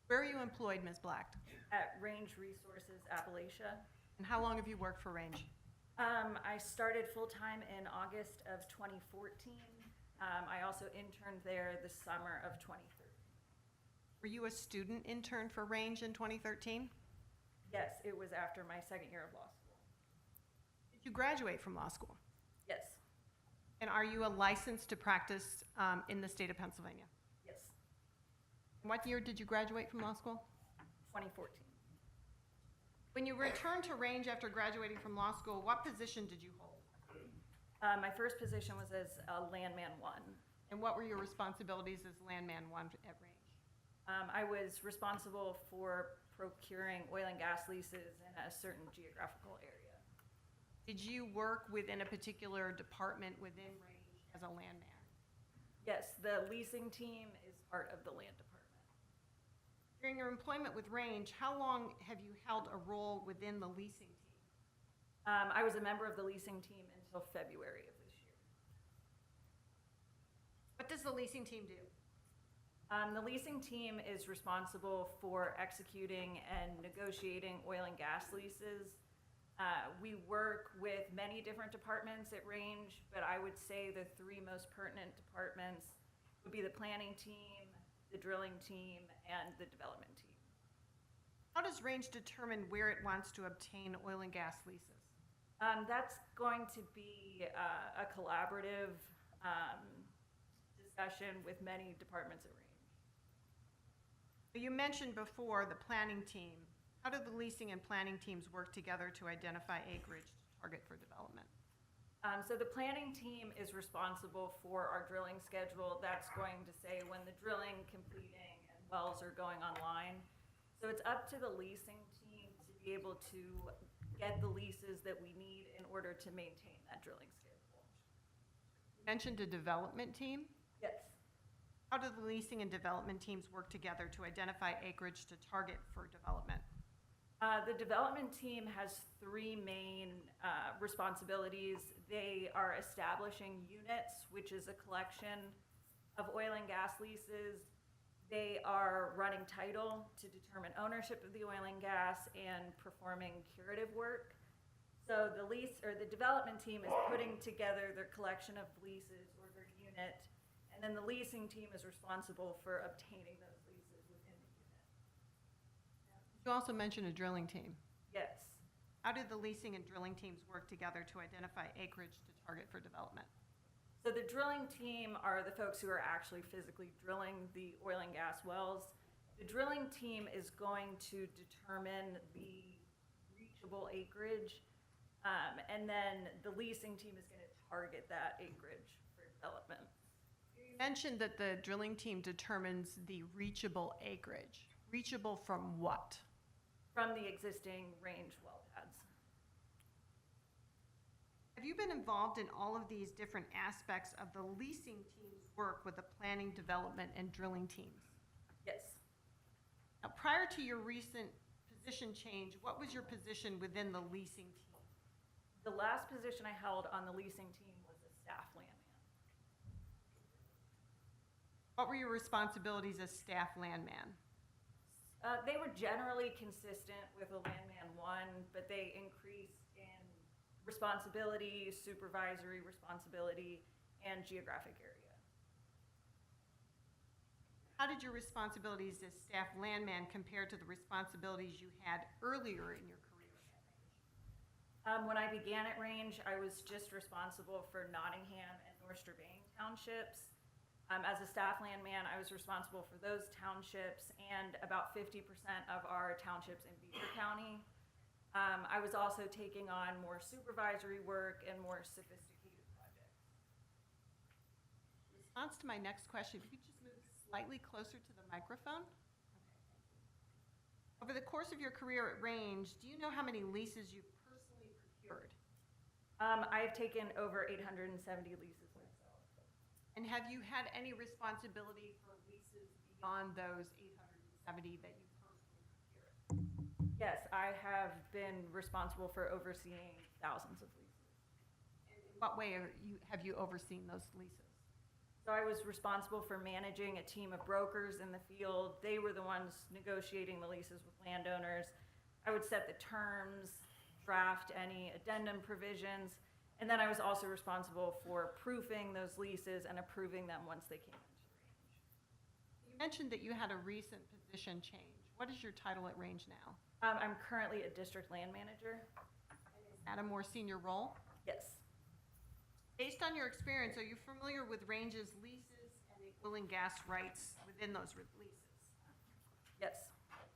Where are you employed, Ms. Black? at Range Resources Appalachia. And how long have you worked for Range? I started full-time in August of 2014. I also interned there the summer of 2013. Were you a student intern for Range in 2013? Yes, it was after my second year of law school. Did you graduate from law school? Yes, And are you a licensed to practice in the state of Pennsylvania? yes, What year did you graduate from law school? 2014. When you returned to Range after graduating from law school, what position did you hold? My first position was as a Landman 1. And what were your responsibilities as Landman 1 at Range? I was responsible for procuring oil and gas leases in a certain geographical area. Did you work within a particular department within Range as a landman? Yes, the leasing team is part of the land department. During your employment with Range, how long have you held a role within the leasing team? I was a member of the leasing team until February of this year. What does the leasing team do? The leasing team is responsible for executing and negotiating oil and gas leases. We work with many different departments at Range, but I would say the three most pertinent departments would be the planning team, the drilling team, and the development team. How does Range determine where it wants to obtain oil and gas leases? That's going to be a collaborative discussion with many departments at Range. You mentioned before the planning team. How do the leasing and planning teams work together to identify acreage to target for development? So the planning team is responsible for our drilling schedule. That's going to say when the drilling, completing, and wells are going online. So it's up to the leasing team to be able to get the leases that we need in order to maintain that drilling schedule. You mentioned a development team. Yes. How do the leasing and development teams work together to identify acreage to target for development? The development team has three main responsibilities. They are establishing units, which is a collection of oil and gas leases. They are running title to determine ownership of the oil and gas and performing curative work. So the development team is putting together their collection of leases or their unit, and then the leasing team is responsible for obtaining those leases within the unit. You also mentioned a drilling team. Yes. How do the leasing and drilling teams work together to identify acreage to target for development? So the drilling team are the folks who are actually physically drilling the oil and gas wells. The drilling team is going to determine the reachable acreage, and then the leasing team is going to target that acreage for development. Do you You mentioned that the drilling team determines the reachable acreage. Reachable from what? From the existing range well pads. Have you been involved in all of these different aspects of the leasing team's work with the planning, development, and drilling teams? Yes. Now, prior to your recent position change, what was your position within the leasing team? The last position I held on the leasing team was a staff landman. What were your responsibilities as staff landman? They were generally consistent with a landman one, but they increased in responsibility, supervisory responsibility, and geographic area. How did your responsibilities as staff landman compare to the responsibilities you had earlier in your career at Range? When I began at Range, I was just responsible for Nottingham and North Strabane townships. As a staff landman, I was responsible for those townships and about 50% of our townships in Beaver County. I was also taking on more supervisory work and more sophisticated projects. In response to my next question, if you could just move slightly closer to the microphone. Over the course of your career at Range, do you know how many leases you've personally procured? I've taken over 870 leases myself. And have you had any responsibility for leases beyond those 870 that you personally procured? Yes, I have been responsible for overseeing thousands of leases. And in what way have you overseen those leases? So I was responsible for managing a team of brokers in the field. They were the ones negotiating the leases with landowners. I would set the terms, draft any addendum provisions, and then I was also responsible for proofing those leases and approving them once they came into Range. You mentioned that you had a recent position change. What is your title at Range now? I'm currently a district land manager. And is that a more senior role? Yes. Based on your experience, are you familiar with Range's leases and the oil and gas rights within those leases? Yes.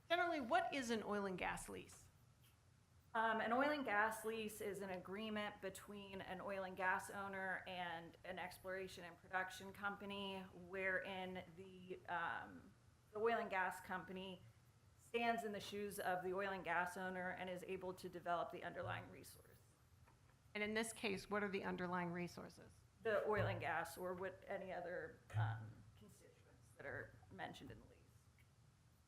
Generally, what is an oil and gas lease? An oil and gas lease is an agreement between an oil and gas owner and an exploration and production company wherein the oil and gas company stands in the shoes of the oil and gas owner and is able to develop the underlying resource. And in this case, what are the underlying resources? The oil and gas or what any other constituents that are mentioned in the lease.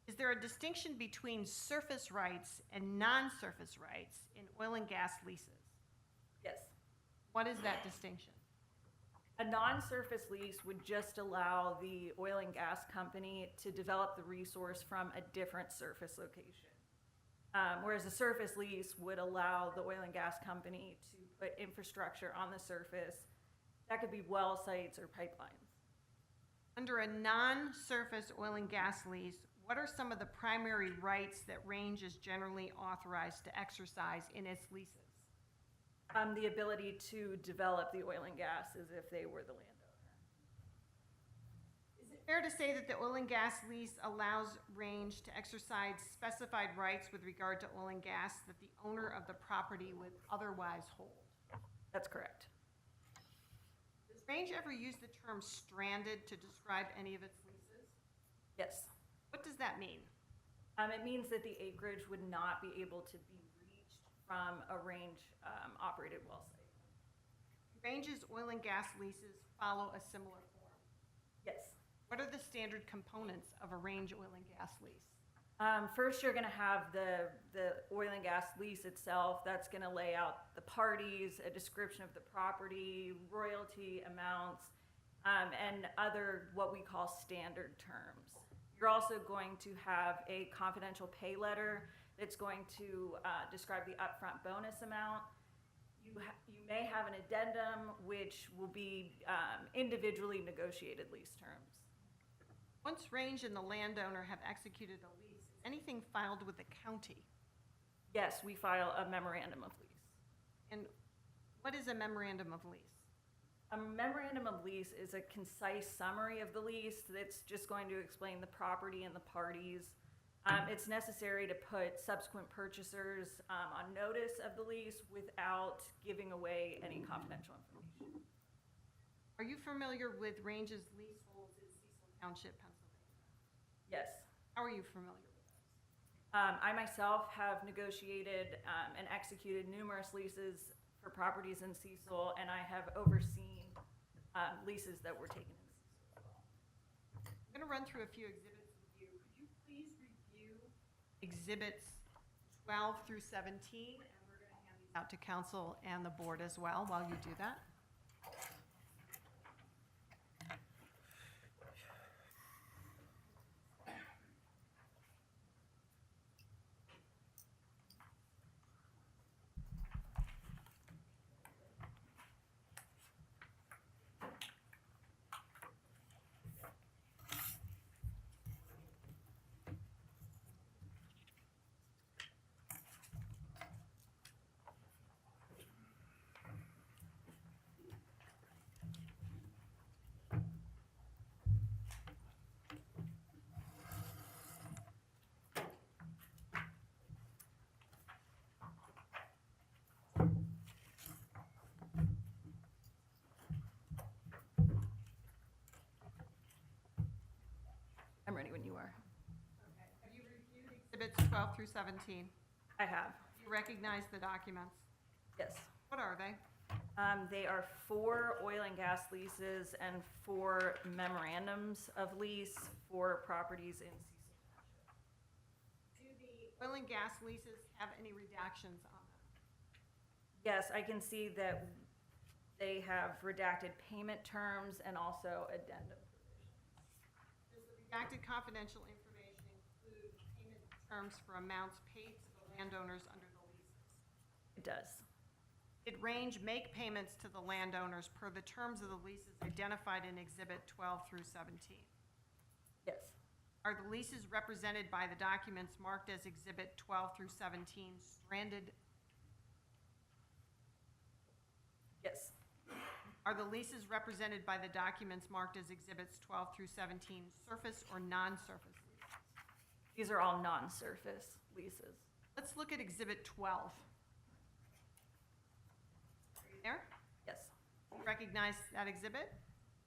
Is there a distinction between surface rights and non-surface rights in oil and gas leases? Yes. What is that distinction? A non-surface lease would just allow the oil and gas company to develop the resource from a different surface location. Whereas a surface lease would allow the oil and gas company to put infrastructure on the surface. That could be well sites or pipelines. Under a non-surface oil and gas lease, what are some of the primary rights that Range is generally authorized to exercise in its leases? The ability to develop the oil and gas as if they were the landowner. Is it fair to say that the oil and gas lease allows Range to exercise specified rights with regard to oil and gas that the owner of the property would otherwise hold? That's correct. Does Range ever use the term stranded to describe any of its leases? Yes. What does that mean? It means that the acreage would not be able to be reached from a Range operated well site. Range's oil and gas leases follow a similar form. Yes. What are the standard components of a Range oil and gas lease? First, you're going to have the oil and gas lease itself. That's going to lay out the parties, a description of the property, royalty amounts, and other what we call standard terms. You're also going to have a confidential pay letter that's going to describe the upfront bonus amount. You may have an addendum, which will be individually negotiated lease terms. Once Range and the landowner have executed a lease, is anything filed with the county? Yes, we file a memorandum of lease. And what is a memorandum of lease? A memorandum of lease is a concise summary of the lease that's just going to explain the property and the parties. It's necessary to put subsequent purchasers on notice of the lease without giving away any confidential information. Are you familiar with Range's leaseholds in Cecil Township, Pennsylvania? Yes. How are you familiar with those? I myself have negotiated and executed numerous leases for properties in Cecil, and I have overseen leases that were taken in Cecil as well. I'm going to run through a few exhibits with you. Could you please review exhibits 12 through 17? And we're going to hand these out to council and the board as well while you do that. I'm ready when you are. Okay. Have you reviewed exhibits 12 through 17? I have. Do you recognize the documents? Yes. What are they? They are 4 oil and gas leases and 4 memorandums of lease for properties in Cecil Township. Do the oil and gas leases have any redactions on them? Yes, I can see that they have redacted payment terms and also addendum provisions. Does the redacted confidential information include payment terms for amounts paid to the landowners under the leases? It does. Did Range make payments to the landowners per the terms of the leases identified in Exhibit 12 through 17? Yes. Are the leases represented by the documents marked as Exhibit 12 through 17 stranded? Yes. Are the leases represented by the documents marked as Exhibits 12 through 17 surface or non-surface leases? These are all non-surface leases. Let's look at Exhibit 12. Are you there? Yes. You recognize that exhibit?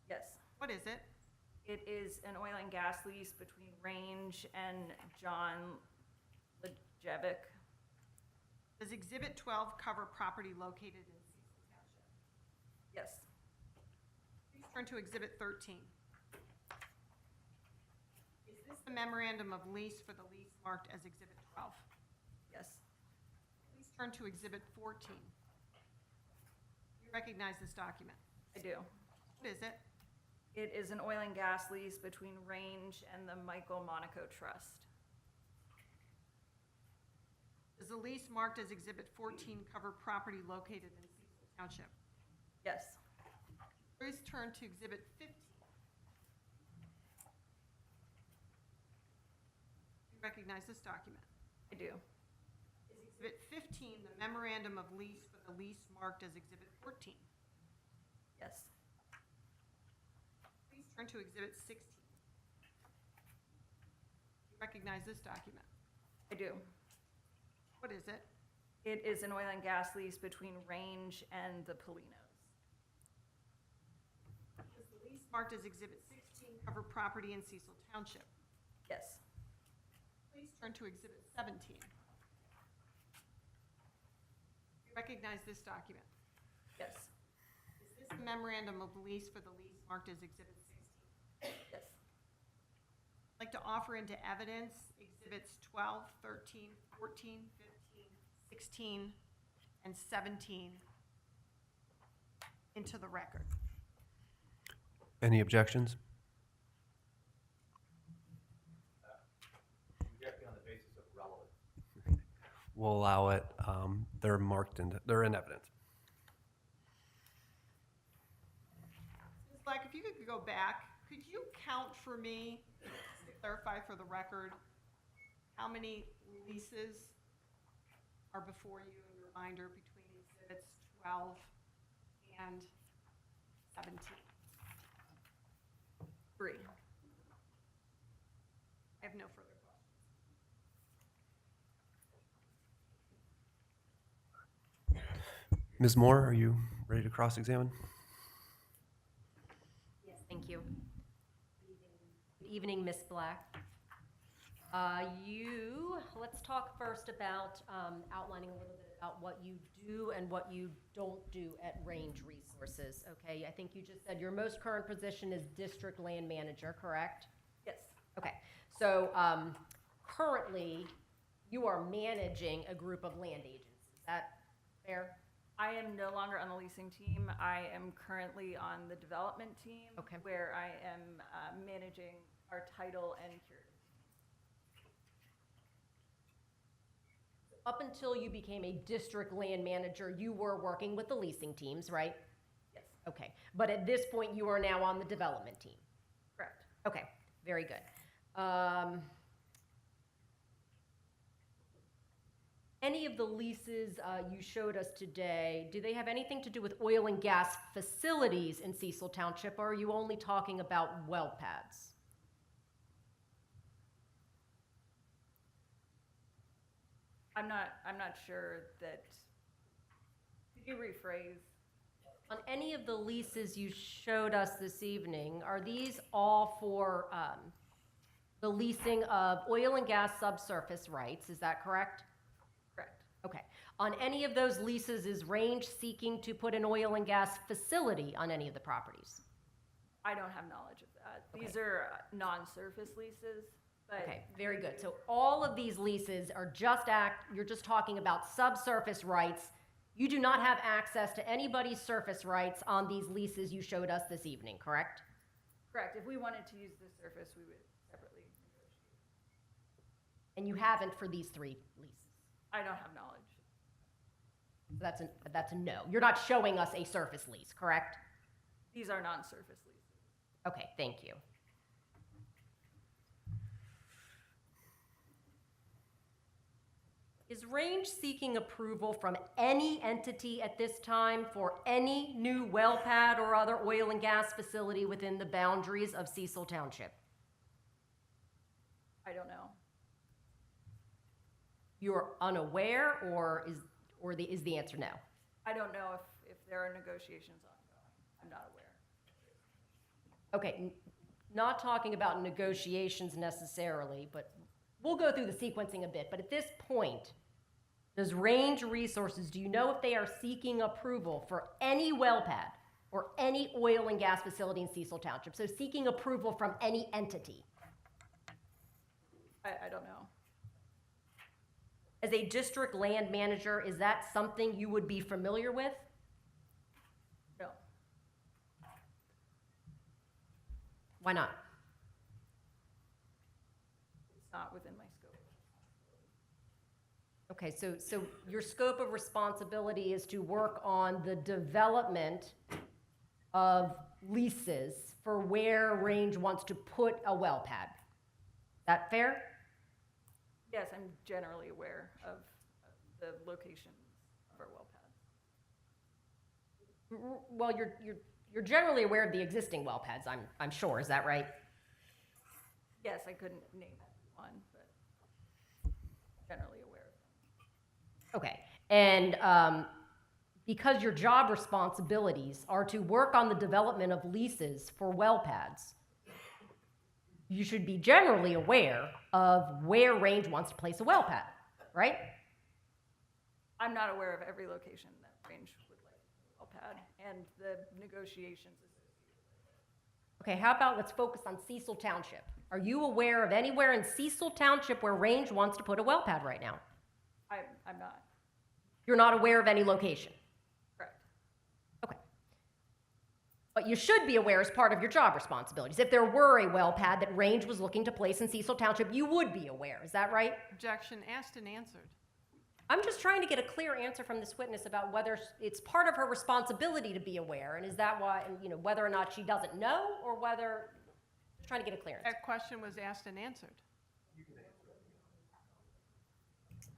Yes. What is it? It is an oil and gas lease between Range and John Lejevic. Does Exhibit 12 cover property located in Cecil Township? Yes. Please turn to Exhibit 13. Is this the memorandum of lease for the lease marked as Exhibit 12? Yes. Please turn to Exhibit 14. You recognize this document? I do. What is it? It is an oil and gas lease between Range and the Michael Monaco Trust. Does the lease marked as Exhibit 14 cover property located in Cecil Township? Yes. Please turn to Exhibit 15. You recognize this document? I do. Is Exhibit 15 the memorandum of lease for the lease marked as Exhibit 14? Yes. Please turn to Exhibit 16. You recognize this document? I do. What is it? It is an oil and gas lease between Range and the Polinos. Does the lease marked as Exhibit 16 cover property in Cecil Township? Yes. Please turn to Exhibit 17. You recognize this document? Yes. Is this a memorandum of lease for the lease marked as Exhibit 16? Yes. I'd like to offer into evidence Exhibits 12, 13, 14, 15, 16, and 17 into the record. Any objections? Objecting on the basis of relevance. We'll allow it. They're marked in, they're in evidence. Ms. Black, if you could go back, could you count for me, just to clarify for the record, how many leases are before you in your binder between Exhibits 12 and 17? 3. I have no further questions. Ms. Moore, are you ready to cross-examine? Good evening, Ms. Black. Let's talk first about outlining a little bit about what you do and what you don't do at Range Resources, okay? I think you just said your most current position is District Land Manager, correct? Yes, Okay, so currently, you are managing a group of land agents, is that fair? I am no longer on the leasing team. I am currently on the development team. Okay. Where I am managing our title and curative. Up until you became a district land manager, you were working with the leasing teams, right? Yes, Okay, but at this point, you are now on the development team. correct. Okay, very good. Any of the leases you showed us today, do they have anything to do with oil and gas facilities in Cecil Township, or are you only talking about well pads? I'm not sure that, could you rephrase? On any of the leases you showed us this evening, are these all for the leasing of oil and gas subsurface rights? Is that correct? Correct. Okay. On any of those leases, is Range seeking to put an oil and gas facility on any of the properties? I don't have knowledge of that. Okay. These are non-surface leases, but. Okay, very good. So all of these leases are you're just talking about subsurface rights. You do not have access to anybody's surface rights on these leases you showed us this evening, correct? Correct. If we wanted to use the surface, we would separately negotiate. And you haven't for these three leases. I don't have knowledge. So that's a no. You're not showing us a surface lease, correct? These are non-surface leases. Okay, thank you. Is Range seeking approval from any entity at this time for any new well pad or other oil and gas facility within the boundaries of Cecil Township? I don't know. You're unaware, or is the answer no? I don't know if there are negotiations ongoing. I'm not aware. Okay, not talking about negotiations necessarily, but we'll go through the sequencing a bit. But at this point, does Range Resources, do you know if they are seeking approval for any well pad or any oil and gas facility in Cecil Township? So seeking approval from any entity. I don't know. As a district land manager, is that something you would be familiar with? No. Why not? It's not within my scope. Okay, so your scope of responsibility is to work on the development of leases for where Range wants to put a well pad. That fair? Yes, I'm generally aware of the locations of our well pads. Well, you're generally aware of the existing well pads, I'm sure, is that right? Yes, I couldn't name one, but generally aware of them. Okay, and because your job responsibilities are to work on the development of leases for well pads, you should be generally aware of where Range wants to place a well pad, right? I'm not aware of every location that Range would like a well pad and the negotiations associated with it. Okay, how about let's focus on Cecil Township. Are you aware of anywhere in Cecil Township where Range wants to put a well pad right now? I'm not. You're not aware of any location? Correct. Okay. But you should be aware as part of your job responsibilities. If there were a well pad that Range was looking to place in Cecil Township, you would be aware. Is that right? Objection, asked and answered. I'm just trying to get a clear answer from this witness about whether it's part of her responsibility to be aware, and is that why, whether or not she doesn't know, or whether, just trying to get a clear answer. That question was asked and answered.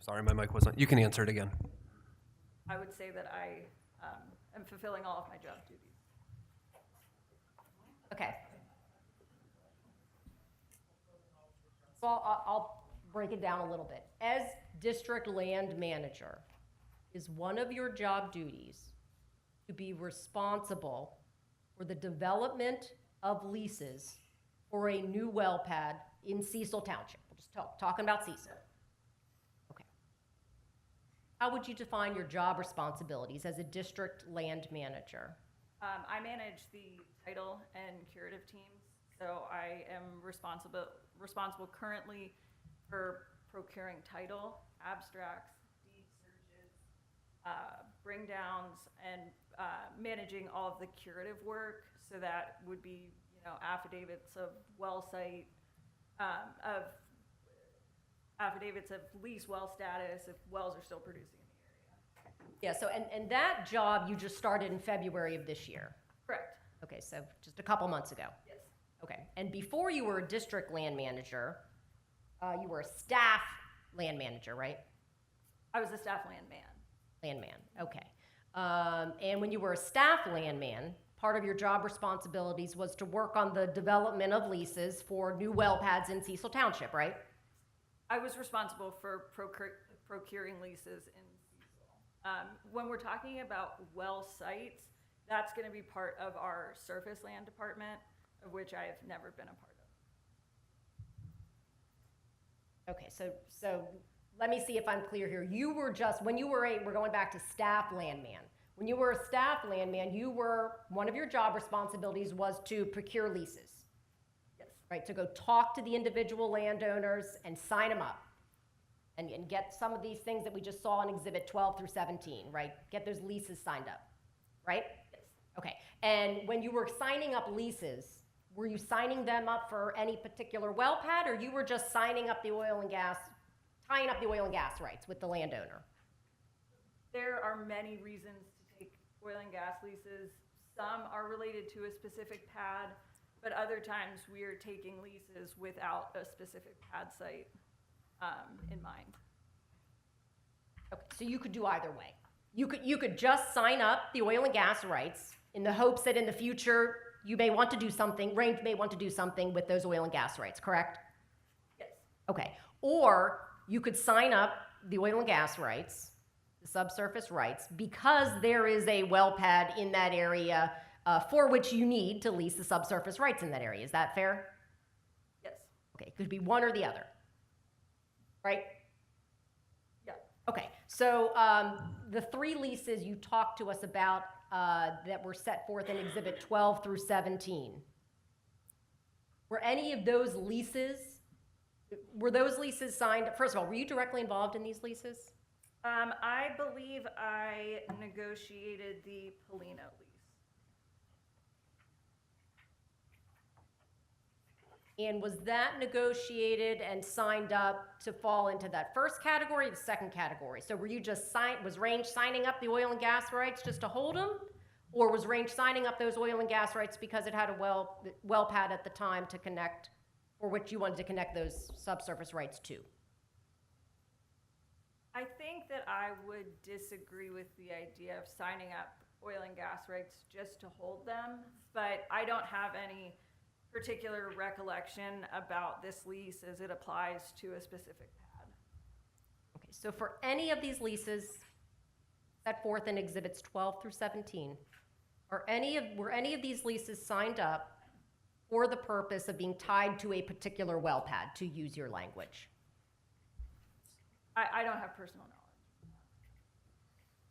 Sorry, my mic wasn't. You can answer it again. I would say that I am fulfilling all of my job duties. Okay. So I'll break it down a little bit. As district land manager, is one of your job duties to be responsible for the development of leases for a new well pad in Cecil Township? We're just talking about Cecil. Okay. How would you define your job responsibilities as a district land manager? I manage the title and curative teams, so I am responsible currently for procuring title, abstracts, deed searches, bring downs, and managing all of the curative work. So that would be, affidavits of well site, affidavits of lease well status if wells are still producing in the area. Yeah, so, and that job you just started in February of this year? Correct. Okay, so just a couple months ago? Yes. Okay, and before you were a district land manager, you were a staff land manager, right? I was a staff landman. Landman, okay. And when you were a staff landman, part of your job responsibilities was to work on the development of leases for new well pads in Cecil Township, right? I was responsible for procuring leases in Cecil. When we're talking about well sites, that's going to be part of our surface land department, of which I have never been a part of. Okay, so let me see if I'm clear here. You were just, when you were we're going back to staff landman. When you were a staff landman, one of your job responsibilities was to procure leases. Yes. Right, to go talk to the individual landowners and sign them up. And get some of these things that we just saw in Exhibit 12 through 17, right? Get those leases signed up, right? Yes. Okay, and when you were signing up leases, were you signing them up for any particular well pad, or you were just signing up the oil and gas, tying up the oil and gas rights with the landowner? There are many reasons to take oil and gas leases. Some are related to a specific pad, but other times we are taking leases without a specific pad site in mind. Okay, so you could do either way. You could just sign up the oil and gas rights in the hopes that in the future you may want to do something, Range may want to do something with those oil and gas rights, correct? Yes. Okay, or you could sign up the oil and gas rights, the subsurface rights, because there is a well pad in that area for which you need to lease the subsurface rights in that area. Is that fair? Yes. Okay, it could be one or the other, right? Yeah. Okay, so the three leases you talked to us about that were set forth in Exhibit 12 through 17, were any of those leases signed? First of all, were you directly involved in these leases? I believe I negotiated the Polino lease. And was that negotiated and signed up to fall into that first category or the second category? So were you just was Range signing up the oil and gas rights just to hold them? Or was Range signing up those oil and gas rights because it had a well pad at the time to connect, or which you wanted to connect those subsurface rights to? I think that I would disagree with the idea of signing up oil and gas rights just to hold them, but I don't have any particular recollection about this lease as it applies to a specific pad. Okay, so for any of these leases set forth in Exhibits 12 through 17, were any of these leases signed up for the purpose of being tied to a particular well pad, to use your language? I don't have personal knowledge.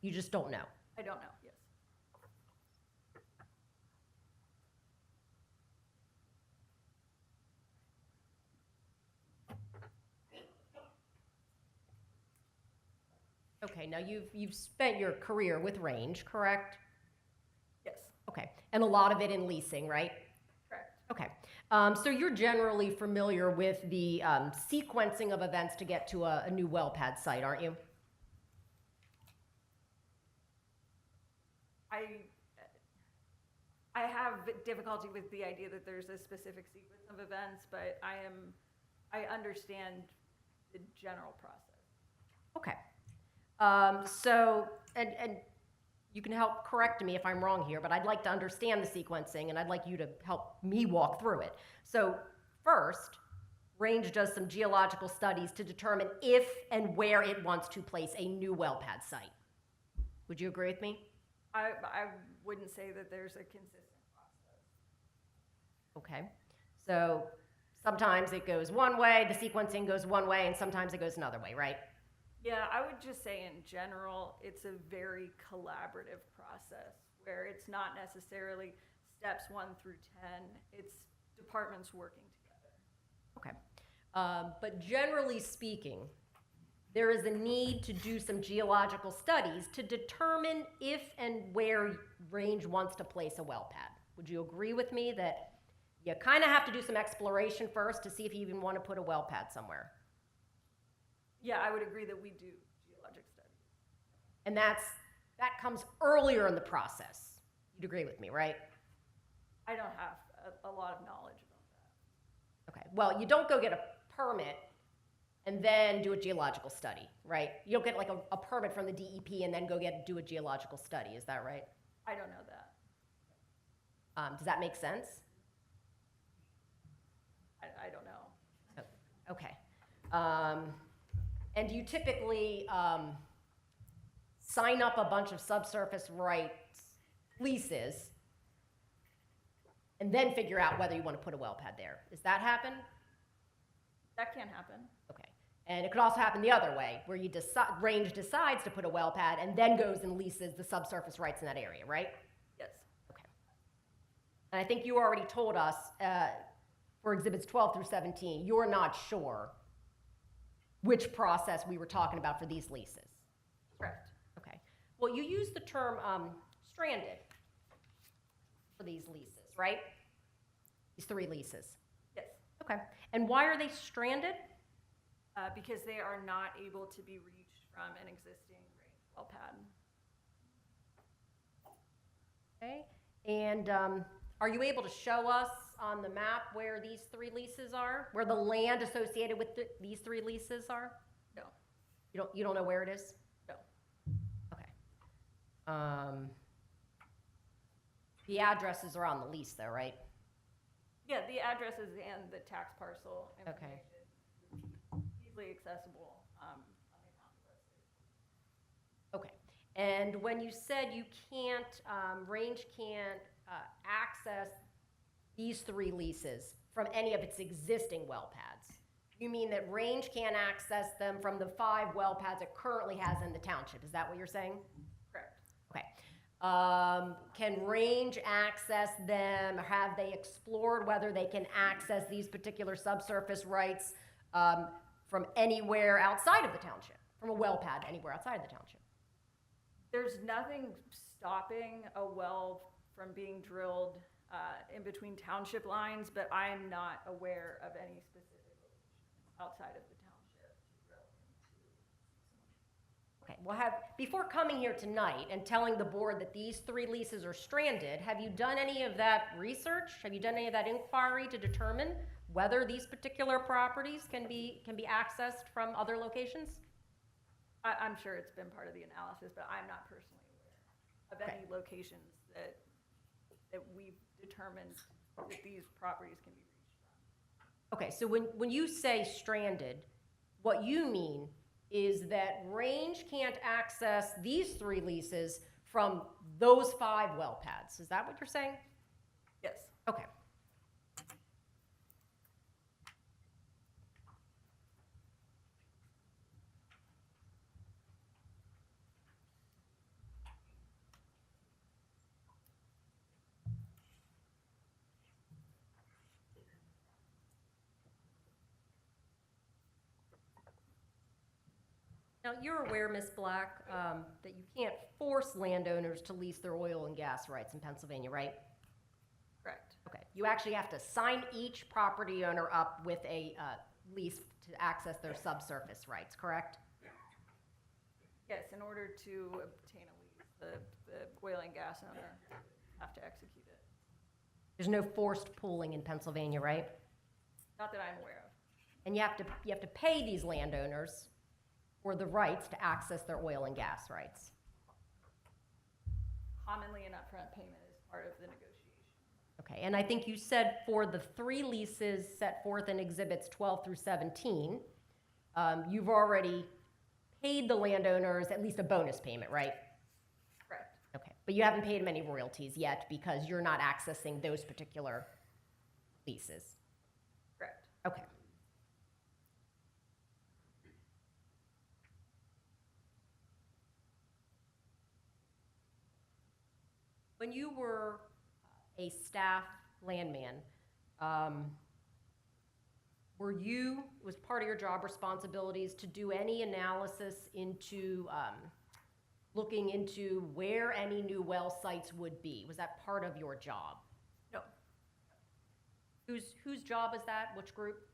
You just don't know? I don't know, yes. Okay, now you've spent your career with Range, correct? Yes. Okay, and a lot of it in leasing, right? Correct. Okay, so you're generally familiar with the sequencing of events to get to a new well pad site, aren't you? I have difficulty with the idea that there's a specific sequence of events, but I understand the general process. Okay. So, and you can help correct me if I'm wrong here, but I'd like to understand the sequencing, and I'd like you to help me walk through it. So first, Range does some geological studies to determine if and where it wants to place a new well pad site. Would you agree with me? I wouldn't say that there's a consistent process. Okay. So sometimes it goes one way, the sequencing goes one way, and sometimes it goes another way, right? Yeah, I would just say in general, it's a very collaborative process where it's not necessarily steps 1 through 10. It's departments working together. Okay. But generally speaking, there is a need to do some geological studies to determine if and where Range wants to place a well pad. Would you agree with me that you kind of have to do some exploration first to see if you even want to put a well pad somewhere? Yeah, I would agree that we do geologic studies. And that comes earlier in the process. You'd agree with me, right? I don't have a lot of knowledge about that. Okay. Well, you don't go get a permit and then do a geological study, right? You don't get like a permit from the DEP and then go do a geological study. Is that right? I don't know that. Does that make sense? I don't know. Okay. And do you typically sign up a bunch of subsurface rights leases and then figure out whether you want to put a well pad there? Does that happen? That can happen. Okay. And it could also happen the other way, where you Range decides to put a well pad and then goes and leases the subsurface rights in that area, right? Yes. Okay. And I think you already told us for exhibits 12 through 17, you're not sure which process we were talking about for these leases. Correct. Okay. Well, you use the term stranded for these leases, right? These 3 leases. Yes. Okay. And why are they stranded? Because they are not able to be reached from an existing Range well pad. Okay. And are you able to show us on the map where these 3 leases are? Where the land associated with these 3 leases are? No. You don't know where it is? No. Okay. The addresses are on the lease though, right? Yeah, the addresses and the tax parcel Okay. information easily accessible on the county website. Okay. And when you said you can't, Range can't access these 3 leases from any of its existing well pads, you mean that Range can't access them from the 5 well pads it currently has in the township? Is that what you're saying? Correct. Okay. Can Range access them? Have they explored whether they can access these particular subsurface rights from anywhere outside of the township, from a well pad anywhere outside of the township? There's nothing stopping a well from being drilled in between township lines, but I am not aware of any specific location outside of the township to drill into. Okay, well, before coming here tonight and telling the board that these 3 leases are stranded, have you done any of that research? Have you done any of that inquiry to determine whether these particular properties can be accessed from other locations? I'm sure it's been part of the analysis, but I'm not personally aware of any locations that we've determined that these properties can be reached from. Okay, so when you say stranded, what you mean is that Range can't access these 3 leases from those 5 well pads. Is that what you're saying? Yes. Okay. Now, you're aware, Ms. Black, that you can't force landowners to lease their oil and gas rights in Pennsylvania, right? Correct. Okay. You actually have to sign each property owner up with a lease to access their subsurface rights, correct? Yes, in order to obtain a lease, the oil and gas owner have to execute it. There's no forced pooling in Pennsylvania, right? Not that I'm aware of. And you have to pay these landowners for the rights to access their oil and gas rights. Commonly, an upfront payment is part of the negotiation. Okay, and I think you said for the 3 leases set forth in exhibits 12 through 17, you've already paid the landowners at least a bonus payment, right? Correct. Okay, but you haven't paid them any royalties yet because you're not accessing those particular leases. when you were a staff landman, was part of your job responsibilities to do any analysis into looking into where any new well sites would be? Was that part of your job? No, Whose job is that? Which group?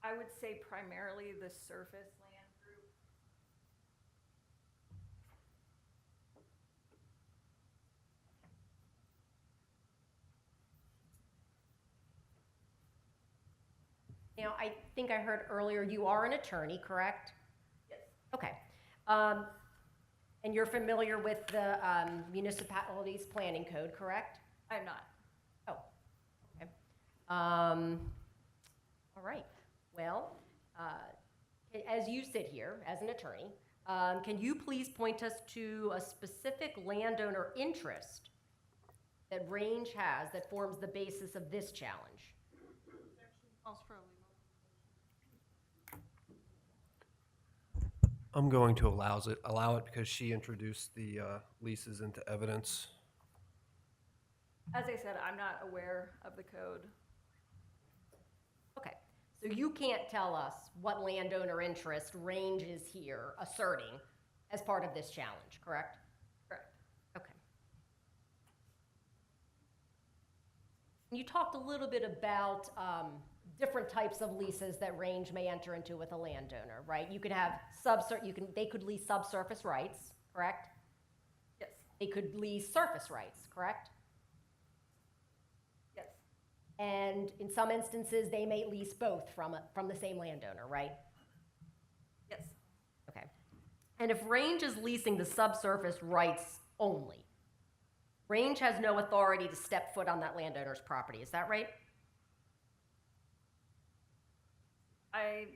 I would say primarily the surface land group. Now, I think I heard earlier you are an attorney, correct? Yes. Okay. And you're familiar with the municipalities planning code, correct? I'm not. Oh, okay. All right. Well, as you sit here as an attorney, can you please point us to a specific landowner interest that Range has that forms the basis of this challenge? Calls for a legal. I'm going to allow it because she introduced the leases into evidence. As I said, I'm not aware of the code. Okay, so you can't tell us what landowner interest Range is here asserting as part of this challenge, correct? Correct. Okay. You talked a little bit about different types of leases that Range may enter into with a landowner, right? You could have they could lease subsurface rights, correct? Yes. They could lease surface rights, correct? Yes. And in some instances, they may lease both from the same landowner, right? Yes. Okay. And if Range is leasing the subsurface rights only, Range has no authority to step foot on that landowner's property, is that right? I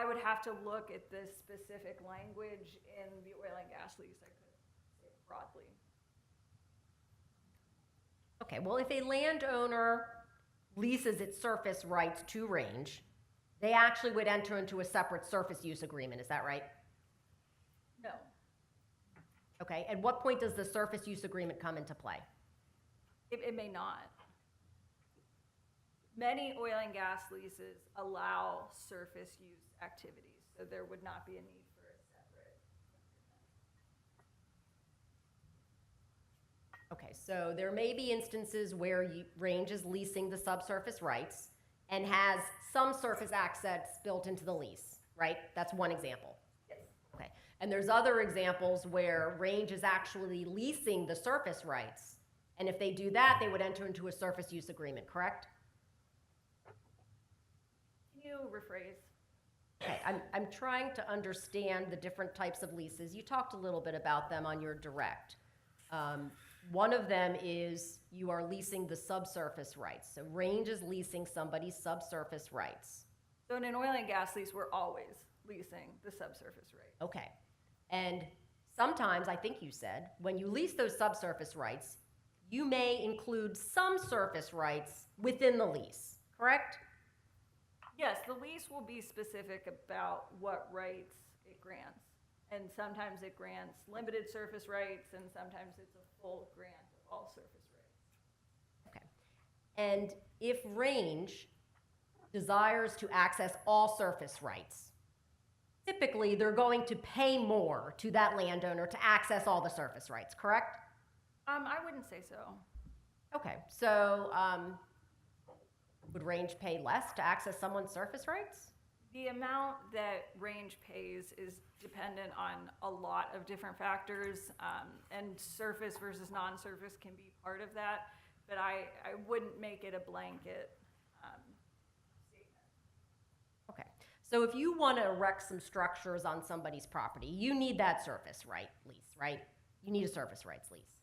would have to look at the specific language in the oil and gas lease. I couldn't say it broadly. Okay, well, if a landowner leases its surface rights to Range, they actually would enter into a separate surface use agreement, is that right? No. Okay, at what point does the surface use agreement come into play? It may not. Many oil and gas leases allow surface use activities, so there would not be a need for a separate agreement. Okay, so there may be instances where Range is leasing the subsurface rights and has some surface access built into the lease, right? That's one example. Yes. Okay, and there's other examples where Range is actually leasing the surface rights, and if they do that, they would enter into a surface use agreement, correct? Can you rephrase? Okay, I'm trying to understand the different types of leases. You talked a little bit about them on your direct. One of them is you are leasing the subsurface rights. So Range is leasing somebody's subsurface rights. So in an oil and gas lease, we're always leasing the subsurface rate. Okay, and sometimes, I think you said, when you lease those subsurface rights, you may include some surface rights within the lease, correct? Yes, the lease will be specific about what rights it grants. And sometimes it grants limited surface rights, and sometimes it's a full grant of all surface rights. Okay. And if Range desires to access all surface rights, typically they're going to pay more to that landowner to access all the surface rights, correct? I wouldn't say so. Okay, so would Range pay less to access someone's surface rights? The amount that Range pays is dependent on a lot of different factors, and surface versus non-surface can be part of that, but I wouldn't make it a blanket statement. Okay, so if you want to erect some structures on somebody's property, you need that surface right lease, right? You need a surface rights lease.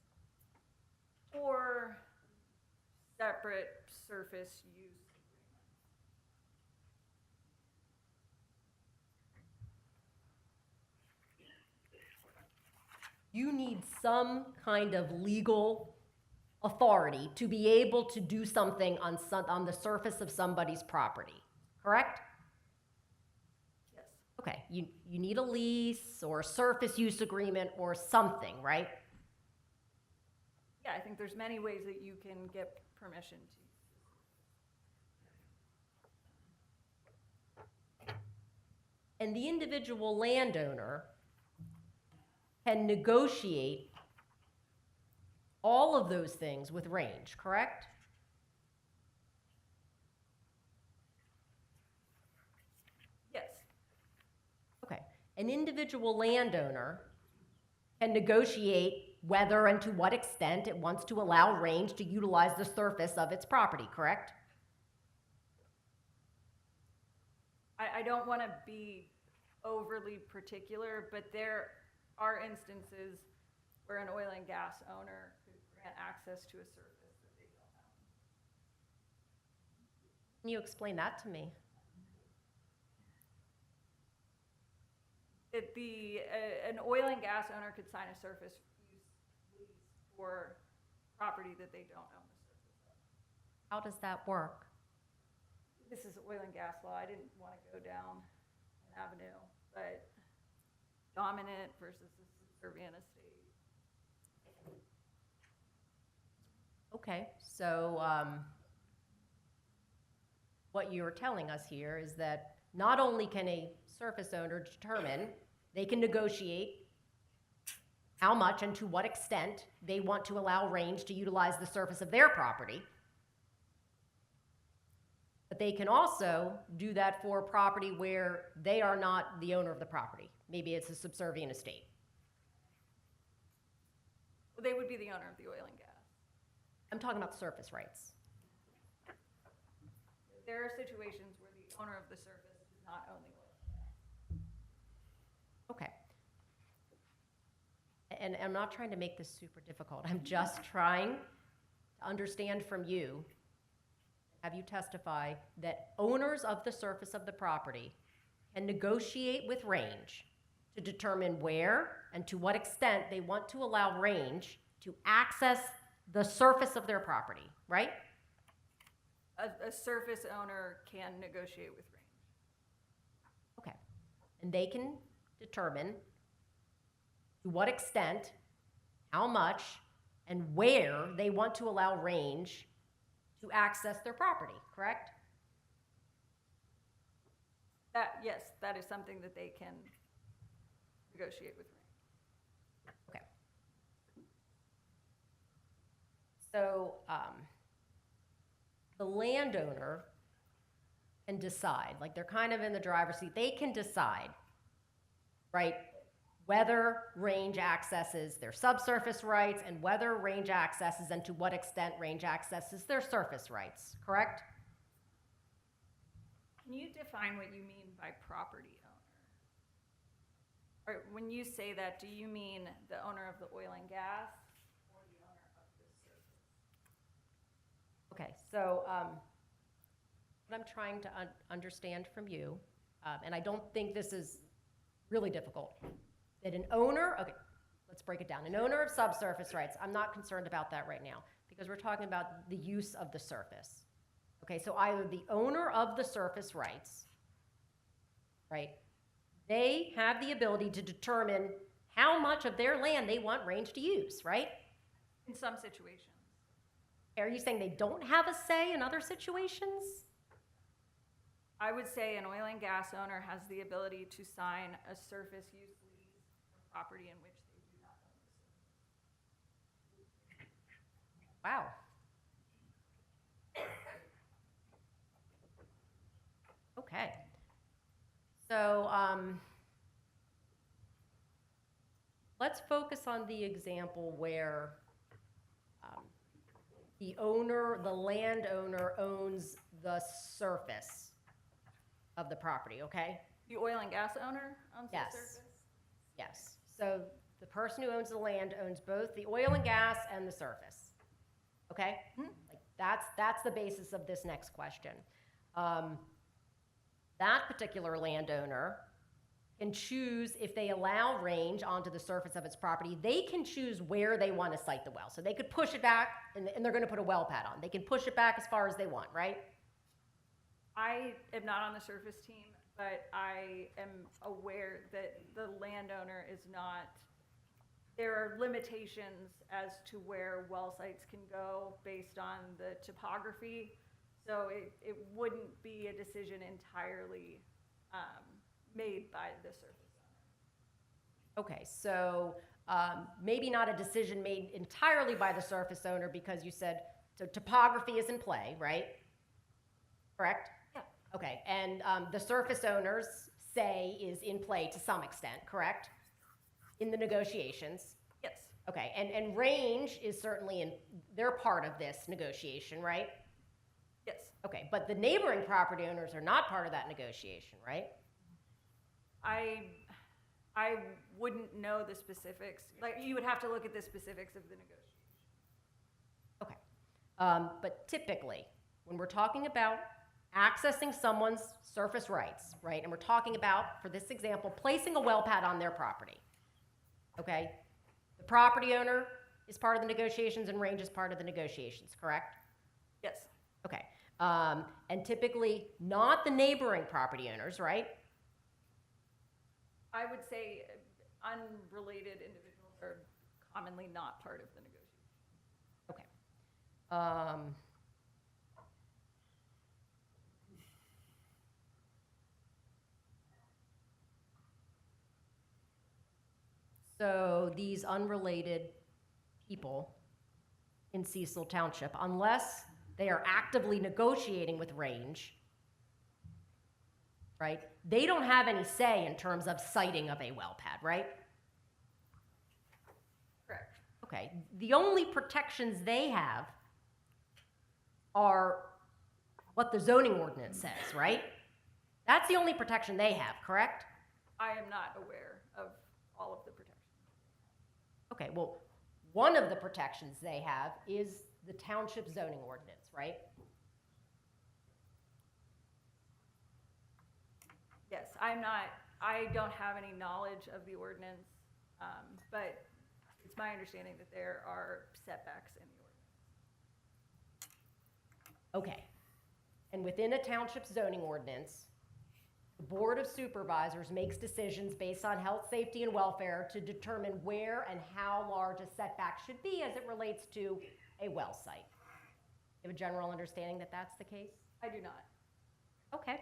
Or separate surface use agreement. You need some kind of legal authority to be able to do something on the surface of somebody's property, correct? Yes. Okay, you need a lease or a surface use agreement or something, right? Yeah, I think there's many ways that you can get permission to. And the individual landowner can negotiate all of those things with range, correct? Yes, Okay. An individual landowner can negotiate whether and to what extent it wants to allow range to utilize the surface of its property, correct? I don't want to be overly particular, but there are instances where an oil and gas owner could grant access to a surface that they don't own. Can you explain that to me? An oil and gas owner could sign a surface use lease for property that they don't own the surface of. How does that work? This is oil and gas law. I didn't want to go down an avenue, but dominant versus a subservient estate. Okay, so what you're telling us here is that not only can a surface owner determine, they can negotiate how much and to what extent they want to allow range to utilize the surface of their property, but they can also do that for a property where they are not the owner of the property. Maybe it's a subservient estate. Well, they would be the owner of the oil and gas. I'm talking about surface rights. There are situations where the owner of the surface does not own the oil and gas. Okay. And I'm not trying to make this super difficult. I'm just trying to understand from you, have you testify that owners of the surface of the property can negotiate with range to determine where and to what extent they want to allow range to access the surface of their property, right? A surface owner can negotiate with range. Okay. And they can determine to what extent, how much, and where they want to allow range to access their property, correct? Yes, that is something that they can negotiate with range. Okay. So, the landowner can decide, like they're kind of in the driver's seat, they can decide, right, whether range accesses their subsurface rights and whether range accesses and to what extent range accesses their surface rights, correct? Can you define what you mean by property owner? Or when you say that, do you mean the owner of the oil and gas or the owner of the surface? Okay, so what I'm trying to understand from you, and I don't think this is really difficult, that an owner, okay, let's break it down. An owner of subsurface rights, I'm not concerned about that right now because we're talking about the use of the surface. Okay, so either the owner of the surface rights, right, they have the ability to determine how much of their land they want range to use, right? In some situations. Are you saying they don't have a say in other situations? I would say an oil and gas owner has the ability to sign a surface use lease for property in which they do not own the surface. Wow. Okay. So, let's focus on the example where the landowner owns the surface of the property, okay? The oil and gas owner owns Yes. the surface? Yes. So the person who owns the land owns both the oil and gas and the surface. Okay? Like that's the basis of this next question. That particular landowner can choose if they allow range onto the surface of its property, they can choose where they want to site the well. So they could push it back, and they're going to put a well pad on. They can push it back as far as they want, right? I am not on the surface team, but I am aware that the landowner is not there are limitations as to where well sites can go based on the topography. So it wouldn't be a decision entirely made by the surface owner. Okay, so maybe not a decision made entirely by the surface owner because you said, so topography is in play, right? Correct? Yeah. Okay, and the surface owners say is in play to some extent, correct? In the negotiations? Yes. Okay, and range is certainly they're part of this negotiation, right? Yes. Okay, but the neighboring property owners are not part of that negotiation, right? I wouldn't know the specifics. Like, you would have to look at the specifics of the negotiation. Okay. But typically, when we're talking about accessing someone's surface rights, right, and we're talking about, for this example, placing a well pad on their property, okay? The property owner is part of the negotiations and range is part of the negotiations, correct? Yes. Okay. And typically not the neighboring property owners, right? I would say unrelated individuals are commonly not part of the negotiation. Okay. So these unrelated people in Cecil Township, unless they are actively negotiating with range, right? They don't have any say in terms of siting of a well pad, right? Correct. Okay, the only protections they have are what the zoning ordinance says, right? That's the only protection they have, correct? I am not aware of all of the protections. Okay, well, one of the protections they have is the township zoning ordinance, right? Yes, I don't have any knowledge of the ordinance, but it's my understanding that there are setbacks in the ordinance. Okay, and within a township zoning ordinance, the Board of Supervisors makes decisions based on health, safety, and welfare to determine where and how large a setback should be as it relates to a well site. You have a general understanding that that's the case? I do not. Okay.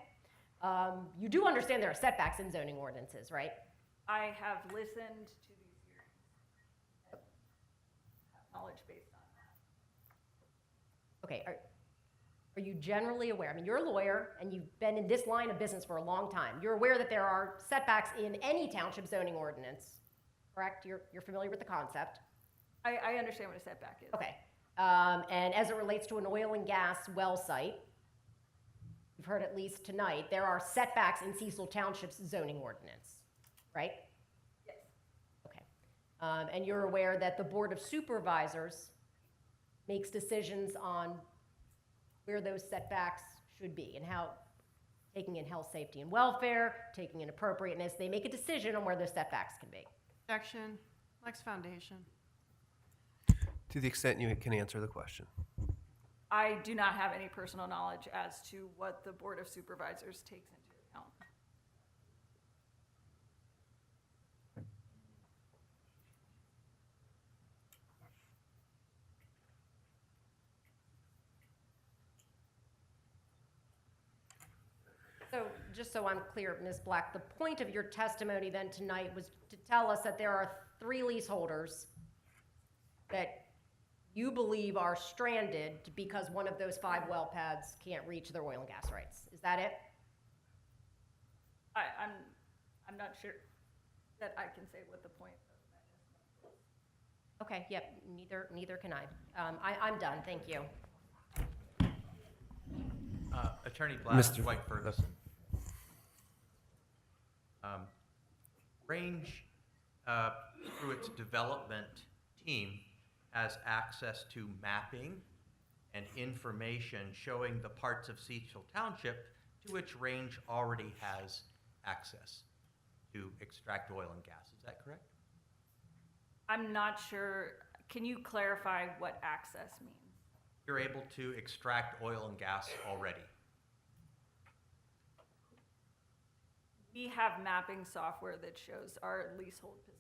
You do understand there are setbacks in zoning ordinances, right? I have listened to these hearings. I have knowledge based on that. Okay, are you generally aware? I mean, you're a lawyer and you've been in this line of business for a long time. You're aware that there are setbacks in any township zoning ordinance, correct? You're familiar with the concept? I understand what a setback is. Okay. And as it relates to an oil and gas well site, you've heard at least tonight, there are setbacks in Cecil Township's zoning ordinance, right? Yes. Okay. And you're aware that the Board of Supervisors makes decisions on where those setbacks should be and how, taking in health, safety, and welfare, taking in appropriateness, they make a decision on where those setbacks can be. Objection. Lex Foundation. To the extent you can answer the question. I do not have any personal knowledge as to what the Board of Supervisors takes into account. So just so I'm clear, Ms. Black, the point of your testimony then tonight was to tell us that there are 3 leaseholders that you believe are stranded because one of those 5 well pads can't reach their oil and gas rights. Is that it? I'm not sure that I can say what the point of that is. Okay, yep, neither can I. I'm done, thank you. Attorney Black, Mr. White Ferguson. Range, through its development team, has access to mapping and information showing the parts of Cecil Township to which Range already has access to extract oil and gas. Is that correct? I'm not sure. Can you clarify what access means? You're able to extract oil and gas already. We have mapping software that shows our leasehold position.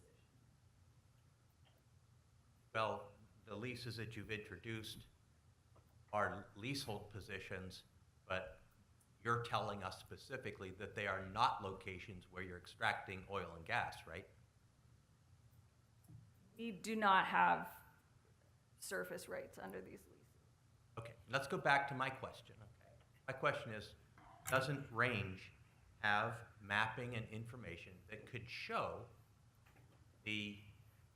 Well, the leases that you've introduced are leasehold positions, but you're telling us specifically that they are not locations where you're extracting oil and gas, right? We do not have surface rights under these leases. Okay, let's go back to my question, okay? My question is, doesn't Range have mapping and information that could show the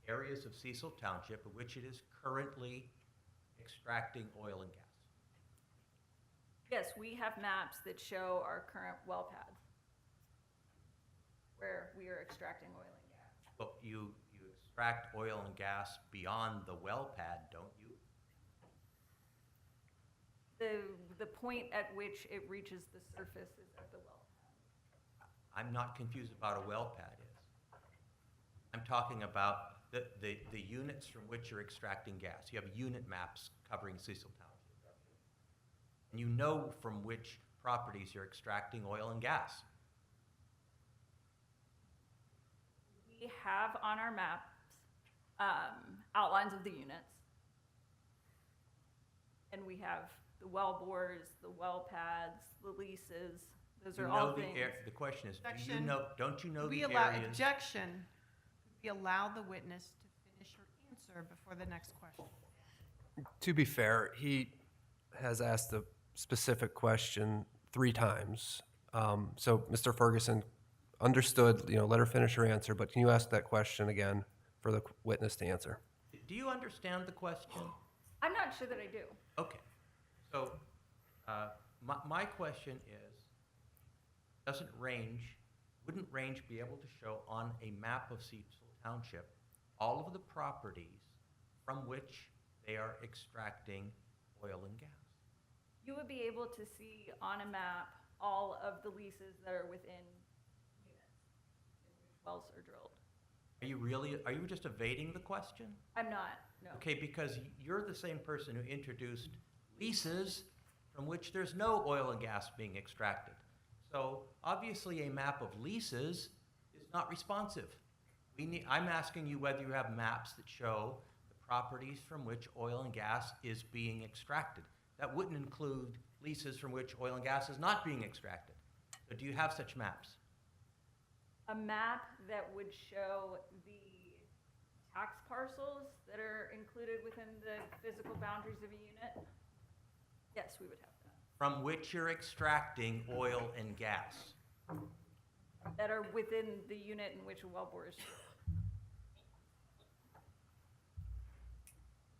areas of Cecil Township in which it is currently extracting oil and gas? Yes, we have maps that show our current well pads where we are extracting oil and gas. But you extract oil and gas beyond the well pad, don't you? The point at which it reaches the surface is at the well pad. I'm not confused about a well pad is. I'm talking about the units from which you're extracting gas. You have unit maps covering Cecil Township, don't you? And you know from which properties you're extracting oil and gas. We have on our maps outlines of the units. And we have the well bores, the well pads, the leases. Those are all things. The question is, Objection. don't you know We the allow, areas? objection, we allow the witness to finish her answer before the next question. To be fair, he has asked a specific question 3 times. So Mr. Ferguson understood, let her finish her answer, but can you ask that question again for the witness to answer? Do you understand the question? I'm not sure that I do. Okay, so my question is, wouldn't Range be able to show on a map of Cecil Township all of the properties from which they are extracting oil and gas? You would be able to see on a map all of the leases that are within units in which wells are drilled. Are you just evading the question? I'm not, no. Okay, because you're the same person who introduced leases from which there's no oil and gas being extracted. So obviously a map of leases is not responsive. I'm asking you whether you have maps that show the properties from which oil and gas is being extracted. That wouldn't include leases from which oil and gas is not being extracted. So do you have such maps? A map that would show the tax parcels that are included within the physical boundaries of a unit? Yes, we would have that. From which you're extracting oil and gas. That are within the unit in which a wellbore is drilled.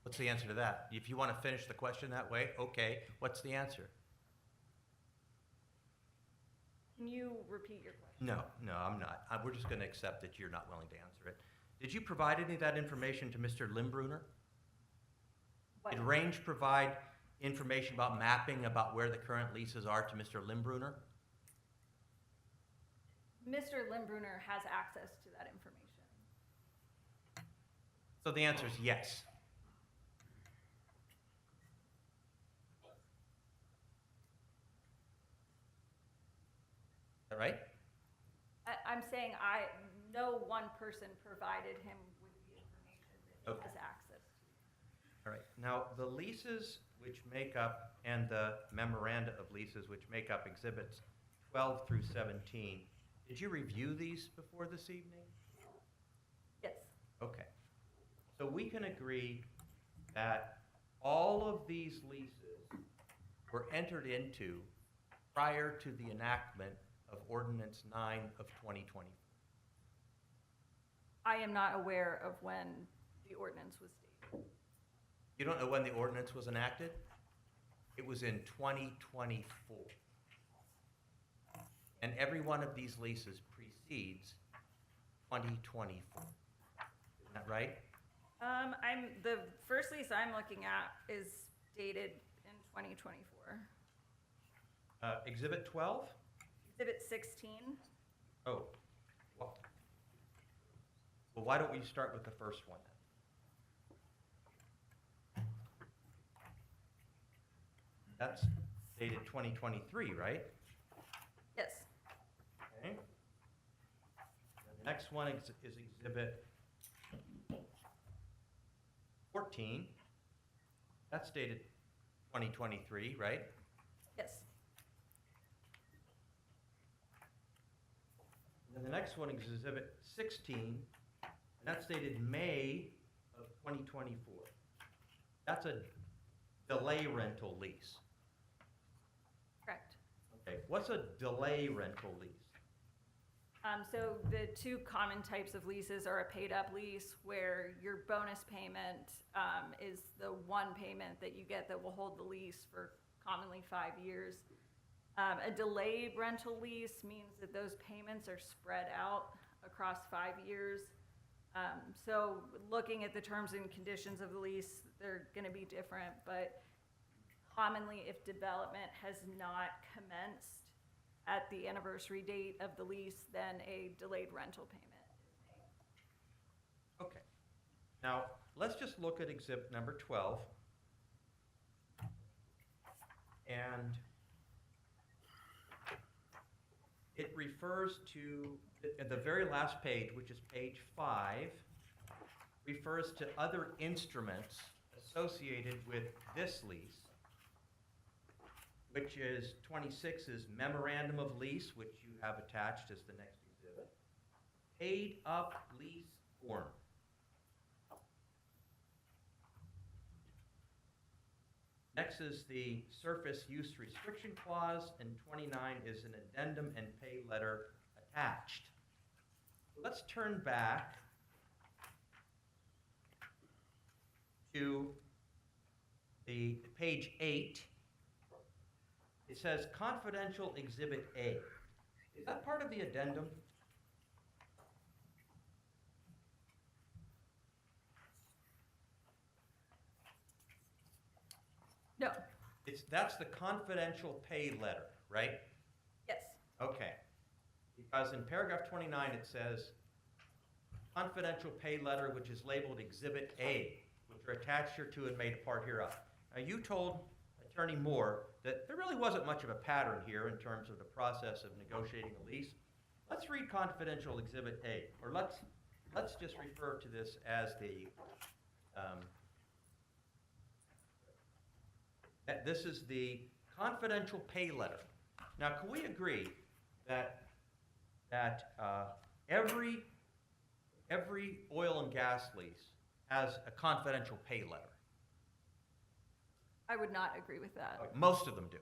What's the answer to that? If you want to finish the question that way, okay, what's the answer? Can you repeat your question? No, I'm not. We're just going to accept that you're not willing to answer it. Did you provide any of that information to Mr. Limbrunner? What? Did Range provide information about mapping about where the current leases are to Mr. Limbrunner? Mr. Limbrunner has access to that information. So the answer is yes. All right? I'm saying no one person provided him with the information that he has access to. All right. Now, the leases which make up, and the memoranda of leases which make up exhibits 12 through 17, did you review these before this evening? Yes. Okay. So we can agree that all of these leases were entered into prior to the enactment of Ordinance 9 of 2020. I am not aware of when the ordinance was stated. You don't know when the ordinance was enacted? It was in 2024. And every one of these leases precedes 2024. Isn't that right? The first lease I'm looking at is dated in 2024. Exhibit 12? Exhibit 16. Oh, well, why don't we start with the first one then? That's dated 2023, right? Yes. Okay. The next one is exhibit 14, that's dated 2023, right? Yes. And the next one is Exhibit 16, and that's dated May of 2024. That's a delay rental lease. Correct. Okay, what's a delay rental lease? So the two common types of leases are a paid-up lease, where your bonus payment is the one payment that you get that will hold the lease for commonly 5 years. A delayed rental lease means that those payments are spread out across 5 years. So looking at the terms and conditions of the lease, they're going to be different, but commonly, if development has not commenced at the anniversary date of the lease, then a delayed rental payment is made. Okay. Now, let's just look at exhibit number 12. And it refers to, at the very last page, which is page 5, refers to other instruments associated with this lease, which is 26 is memorandum of lease, which you have attached as the next exhibit. Paid up lease form. Next is the surface use restriction clause, and 29 is an addendum and pay letter attached. Let's turn back to the page 8. It says confidential exhibit A. Is that part of the addendum? No. That's the confidential pay letter, right? Yes. Okay. Because in paragraph 29 it says confidential pay letter which is labeled exhibit A, which are attached here to and made a part hereof. Now you told Attorney Moore that there really wasn't much of a pattern here in terms of the process of negotiating a lease. Let's read confidential exhibit A, or let's just refer to this as the this is the confidential pay letter. Now, can we agree that every oil and gas lease has a confidential pay letter? I would not agree with that. Most of them do.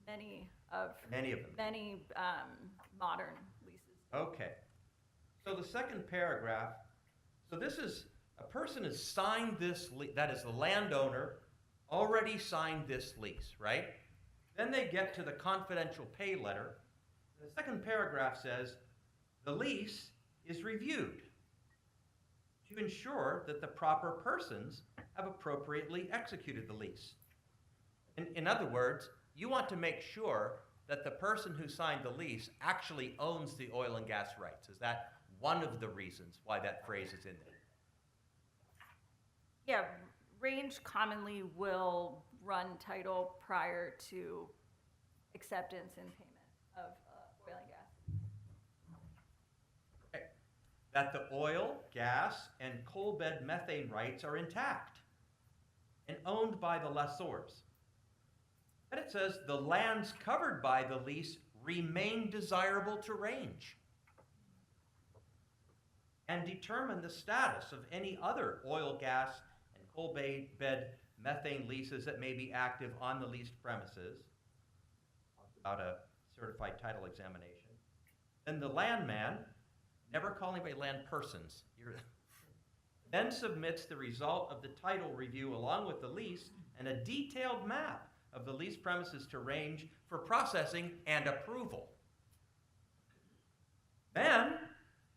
Many of them. Many modern leases. Okay. So the second paragraph, so this is, a person has signed this lease, that is the landowner already signed this lease, right? Then they get to the confidential pay letter. The second paragraph says, the lease is reviewed to ensure that the proper persons have appropriately executed the lease. In other words, you want to make sure that the person who signed the lease actually owns the oil and gas rights. Is that one of the reasons why that phrase is in there? Yeah, Range commonly will run title prior to acceptance and payment of oil and gas. Okay. That the oil, gas, and coal bed methane rights are intact and owned by the lessors. And it says the lands covered by the lease remain desirable to Range, and determine the status of any other oil, gas, and coal bed methane leases that may be active on the leased premises. About a certified title examination. Then the landman, never call anybody land persons, then submits the result of the title review along with the lease and a detailed map of the leased premises to Range for processing and approval. Then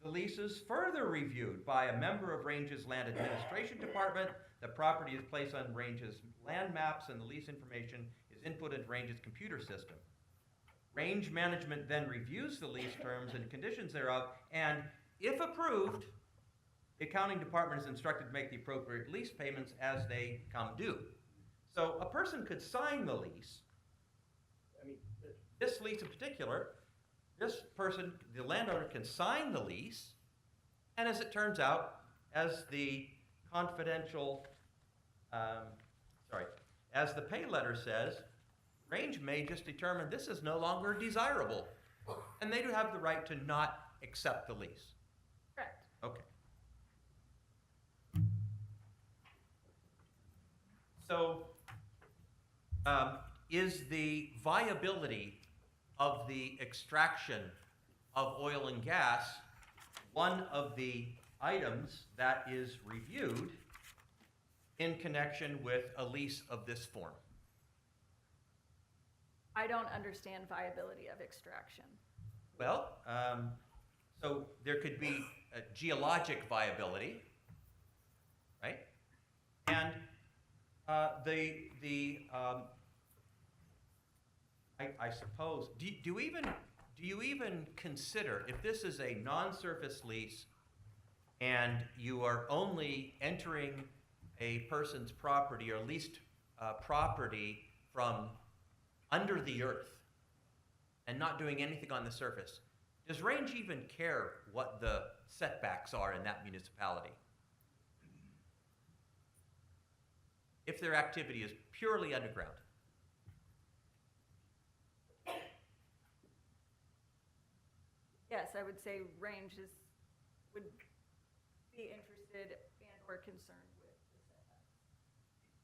the lease is further reviewed by a member of Range's Land Administration Department. The property is placed on Range's land maps and the lease information is input into Range's computer system. Range management then reviews the lease terms and conditions thereof, and if approved, the accounting department is instructed to make the appropriate lease payments as they come due. So a person could sign the lease. I mean, this lease in particular, this person, the landowner, can sign the lease, and as it turns out, as the confidential, as the pay letter says, Range may just determine this is no longer desirable. And they do have the right to not accept the lease. Correct. Okay. So, is the viability of the extraction of oil and gas one of the items that is reviewed in connection with a lease of this form? I don't understand viability of extraction. Well, so there could be a geologic viability, right? And I suppose, do you even consider, if this is a non-surface lease and you are only entering a person's property or leased property from under the earth and not doing anything on the surface, does Range even care what the setbacks are in that municipality? If their activity is purely underground? Yes, I would say Range would be interested and or concerned with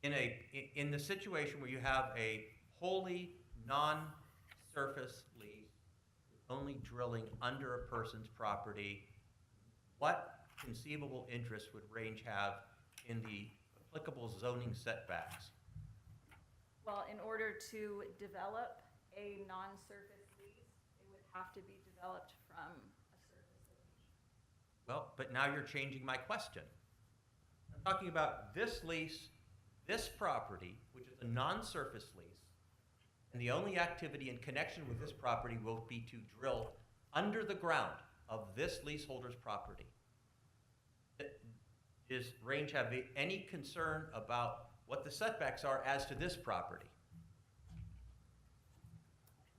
the setbacks. In the situation where you have a wholly non-surface lease, only drilling under a person's property, what conceivable interest would Range have in the applicable zoning setbacks? Well, in order to develop a non-surface lease, it would have to be developed from a surface location. Well, but now you're changing my question. I'm talking about this lease, this property, which is a non-surface lease, and the only activity in connection with this property will be to drill under the ground of this leaseholder's property. Does Range have any concern about what the setbacks are as to this property?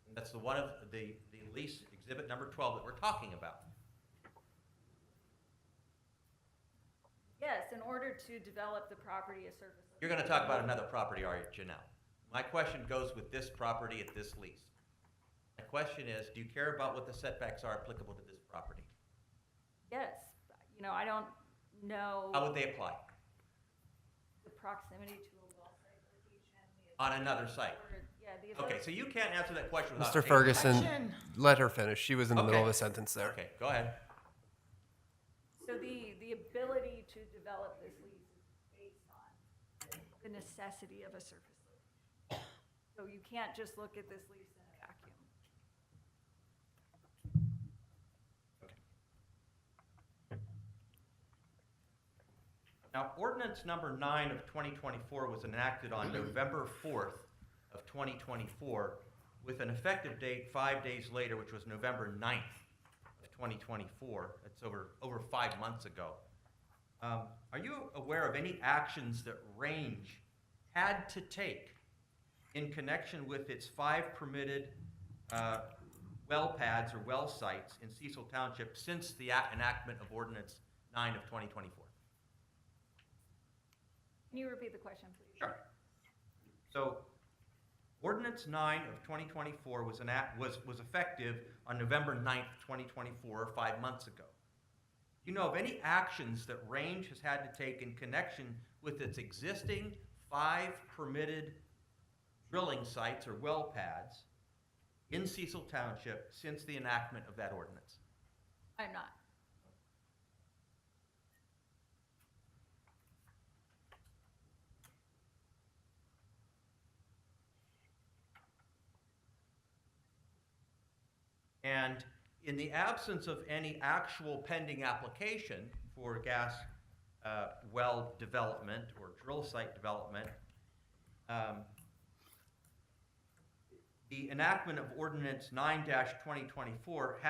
And that's the one of the lease exhibit number 12 that we're talking about. Yes, in order to develop the property a surface. You're going to talk about another property, aren't you now? My question goes with this property at this lease. My question is, do you care about what the setbacks are applicable to this property? Yes, I don't know. How would they apply? The proximity to a well site location. On another site? Yeah, the Okay, ability. so you can't answer that question without Mr. taking- Ferguson, let her finish. She was in the middle of Okay. a sentence there. Okay, go ahead. So the ability to develop this lease is based on the necessity of a surface location. So you can't just look at this lease in a vacuum. Now, ordinance number 9 of 2024 was enacted on November 4th of 2024 with an effective date 5 days later, which was November 9th of 2024. That's over 5 months ago. Are you aware of any actions that Range had to take in connection with its 5 permitted well pads or well sites in Cecil Township since the enactment of ordinance 9 of 2024? Can you repeat the question, please? Sure. So, Ordinance 9 of 2024 was effective on November 9th, 2024, 5 months ago. Do you know of any actions that Range has had to take in connection with its existing 5 permitted drilling sites or well pads in Cecil Township since the enactment of that ordinance? I'm not. And in the absence of any actual pending application for gas well development or drill site development, the enactment of Ordinance 9-2024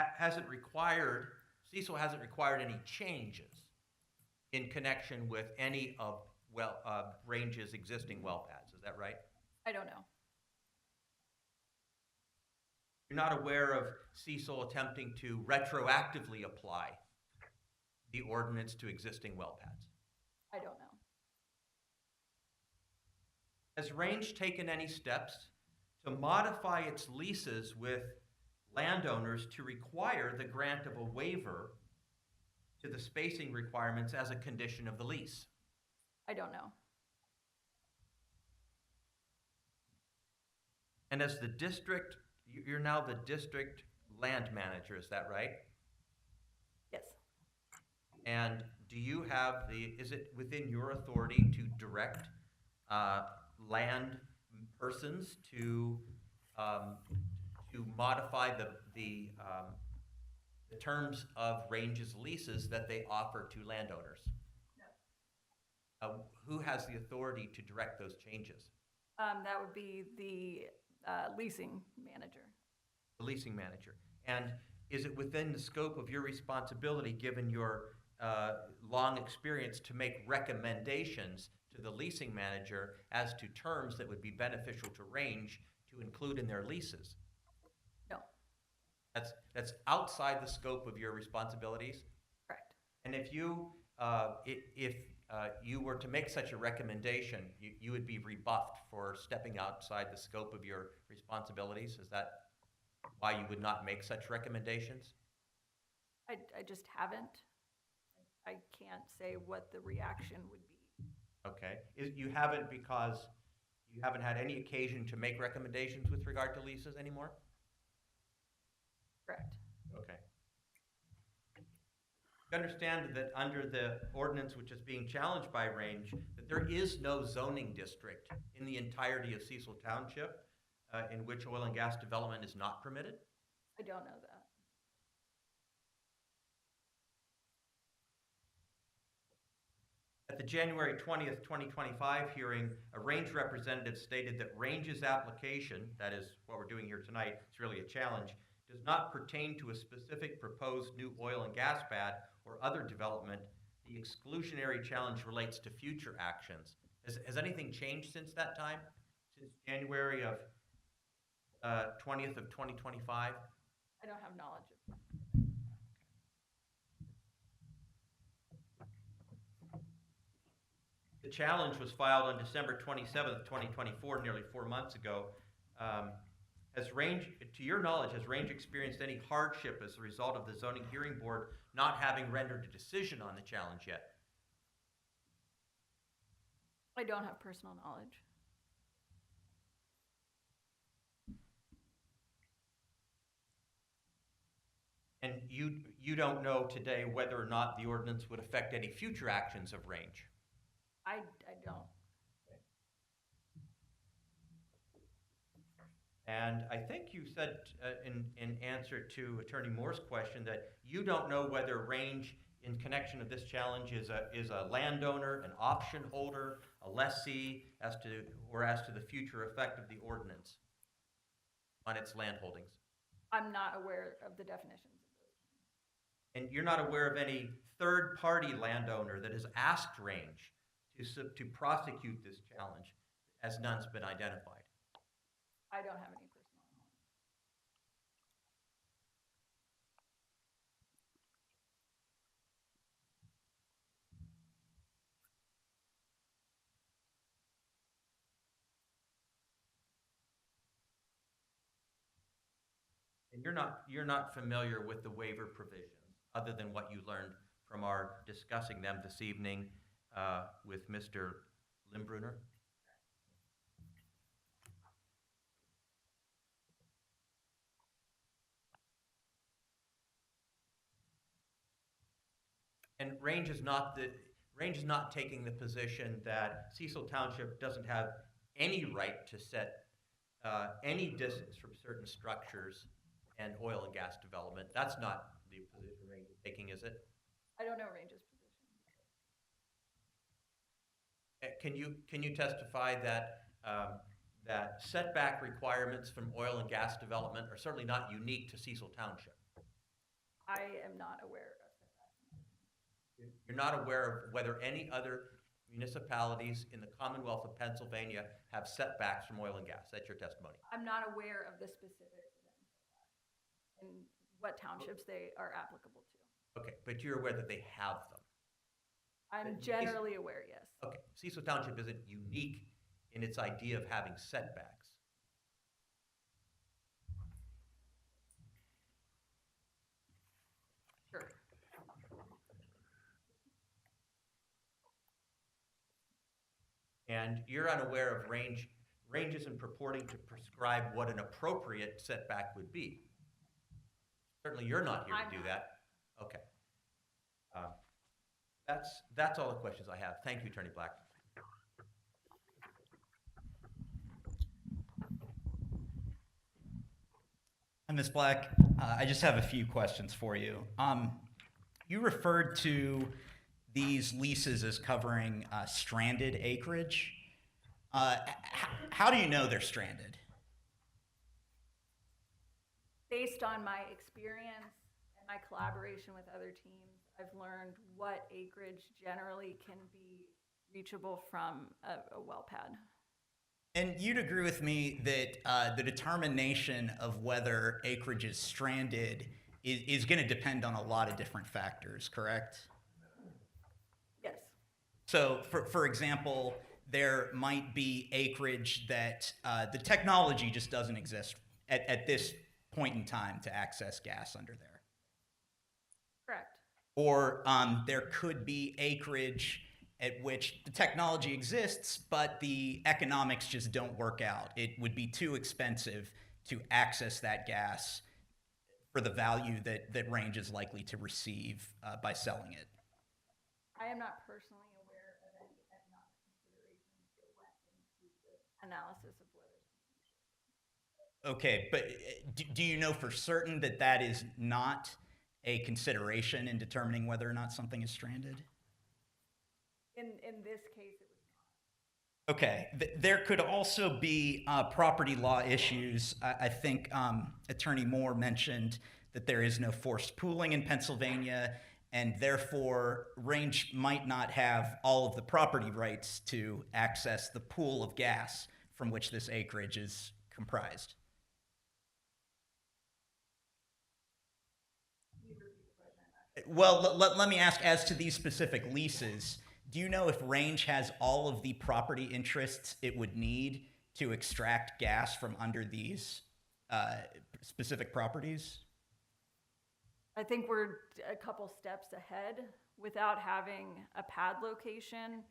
Cecil hasn't required any changes in connection with any of Range's existing well pads. Is that right? I don't know. You're not aware of Cecil attempting to retroactively apply the ordinance to existing well pads? I don't know. Has Range taken any steps to modify its leases with landowners to require the grant of a waiver to the spacing requirements as a condition of the lease? I don't know. And as the district, you're now the district land manager, is that right? Yes. And do you have is it within your authority to direct land persons to modify the terms of Range's leases that they offer to landowners? No. Who has the authority to direct those changes? That would be the leasing manager. The leasing manager. And is it within the scope of your responsibility, given your long experience, to make recommendations to the leasing manager as to terms that would be beneficial to Range to include in their leases? No. That's outside the scope of your responsibilities? Correct. And if you were to make such a recommendation, you would be rebuffed for stepping outside the scope of your responsibilities? Is that why you would not make such recommendations? I just haven't. I can't say what the reaction would be. Okay. You haven't because you haven't had any occasion to make recommendations with regard to leases anymore? Correct. Okay. You understand that under the ordinance which is being challenged by Range, that there is no zoning district in the entirety of Cecil Township in which oil and gas development is not permitted? I don't know that. At the January 20th, 2025 hearing, a Range representative stated that Range's application, that is what we're doing here tonight, it's really a challenge, does not pertain to a specific proposed new oil and gas pad or other development. The exclusionary challenge relates to future actions. Has anything changed since that time? Since January of 20th of 2025? I don't have knowledge of that. The challenge was filed on December 27th, 2024, nearly 4 months ago. Has Range, to your knowledge, has Range experienced any hardship as a result of the zoning hearing board not having rendered a decision on the challenge yet? I don't have personal knowledge. And you don't know today whether or not the ordinance would affect any future actions of Range? I don't. And I think you said in answer to Attorney Moore's question that you don't know whether Range, in connection of this challenge, is a landowner, an option holder, a lessee, as to the future effect of the ordinance on its land holdings. I'm not aware of the definitions of those. And you're not aware of any third-party landowner that has asked Range to prosecute this challenge, as none's been identified? I don't have any personal knowledge. And you're not familiar with the waiver provisions, other than what you learned from our discussing them this evening with Mr. Limbrunner? And Range is not taking the position that Cecil Township doesn't have any right to set any distance from certain structures and oil and gas development. That's not the position Range is taking, is it? I don't know Range's position. Can you testify that that setback requirements from oil and gas development are certainly not unique to Cecil Township? I am not aware of that. You're not aware of whether any other municipalities in the Commonwealth of Pennsylvania have setbacks from oil and gas? That's your testimony. I'm not aware of the specifics of any setbacks and what townships they are applicable to. Okay, but you're aware that they have them? I'm generally aware, yes. Okay, Cecil Township isn't unique in its idea of having setbacks. Sure. And you're unaware of range isn't purporting to prescribe what an appropriate setback would be. Certainly, you're not here I'm to do not. that. Okay. That's all the questions I have. Thank you, Attorney Black. Ms. Black, I just have a few questions for you. You referred to these leases as covering stranded acreage. How do you know they're stranded? Based on my experience and my collaboration with other teams, I've learned what acreage generally can be reachable from a well pad. And you'd agree with me that the determination of whether acreage is stranded is going to depend on a lot of different factors, correct? Yes. So, for example, there might be acreage that the technology just doesn't exist at this point in time to access gas under there. Correct. Or there could be acreage at which the technology exists, but the economics just don't work out. It would be too expensive to access that gas for the value that Range is likely to receive by selling it. I am not personally aware of any economic considerations that went into the analysis of whether something. Okay, but do you know for certain that that is not a consideration in determining whether or not something is stranded? In this case, it was not. Okay, there could also be property law issues. I think Attorney Moore mentioned that there is no forced pooling in Pennsylvania, and therefore Range might not have all of the property rights to access the pool of gas from which this acreage is comprised. Well, let me ask, as to these specific leases, do you know if Range has all of the property interests it would need to extract gas from under these specific properties? I think we're a couple steps ahead. Without having a pad location,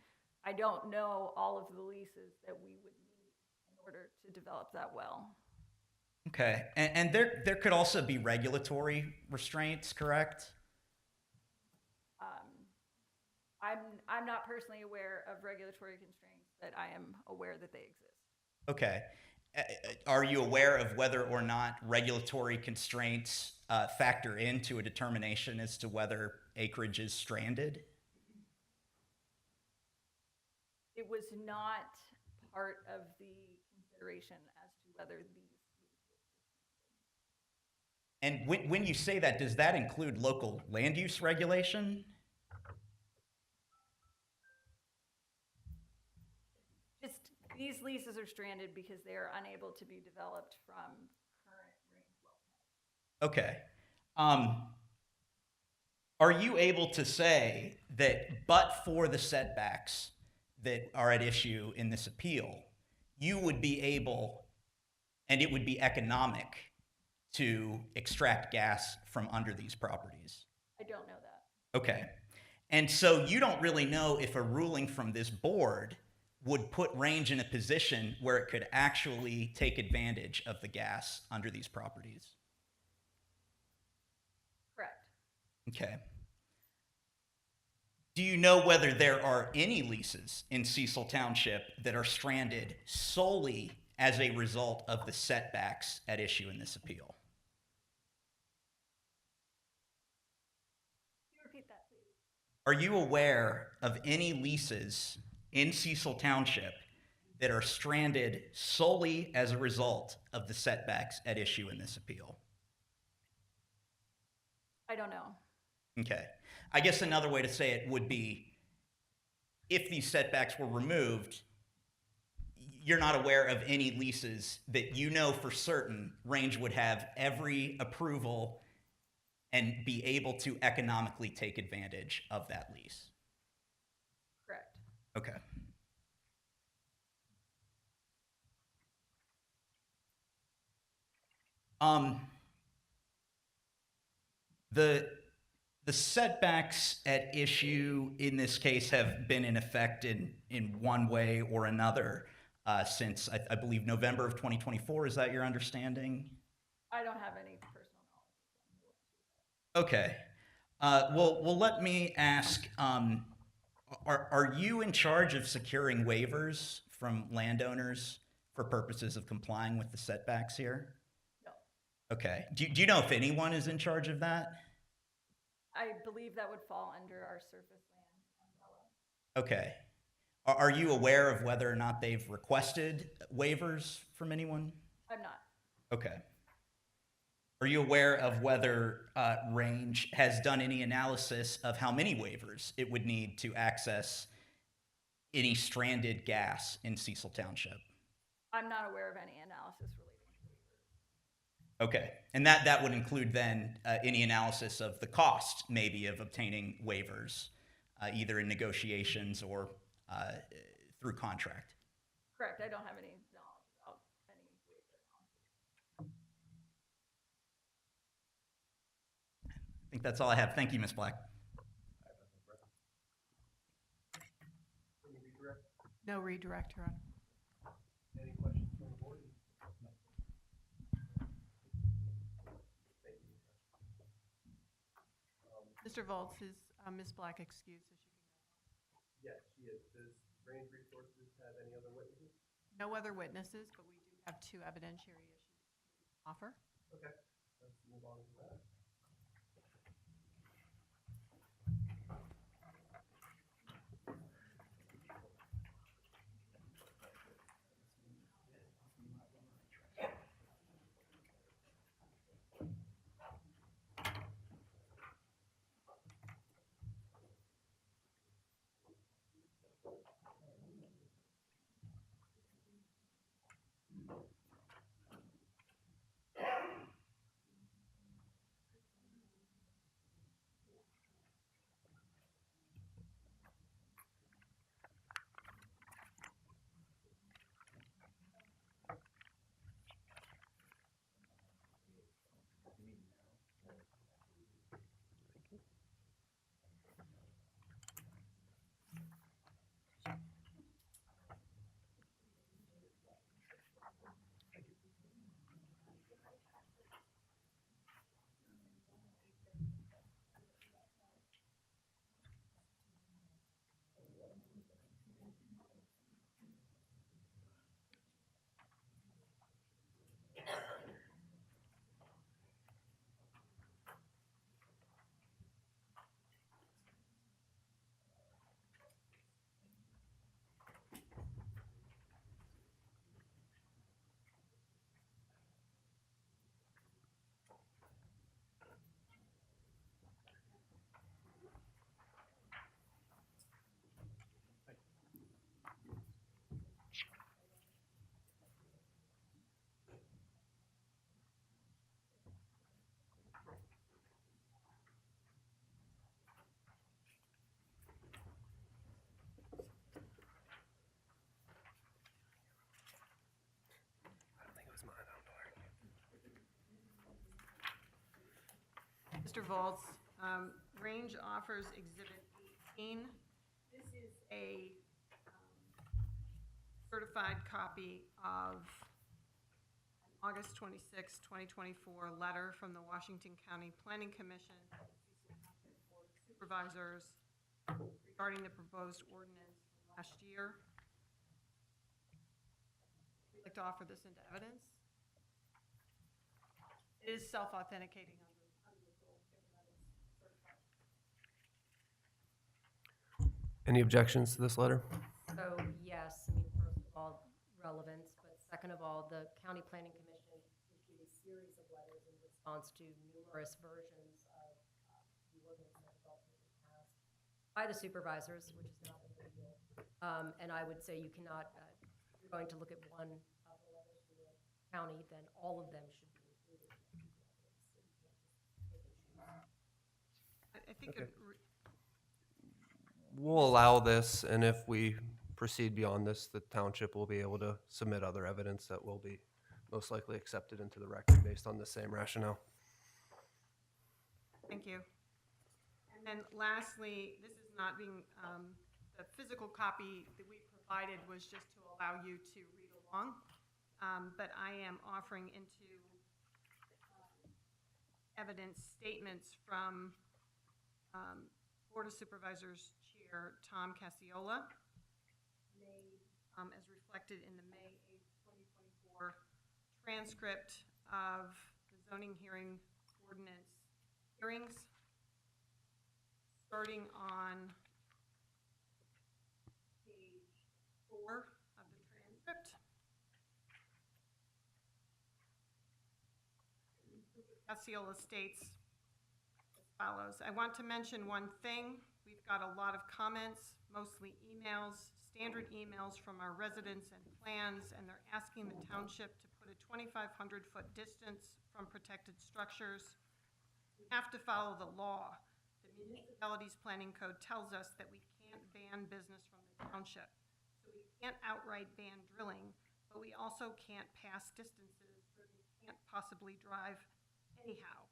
I don't know all of the leases that we would need in order to develop that well. Okay, and there could also be regulatory restraints, correct? I'm not personally aware of regulatory constraints, but I am aware that they exist. Okay. Are you aware of whether or not regulatory constraints factor into a determination as to whether acreage is stranded? It was not part of the consideration as to whether these leases were stranded. And when you say that, does that include local land use regulation? Just these leases are stranded because they are unable to be developed from current Range well pads. Okay. Are you able to say that but for the setbacks that are at issue in this appeal, you would be able, and it would be economic, to extract gas from under these properties? I don't know that. Okay. And so you don't really know if a ruling from this board would put Range in a position where it could actually take advantage of the gas under these properties? Correct. Okay. Do you know whether there are any leases in Cecil Township that are stranded solely as a result of the setbacks at issue in this appeal? Can you repeat that, please? Are you aware of any leases in Cecil Township that are stranded solely as a result of the setbacks at issue in this appeal? I don't know. Okay. I guess another way to say it would be, if these setbacks were removed, you're not aware of any leases that you know for certain Range would have every approval and be able to economically take advantage of that lease. Correct. Okay. The setbacks at issue in this case have been in effect in one way or another since, I believe, November of 2024. Is that your understanding? I don't have any personal knowledge. Okay. Well, let me ask, are you in charge of securing waivers from landowners for purposes of complying with the setbacks here? No. Okay. Do you know if anyone is in charge of that? I believe that would fall under our surface land umbrella. Okay. Are you aware of whether or not they've requested waivers from anyone? I'm not. Okay. Are you aware of whether Range has done any analysis of how many waivers it would need to access any stranded gas in Cecil Township? I'm not aware of any analysis relating to waivers. Okay. And that would include then any analysis of the cost, maybe, of obtaining waivers, either in negotiations or through contract. Correct. I don't have any knowledge about any waiver analysis. I think that's all I have. Thank you, Ms. Black. No redirect, Your Honor. Any questions from the board? Mr. Volz, is Ms. Black excused so she can go? Yes, she is. Does Range Resources have any other witnesses? No other witnesses, but we do have 2 evidentiary issues to offer. Okay, let's move on to that. Mr. Volz, Range offers Exhibit 18. This is a certified copy of an August 26, 2024 letter from the Washington County Planning Commission to the Cecil Township Board of Supervisors regarding the proposed ordinance from last year. We'd like to offer this into evidence. It is self-authenticating under the rule, given that it's certified. Any objections to this letter? So, yes, I mean, first of all, relevance, but second of all, the County Planning Commission issued a series of letters in response to numerous versions of the ordinance that was ultimately passed by the supervisors, which is not been reviewed. And I would say you cannot, if you're going to look at one of the letters from the county, then all of them should be included in the evidence. So you can't just pick and choose. I think Okay. it We'll allow this, and if we proceed beyond this, the township will be able to submit other evidence that will be most likely accepted into the record based on the same rationale. Thank you. And then lastly, this is not being, the physical copy that we provided was just to allow you to read along. But I am offering into evidence statements from Board of Supervisors Chair Tom Cacciola, made as reflected in the May 8th, 2024 transcript of the zoning hearing ordinance hearings, starting on page 4 of the transcript. Cacciola states as follows: I want to mention one thing. We've got a lot of comments, mostly emails, standard emails from our residents and plans, and they're asking the township to put a 2,500-foot distance from protected structures. We have to follow the law. The municipality's planning code tells us that we can't ban business from the township. So we can't outright ban drilling, but we also can't pass distances where they can't possibly drive anyhow.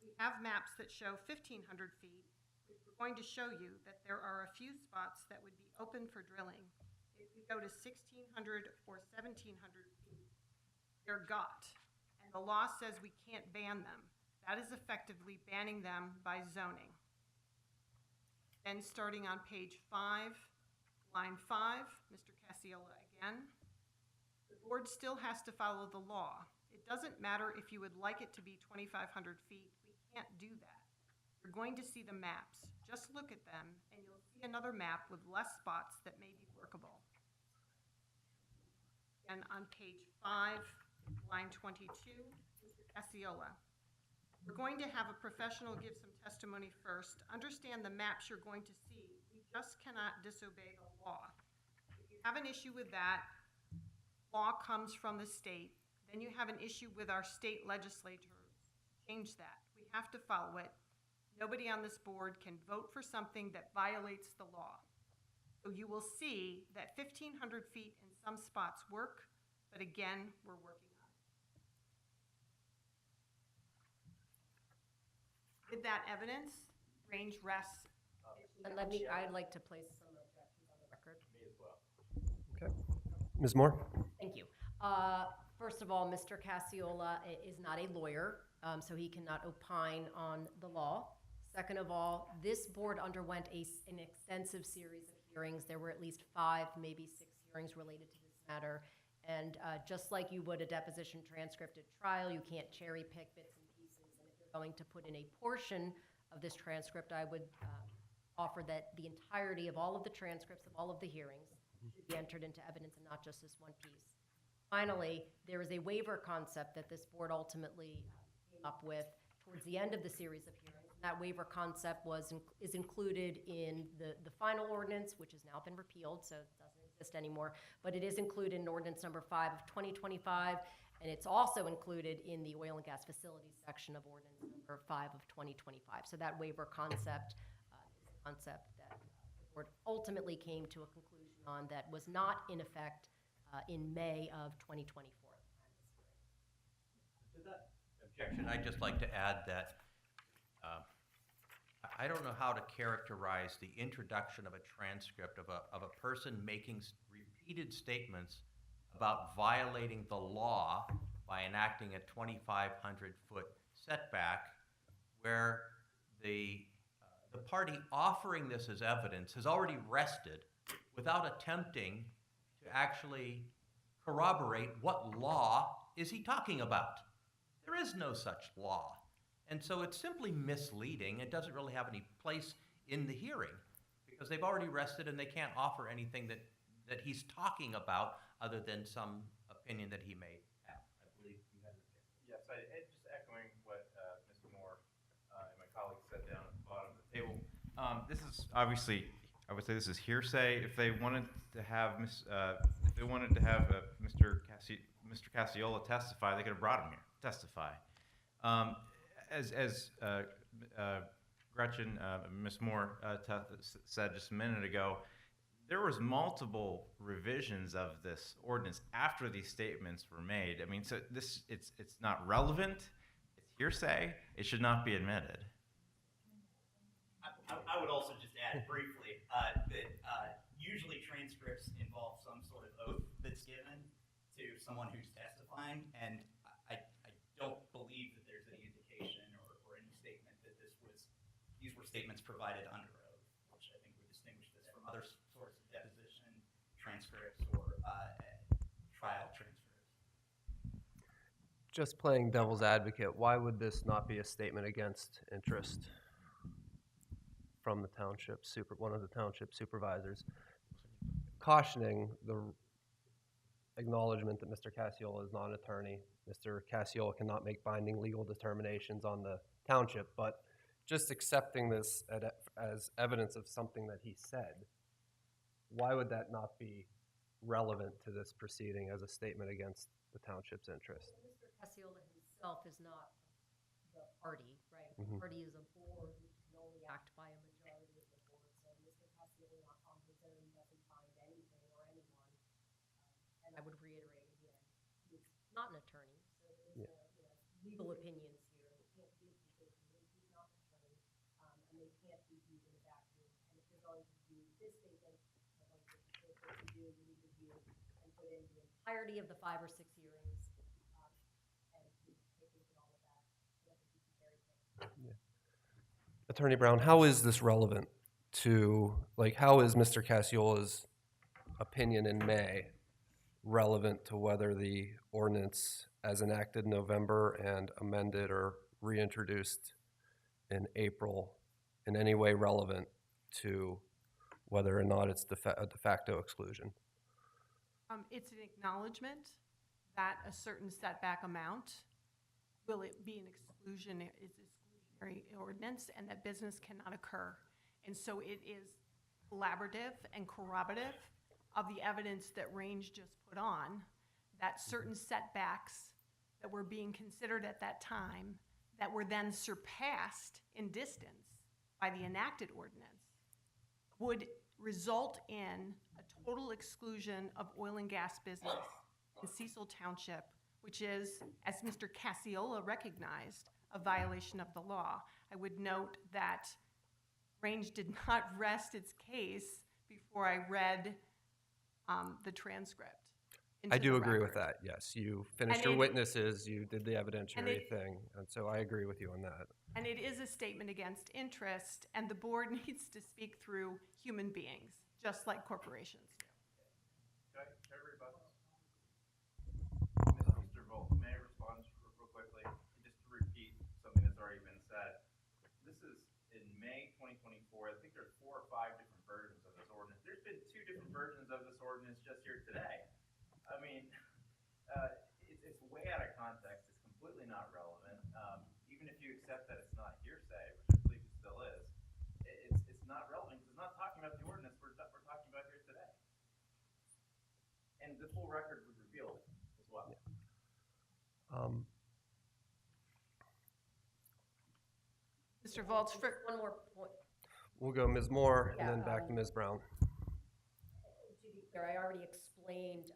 We have maps that show 1,500 feet, which we're going to show you that there are a few spots that would be open for drilling. If we go to 1,600 or 1,700 feet, they're got. And the law says we can't ban them. That is effectively banning them by zoning. Then starting on page 5, line 5, Mr. Cacciola again. The board still has to follow the law. It doesn't matter if you would like it to be 2,500 feet. We can't do that. You're going to see the maps. Just look at them, and you'll see another map with less spots that may be workable. And on page 5, line 22, Mr. Cacciola. We're going to have a professional give some testimony first. Understand the maps you're going to see. We just cannot disobey the law. If you have an issue with that, law comes from the state. Then you have an issue with our state legislators. Change that. We have to follow it. Nobody on this board can vote for something that violates the law. So you will see that 1,500 feet in some spots work, but again, we're working on it. With that evidence, range rests. And I'd like to place some objections on the record. Okay. Ms. Moore? Thank you. First of all, Mr. Cacciola is not a lawyer, so he cannot opine on the law. Second of all, this board underwent an extensive series of hearings. There were at least 5, maybe 6 hearings related to this matter. And just like you would a deposition transcript at trial, you can't cherry pick bits and pieces. And if you're going to put in a portion of this transcript, I would offer that the entirety of all of the transcripts of all of the hearings should be entered into evidence and not just this one piece. Finally, there is a waiver concept that this board ultimately came up with towards the end of the series of hearings. And that waiver concept is included in the final ordinance, which has now been repealed, so it doesn't exist anymore. But it is included in ordinance number 5 of 2025, and it's also included in the oil and gas facilities section of ordinance number 5 of 2025. So that waiver concept is a concept that the board ultimately came to a conclusion on that was not in effect in May of 2024. To that objection, I'd just like to add that I don't know how to characterize the introduction of a transcript of a person making repeated statements about violating the law by enacting a 2,500-foot setback, where the party offering this as evidence has already rested without attempting to actually corroborate what law is he talking about. There is no such law. And so it's simply misleading. It doesn't really have any place in the hearing because they've already rested and they can't offer anything that he's talking about other than some opinion that he may have. I believe you had an objection. Yes, just echoing what Mr. Moore and my colleagues said down at the bottom of the table. This is obviously, I would say this is hearsay. If they wanted to have Mr. Cacciola testify, they could have brought him here to testify. As Gretchen, Ms. Moore said just a minute ago, there was multiple revisions of this ordinance after these statements were made. I mean, so it's not relevant, it's hearsay, it should not be admitted. I would also just add briefly that usually transcripts involve some sort of oath that's given to someone who's testifying, and I don't believe that there's any indication or any statement that these were statements provided under oath, which I think would distinguish this from other sorts of deposition transcripts or trial transcripts. Just playing devil's advocate, why would this not be a statement against interest from the one of the township supervisors, cautioning the acknowledgement that Mr. Cassiola is not an attorney. Mr. Cassiola cannot make binding legal determinations on the township, but just accepting this as evidence of something that he said, why would that not be relevant to this proceeding as a statement against the township's interest? Mr. Cassiola himself is not the party, right? The Mhm. party is a board which can only act by a majority of the board. So Mr. Cassiola on his own doesn't find anything or anyone. And I would reiterate again, he's not an attorney, so there's legal opinions here. They can't be because he's not an attorney, and they can't be viewed in a vacuum. And if you're going to view this statement, I don't think what you do, you need to view and put in the entirety of the 5 or 6 hearings, and take a look at all of that. And I think you can very clear. Attorney Brown, how is this relevant to, how is Mr. Cassiola's opinion in May relevant to whether the ordinance as enacted in November and amended or reintroduced in April in any way relevant to whether or not it's a de facto exclusion? It's an acknowledgement that a certain setback amount, will it be an exclusionary ordinance, and that business cannot occur. And so it is collaborative and corroborative of the evidence that Range just put on, that certain setbacks that were being considered at that time that were then surpassed in distance by the enacted ordinance would result in a total exclusion of oil and gas business in Cecil Township, which is, as Mr. Cassiola recognized, a violation of the law. I would note that Range did not rest its case before I read the transcript. I do the agree with record. that, yes. You finished And your it- witnesses, you did the evidentiary it- thing, and so I agree with you on that. And it is a statement against interest, and the board needs to speak through human beings, just like corporations do. Can I rebut this? Mr. Volt, may I respond real quickly? Just to repeat something that's already been said. This is in May 2024. I think there's 4 or 5 different versions of this ordinance. There's been 2 different versions of this ordinance just here today. I mean, it's way out of context. It's completely not relevant. Even if you accept that it's not hearsay, which I believe it still is, it's not relevant because it's not talking about the ordinance we're talking about here today. And the full record would reveal it as well. Mr. Volz, Just one more point. We'll go Ms. Moore and Yeah, then back to Ms. Brown. To be clear, I already explained,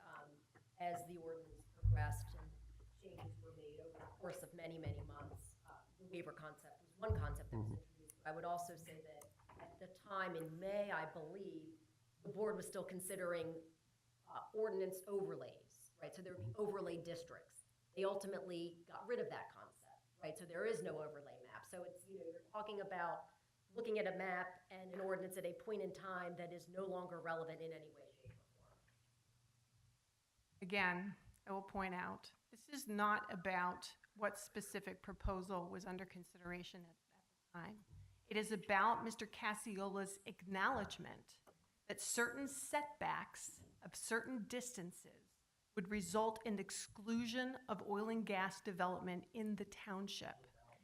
as the ordinance progressed and changes were made over the course of many, many months, the waiver concept was one concept that was introduced. I would also say that at the time in May, I believe, the board was still considering ordinance overlays, right? So there would be overlay districts. They ultimately got rid of that concept, right? So there is no overlay map. So it's, you're talking about looking at a map and an ordinance at a point in time that is no longer relevant in any way, shape, or form. again, I will point out, this is not about what specific proposal was under consideration at the time. It is about Mr. Cassiola's acknowledgement that certain setbacks of certain distances would result in exclusion of oil and gas development in the township.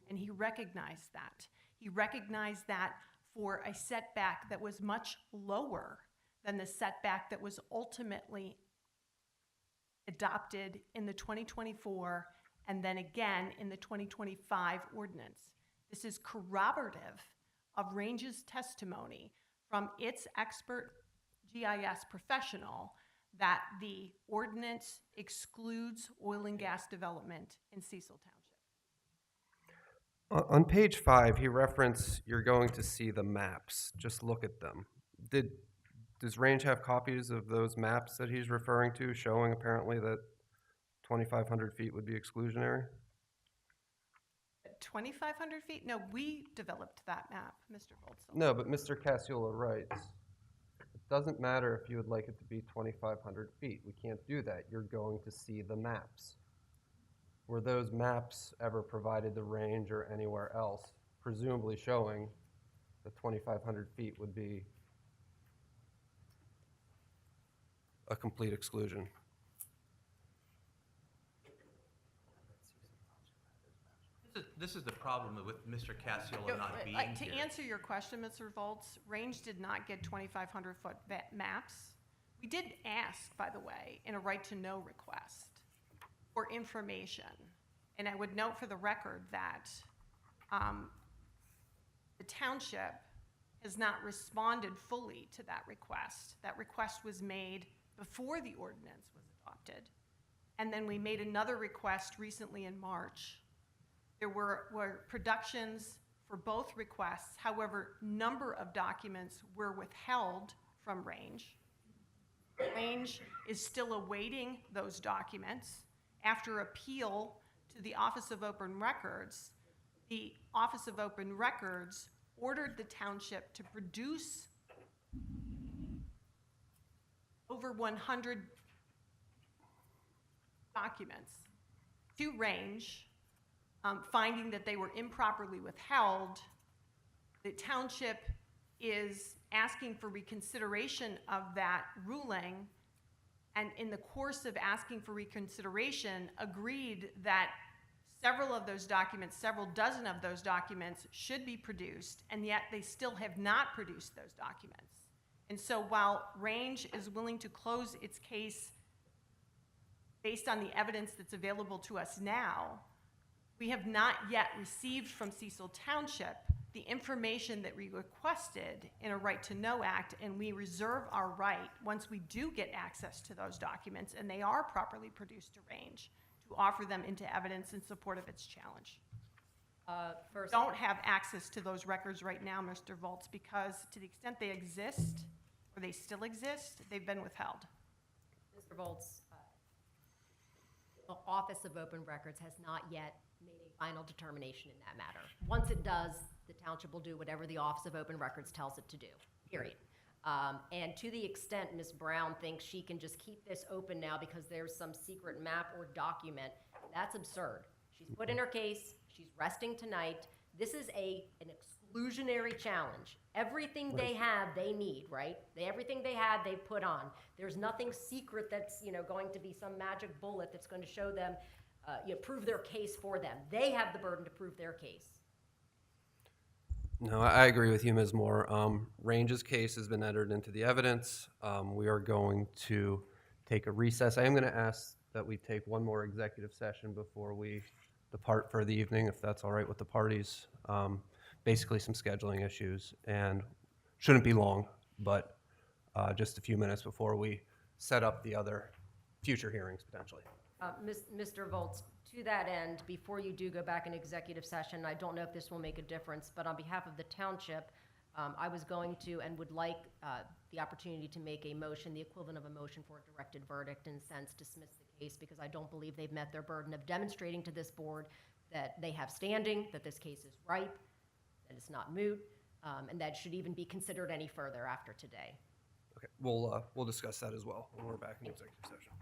And he recognized that. He recognized that for a setback that was much lower than the setback that was ultimately adopted in the 2024 and then again in the 2025 ordinance. This is corroborative of Range's testimony from its expert GIS professional that the ordinance excludes oil and gas development in Cecil Township. On page 5, he referenced you're going to see the maps. Just look at them. Does Range have copies of those maps that he's referring to, showing apparently that 2,500 feet would be exclusionary? 2,500 feet? No, we developed that map, Mr. Goldstone. No, but Mr. Cassiola writes, it doesn't matter if you would like it to be 2,500 feet. We can't do that. You're going to see the maps. Were those maps ever provided to Range or anywhere else, presumably showing that 2,500 feet would be a complete exclusion? This is the problem with Mr. Cassiola not being To here. answer your question, Mr. Volz, Range did not get 2,500-foot maps. We did ask, by the way, in a right-to-know request for information. And I would note for the record that the township has not responded fully to that request. That request was made before the ordinance was adopted. And then we made another request recently in March. There were productions for both requests. However, number of documents were withheld from Range. Range is still awaiting those documents. After appeal to the Office of Open Records, the Office of Open Records ordered the township to produce over 100 documents to Range, finding that they were improperly withheld. The township is asking for reconsideration of that ruling, and in the course of asking for reconsideration, agreed that several of those documents, several dozen of those documents should be produced, and yet they still have not produced those documents. And so while Range is willing to close its case based on the evidence that's available to us now, we have not yet received from Cecil Township the information that we requested in a Right to Know Act, and we reserve our right, once we do get access to those documents, and they are properly produced to Range, to offer them into evidence in support of its challenge. First, Don't have access to those records right now, Mr. Volz, because to the extent they exist, or they still exist, they've been withheld. Mr. Volz, the Office of Open Records has not yet made a final determination in that matter. Once it does, the township will do whatever the Office of Open Records tells it to do, period. And to the extent Ms. Brown thinks she can just keep this open now because there's some secret map or document, that's absurd. She's put in her case, she's resting tonight. This is an exclusionary challenge. Everything they have, they need, right? Everything they had, they've put on. There's nothing secret that's, going to be some magic bullet that's going to show them, prove their case for them. They have the burden to prove their case. No, I agree with you, Ms. Moore. Range's case has been entered into the evidence. We are going to take a recess. I am going to ask that we take one more executive session before we depart for the evening, if that's all right with the parties. Basically some scheduling issues, and shouldn't be long, but just a few minutes before we set up the other future hearings potentially. Mr. Volz, to that end, before you do go back in executive session, I don't know if this will make a difference, but on behalf of the township, I was going to and would like the opportunity to make a motion, the equivalent of a motion for a directed verdict, in a sense, dismiss the case, because I don't believe they've met their burden of demonstrating to this board that they have standing, that this case is ripe, that it's not moot, and that should even be considered any further after today. Okay, we'll discuss that as well when we're back in executive session.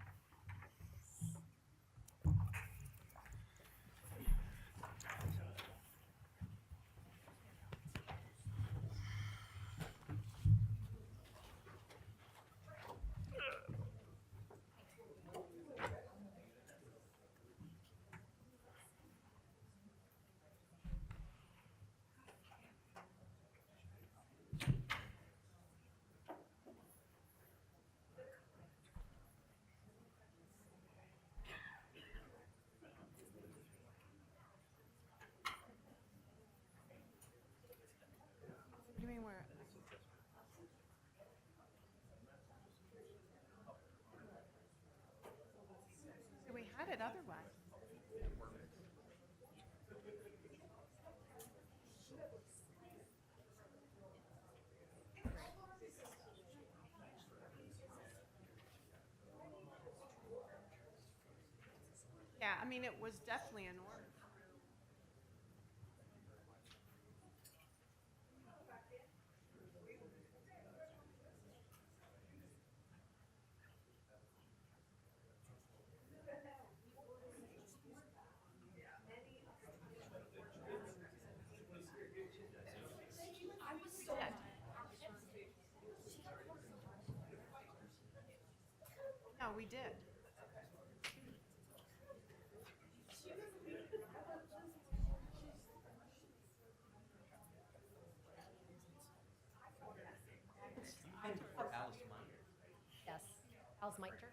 otherwise. Yeah, I mean, it was definitely an order. No, we did. For Alice Meyer. Yes. Alice Meichter?